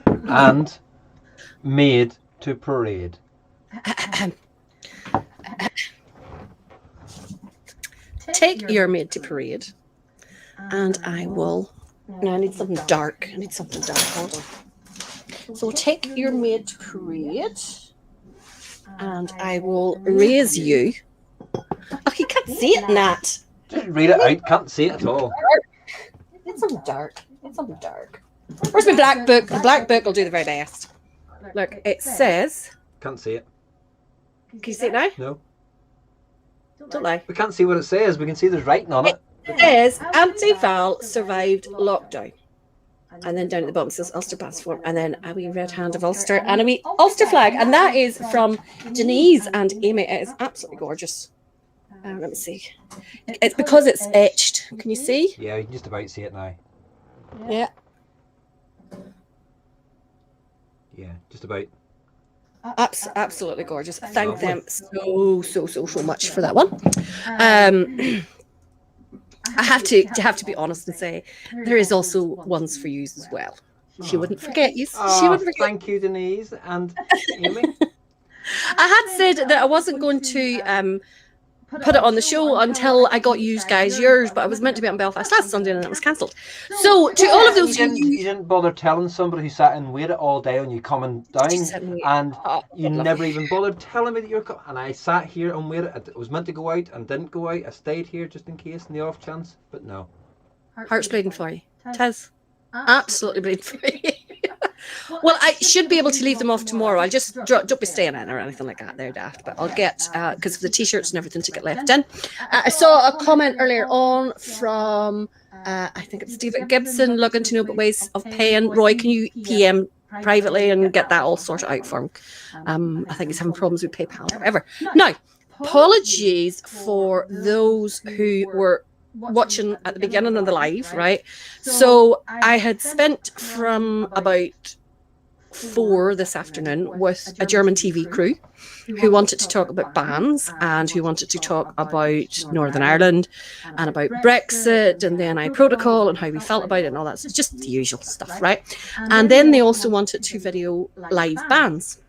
And made to parade. Take your made to parade. And I will. No, I need something dark. I need something dark. Hold on. So take your made to parade. And I will raise you. Oh, you can't see it, Nat. Just read it out. Can't see it at all. It's something dark. It's something dark. Where's my black book? The black book will do the very best. Look, it says. Can't see it. Can you see it now? No. Don't lie. We can't see what it says. We can see there's writing on it. It says Auntie Val survived lockdown. And then down at the bottom it says Ulster passport, and then a wee red hand of Ulster and a wee Ulster flag. And that is from Denise and Amy. It is absolutely gorgeous. Let me see. It's because it's etched. Can you see? Yeah, you can just about see it now. Yeah. Yeah, just about. Absolutely gorgeous. Thank them so much for that one. I have to be honest and say there is also ones for you as well. She wouldn't forget you. She wouldn't forget. Thank you, Denise and Amy. I had said that I wasn't going to put it on the show until I got you guys yours, but I was meant to be on Belfast last Sunday and it was cancelled. So to all of those you didn't bother telling somebody who sat and waited all day on you coming down, and you never even bothered telling me that you're coming. And I sat here and waited. I was meant to go out and didn't go out. I stayed here just in case, in the off chance, but no. Heart's bleeding for you. Tez, absolutely bleeding for you. Well, I should be able to leave them off tomorrow. I'll just don't be staying in or anything like that. They're daft, but I'll get because of the t-shirts and everything to get left in. I saw a comment earlier on from I think it's David Gibson looking to know about ways of paying. Roy, can you PM privately and get that all sorted out for him? I think he's having problems with PayPal or whatever. Now, apologies for those who were watching at the beginning of the live, right? So I had spent from about 4 this afternoon with a German TV crew who wanted to talk about bands and who wanted to talk about Northern Ireland and about Brexit and then protocol and how we felt about it and all that. So it's just the usual stuff, right? And then they also wanted to video live bands.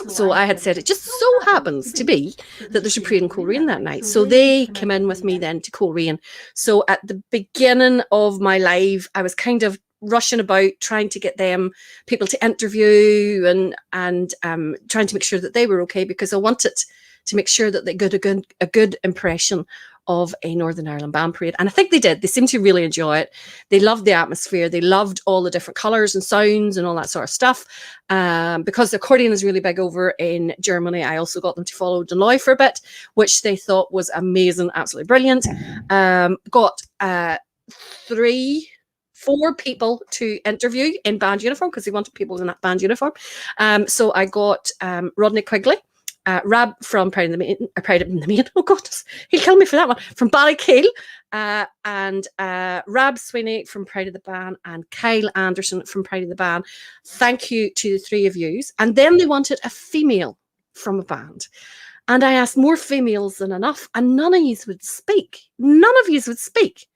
So I had said it just so happens to be that there's a parade in Coleraine that night. So they came in with me then to Coleraine. So at the beginning of my live, I was kind of rushing about trying to get people to interview and trying to make sure that they were okay, because I wanted to make sure that they got a good impression of a Northern Ireland band parade. And I think they did. They seemed to really enjoy it. They loved the atmosphere. They loved all the different colours and sounds and all that sort of stuff. Because the accordion is really big over in Germany, I also got them to follow Deloy for a bit, which they thought was amazing, absolutely brilliant. Got 4 people to interview in band uniform because they wanted people in that band uniform. So I got Rodney Quigley, Rab from Pride in the Main. Oh God, he'll kill me for that one. From Ballycale, and Rab Sweeney from Pride of the Band and Kyle Anderson from Pride of the Band. Thank you to the 3 of yous. And then they wanted a female from a band. And I asked more females than enough, and none of yous would speak. None of yous would speak.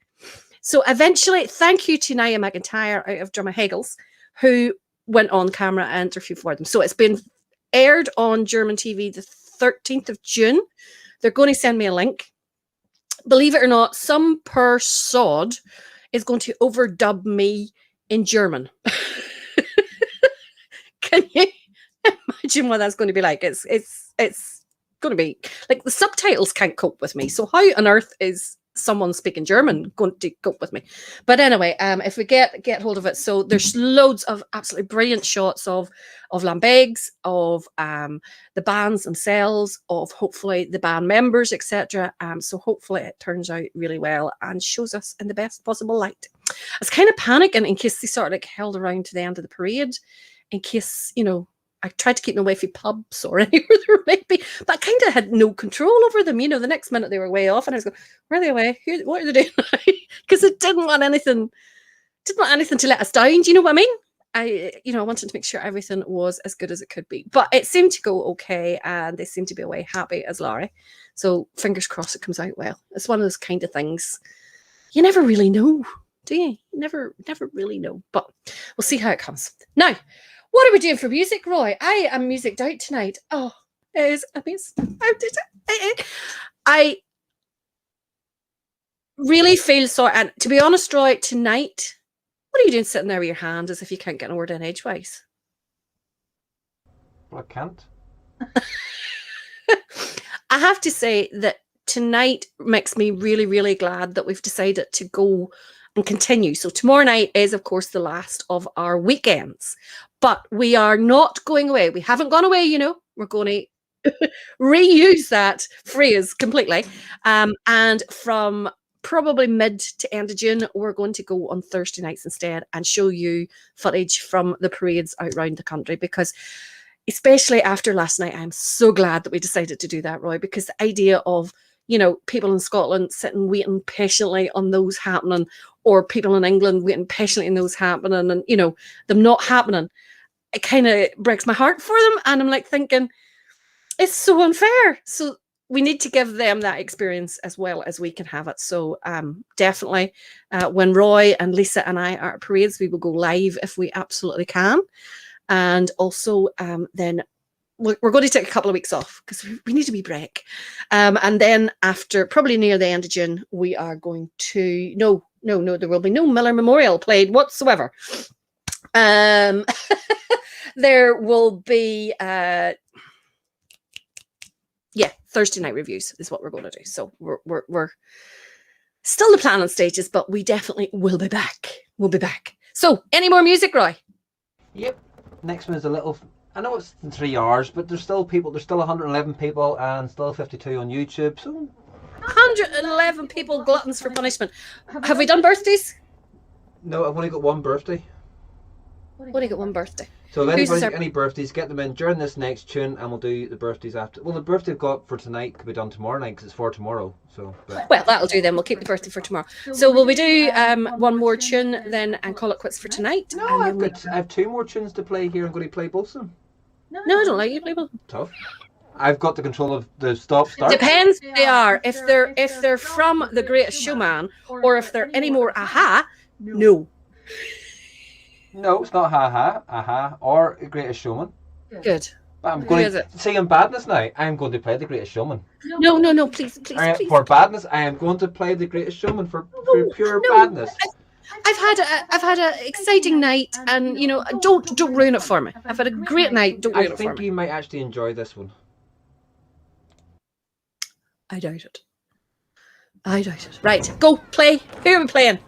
So eventually, thank you to Nia McIntyre out of Drumahegels, who went on camera and interviewed for them. So it's been aired on German TV the 13th of June. They're going to send me a link. Believe it or not, some poor sod is going to overdub me in German. Can you imagine what that's going to be like? It's going to be like the subtitles can't cope with me. So how on earth is someone speaking German going to cope with me? But anyway, if we get hold of it, so there's loads of absolutely brilliant shots of Lambegs, of the bands themselves, of hopefully the band members, etc. So hopefully it turns out really well and shows us in the best possible light. I was kind of panicking in case they sort of like held around to the end of the parade, in case, you know, I tried to keep them away from pubs or anywhere there might be, but I kind of had no control over them. You know, the next minute they were way off, and I was going, "Where are they away? What are they doing?" Because I didn't want anything to let us down. Do you know what I mean? I wanted to make sure everything was as good as it could be. But it seemed to go okay, and they seemed to be away happy as Larry. So fingers crossed it comes out well. It's one of those kind of things you never really know, do you? You never really know. But we'll see how it comes. Now, what are we doing for music, Roy? I am musiced out tonight. Oh, it is amazing. I really feel sorry. And to be honest, Roy, tonight, what are you doing sitting there with your hand as if you can't get a word in edgewise? Well, I can't. I have to say that tonight makes me really, really glad that we've decided to go and continue. So tomorrow night is, of course, the last of our weekends. But we are not going away. We haven't gone away, you know. We're going to reuse that phrase completely. And from probably mid to end of June, we're going to go on Thursday nights instead and show you footage from the parades out around the country, because especially after last night, I'm so glad that we decided to do that, Roy, because the idea of, you know, people in Scotland sitting waiting patiently on those happening, or people in England waiting patiently on those happening, and, you know, them not happening, it kind of breaks my heart for them. And I'm like thinking, it's so unfair. So we need to give them that experience as well as we can have it. So definitely when Roy and Lisa and I are at parades, we will go live if we absolutely can. And also then we're going to take a couple of weeks off because we need a wee break. And then after, probably near the end of June, we are going to, no, there will be no Miller Memorial played whatsoever. There will be, Thursday night reviews is what we're going to do. So we're still the planning stages, but we definitely will be back. We'll be back. So, any more music, Roy? Yep. Next one is a little. I know it's in 3 hours, but there's still people. There's still 111 people and still 52 on YouTube. So 111 people, gluttons for punishment. Have we done birthdays? no, I've only got one birthday. Only got one birthday. So if anybody's got any birthdays, get them in during this next tune, and we'll do the birthdays after. Well, the birthday I've got for tonight could be done tomorrow night because it's for tomorrow. So. Well, that'll do then. We'll keep the birthday for tomorrow. So will we do one more tune then and call it quits for tonight? No, I have 2 more tunes to play here. I'm going to play both of them. No, I don't like you play both. Tough. I've got the control of the stop start. Depends who they are. If they're from The Greatest Showman, or if they're any more aha, no. No, it's not aha, or The Greatest Showman. Good. But I'm going to see in badness now. I'm going to play The Greatest Showman. No, please. For badness, I am going to play The Greatest Showman for pure badness. I've had an exciting night, and you know, don't ruin it for me. I've had a great night. Don't ruin it for me. I think you might actually enjoy this one. I doubt it. Right, go play. Who are we playing?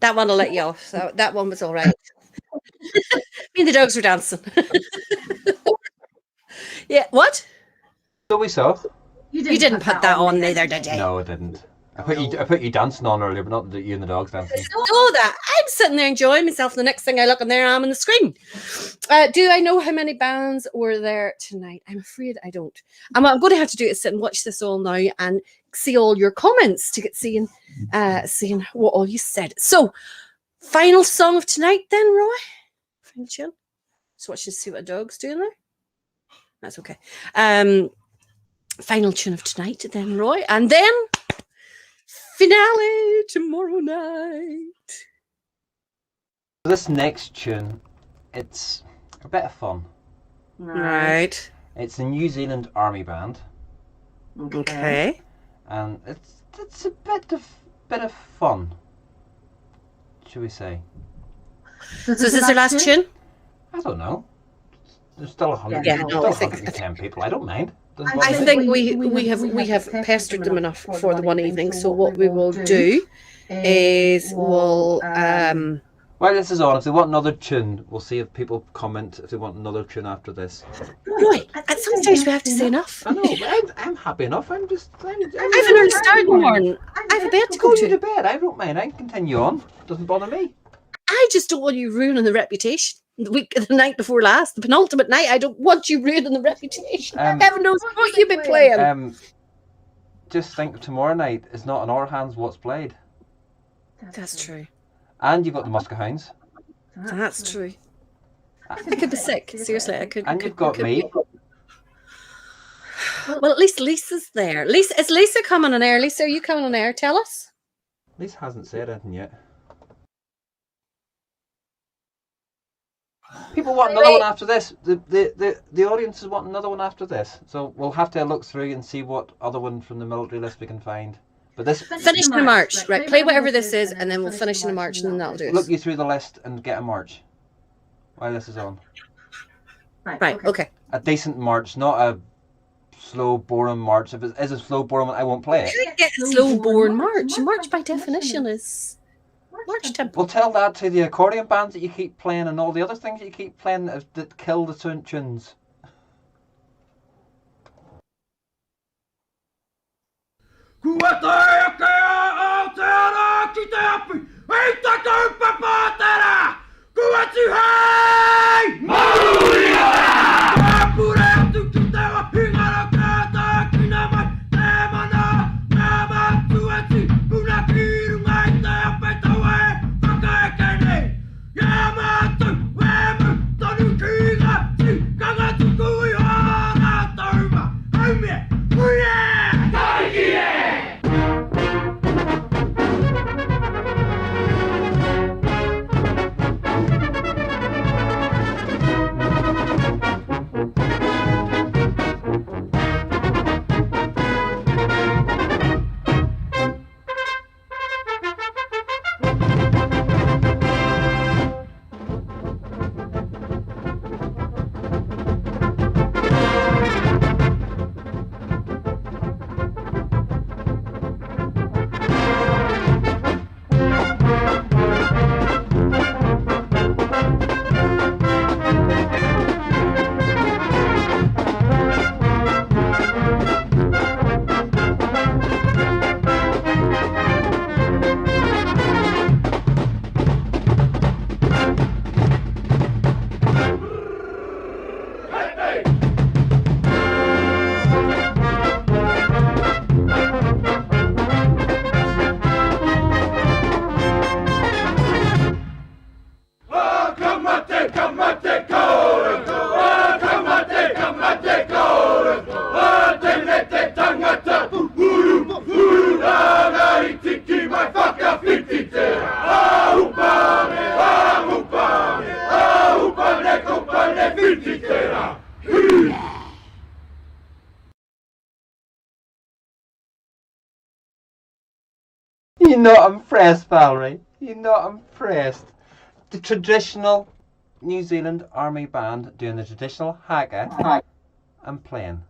that one will let you off. So that one was all right. Me and the dogs were dancing. Yeah, what? So we saw. You didn't put that on neither, did you? No, I didn't. I put you dancing on earlier, but not you and the dogs dancing. Know that. I'm sitting there enjoying myself. The next thing I look, and there I am on the screen. Do I know how many bands were there tonight? I'm afraid I don't. I'm going to have to do is sit and watch this all now and see all your comments to get seeing what all you said. So, final song of tonight, then, Roy. Final tune. Just watch and see what the dog's doing there. That's okay. Final tune of tonight, then, Roy, and then finale tomorrow night. This next tune, it's a bit of fun. Right. It's a New Zealand Army band, Okay. and it's a bit of fun, should we say? So is this our last tune? I don't know. There's still 100. Yeah, There's no, still I think- 110 people. I don't mind. Doesn't I bother me. think we have pestered them enough for the one evening. So what we will do is we'll While this is on, if they want another tune, we'll see if people comment if they want another tune after this. Right. At some stage we have to say enough. I know. I'm happy enough. I'm I have an early start in the morning. I have a bed to go you to to. bed. I don't mind. I can continue on. Doesn't bother me. I just don't want you ruining the reputation. The night before last, the penultimate night. I don't want you ruining the reputation. Heaven knows what you've been playing. Just think tomorrow night is not in our hands what's played. That's true. And you've got the Muska Hounds. That's true. I could be sick. Seriously, I could. And you've got me. Well, at least Lisa's there. Is Lisa coming on air? Lisa, are you coming on air? Tell us. Lisa hasn't said anything yet. People want another one after this. The audience is wanting another one after this. So we'll have to look through and see what other one from the military list we can find. But this Finish in a march. Right, play whatever this is, and then we'll finish in a march, and then that'll do look it. you through the list and get a march while this is on. Right, okay. A decent march, not a slow, boring march. If it is a slow, boring one, I won't play it. You get a slow, boring march. March by definition is march tempo. We'll tell that to the accordion bands that you keep playing and all the other things that you keep playing that kill the tunes. You're not impressed, Valerie. You're not impressed. The traditional New Zealand Army band doing the traditional haka and playing.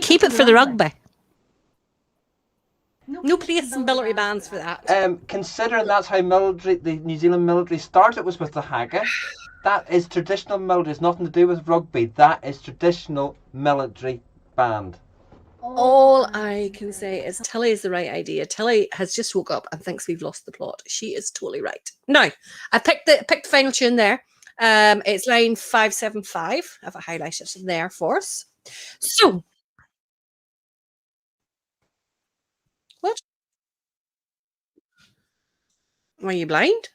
Keep it for the rugby. No place in military bands for that. Considering that's how the New Zealand military started, was with the Haga. That is traditional military. It's nothing to do with rugby. That is traditional military band. All I can say is Tilly is the right idea. Tilly has just woke up and thinks we've lost the plot. She is totally right. Now, I picked the final tune there. It's line 575. I have it highlighted there for us. So, what? Were you blind?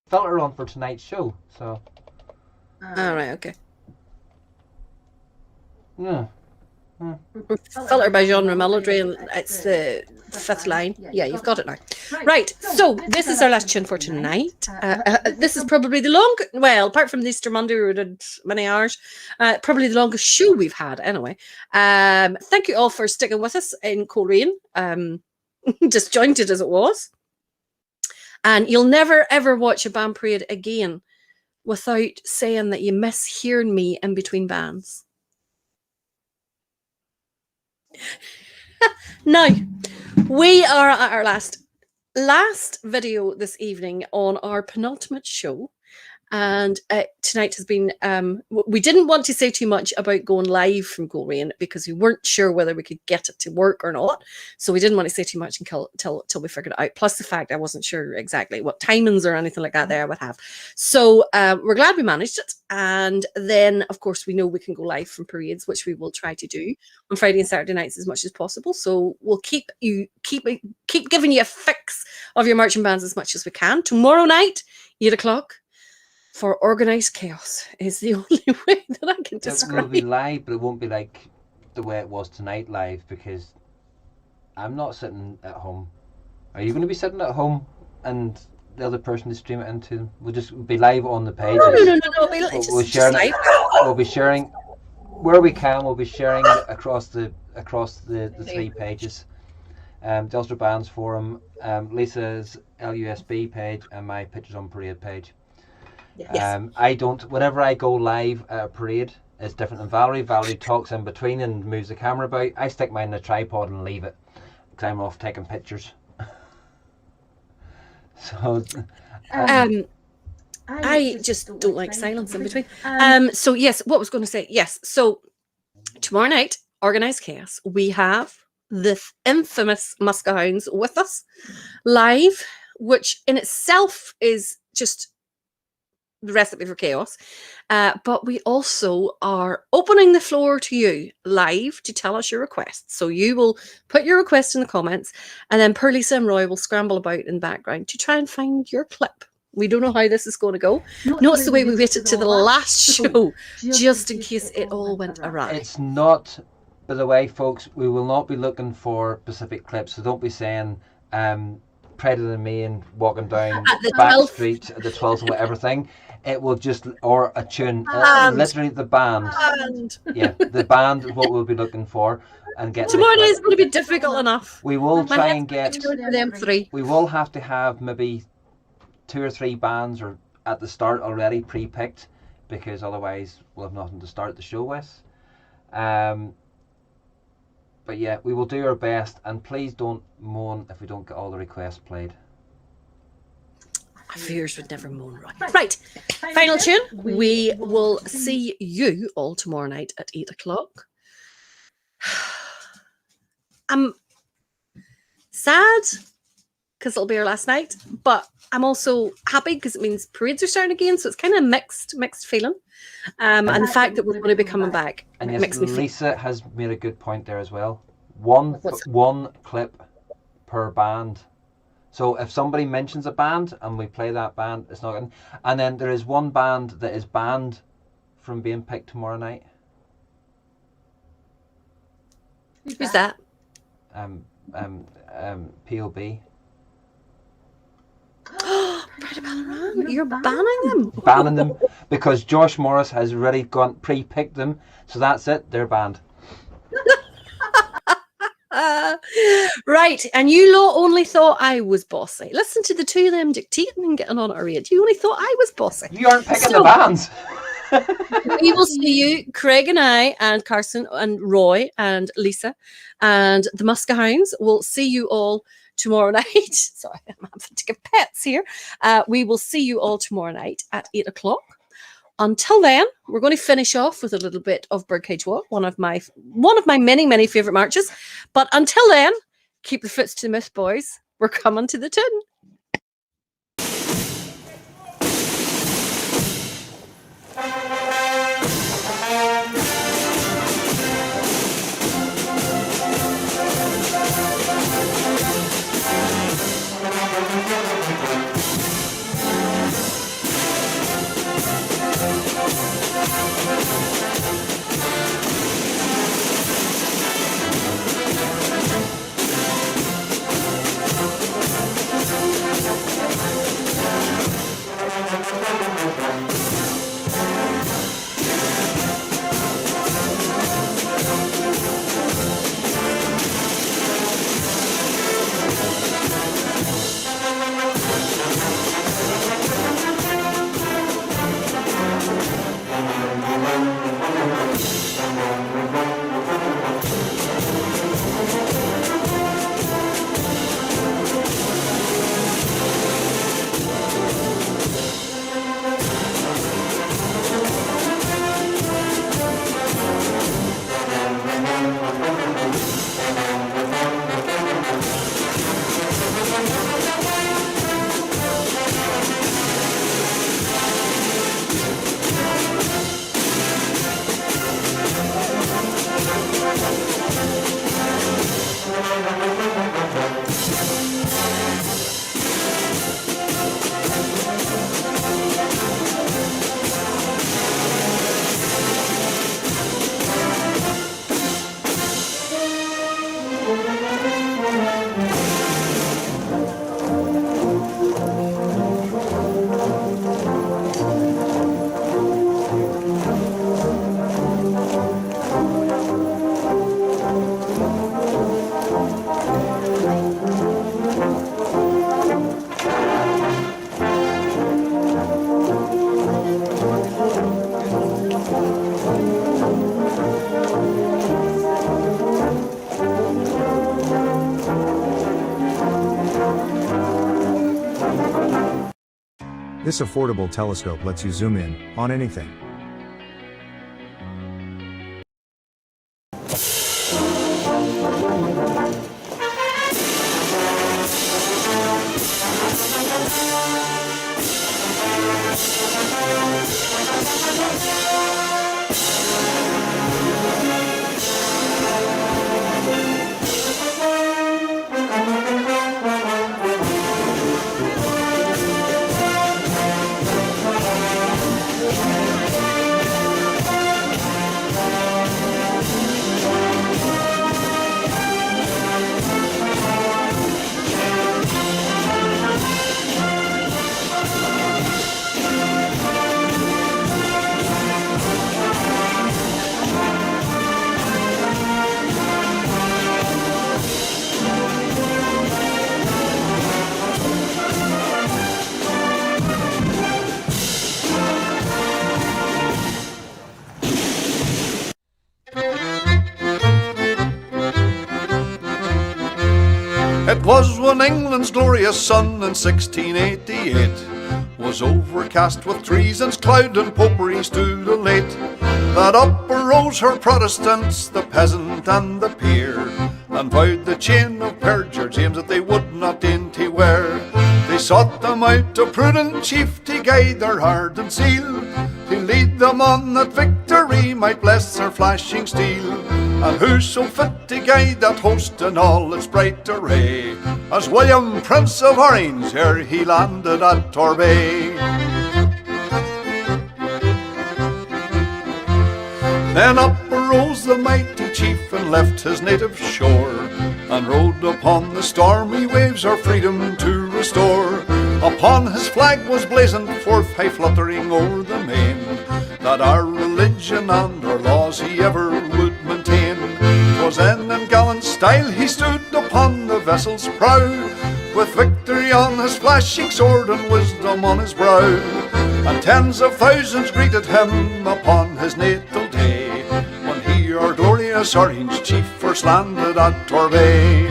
Filter on for tonight's show, so. All right, okay. Yeah. Filter by genre melody, and it's the fifth line. Yeah, you've got it now. Right, so this is our last tune for tonight. This is probably the longest, well, apart from the Easter Monday, we did many hours, probably the longest show we've had anyway. Thank you all for sticking with us in Coleraine, disjointed as it was. And you'll never ever watch a band parade again without saying that you miss hearing me in between bands. Now, we are at our last video this evening on our penultimate show. And tonight has been, we didn't want to say too much about going live from Coleraine because we weren't sure whether we could get it to work or not. So we didn't want to say too much until we figured it out. Plus the fact I wasn't sure exactly what timings or anything like that there I would have. So we're glad we managed it. And then, of course, we know we can go live from parades, which we will try to do on Friday and Saturday nights as much as possible. So we'll keep giving you a fix of your marching bands as much as we can. Tomorrow night, 8 o'clock. For organised chaos is the only way that I can describe it. Will be live, but it won't be like the way it was tonight live because I'm not sitting at home. Are you going to be sitting at home and the other person to stream it into? We'll just be live on the page. No. We'll be sharing where we can. We'll be sharing across the 3 pages. The Ulster Bands Forum, Lisa's LUSB page, and my Pictures on Parade page. Yes. Whenever I go live at a parade, it's different than Valerie. Valerie talks in between and moves the camera about. I stick mine in a tripod and leave it because I'm off taking pictures. So, I just don't like silence in between. So yes, what was going to say? Yes. So tomorrow night, Organised Chaos, we have the infamous Muska Hounds with us live, which in itself is just the recipe for chaos. But we also are opening the floor to you live to tell us your requests. So you will put your request in the comments and then Pearly Sim Roy will scramble about in the background to try and find your clip. We don't know how this is going to go. No, it's the way we waited to the last show just in case it all went awry. It's not, by the way, folks, we will not be looking for specific clips. So don't be saying Predator and me and walking down back street at the 12th and whatever thing. It will just, or a tune, literally the band. Yeah, the band is what we'll be looking for and get. Tomorrow night is going to be difficult enough. We will try and get them 3. We will have to have maybe 2 or 3 bands or at the start already pre-picked because otherwise we'll have nothing to start the show with. But yeah, we will do our best and please don't moan if we don't get all the requests played. My viewers would never moan. Right. Final tune. We will see you all tomorrow night at 8 o'clock. I'm sad because it'll be our last night, but I'm also happy because it means parades are starting again, so it's kind of mixed feeling. And the fact that we're going to be coming back and makes me feel. Lisa has made a good point there as well. One clip per band. So if somebody mentions a band and we play that band, it's not good. And then there is one band that is banned from being picked tomorrow night. Who's that? POB. You're banning them. Banning them because Josh Morris has already pre-picked them. So that's it. They're banned. Right, and you lot only thought I was bossy. Listen to the two of them dictating and getting on at a rate. You only thought I was bossy. You aren't picking the bands. We will see you, Craig and I, and Carson and Roy and Lisa and the Muskehounds. We'll see you all tomorrow night. Sorry, I'm having to get pets here. We will see you all tomorrow night at 8 o'clock. Until then, we're going to finish off with a little bit of Birdcage Walk, one of my many favorite marches. But until then, keep the foots to the myth, boys. We're coming to the tune. This affordable telescope lets you zoom in on anything. It was when England's glorious sun in 1688 was overcast with treason's cloud and popery stood late, that up arose her Protestants, the peasant and the peer, and vowed the chain of perjure James that they would not dainty wear. They sought them out a prudent chief to guide their ardent zeal, to lead them on that victory might bless their flashing steel. And who so fit to guide that host in all its bright array as William, Prince of Orange, ere he landed at Torbay? Then up arose the mighty chief and left his native shore, and rode upon the stormy waves our freedom to restore. Upon his flag was blazoned forth high fluttering o'er the main, that our religion and our laws he ever would maintain. 'Twas then in gallant style he stood upon the vessel's prow, with victory on his flashing sword and wisdom on his brow. and tens of thousands greeted him upon his natal day, when he, our glorious Orange chief, first landed at Torbay.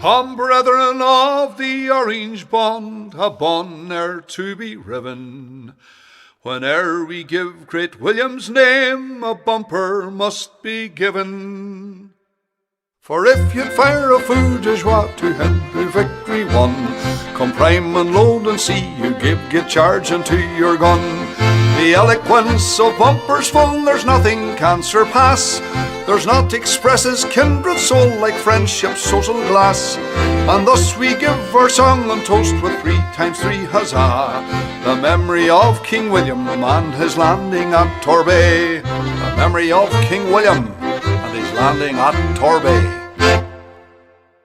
Come, brethren of the Orange bond, a bond ne'er to be riven. Whene'er we give great William's name, a bumper must be given. For if you'd fire a fou de joie to him who victory won, come prime and load and see you get charge into your gun. The eloquence of bumpers full, there's nothing can surpass. There's not expresses kindred soul like friendship's social glass. And thus we give our song and toast with 3 times 3 huzzah, the memory of King William and his landing at Torbay. The memory of King William and his landing at Torbay.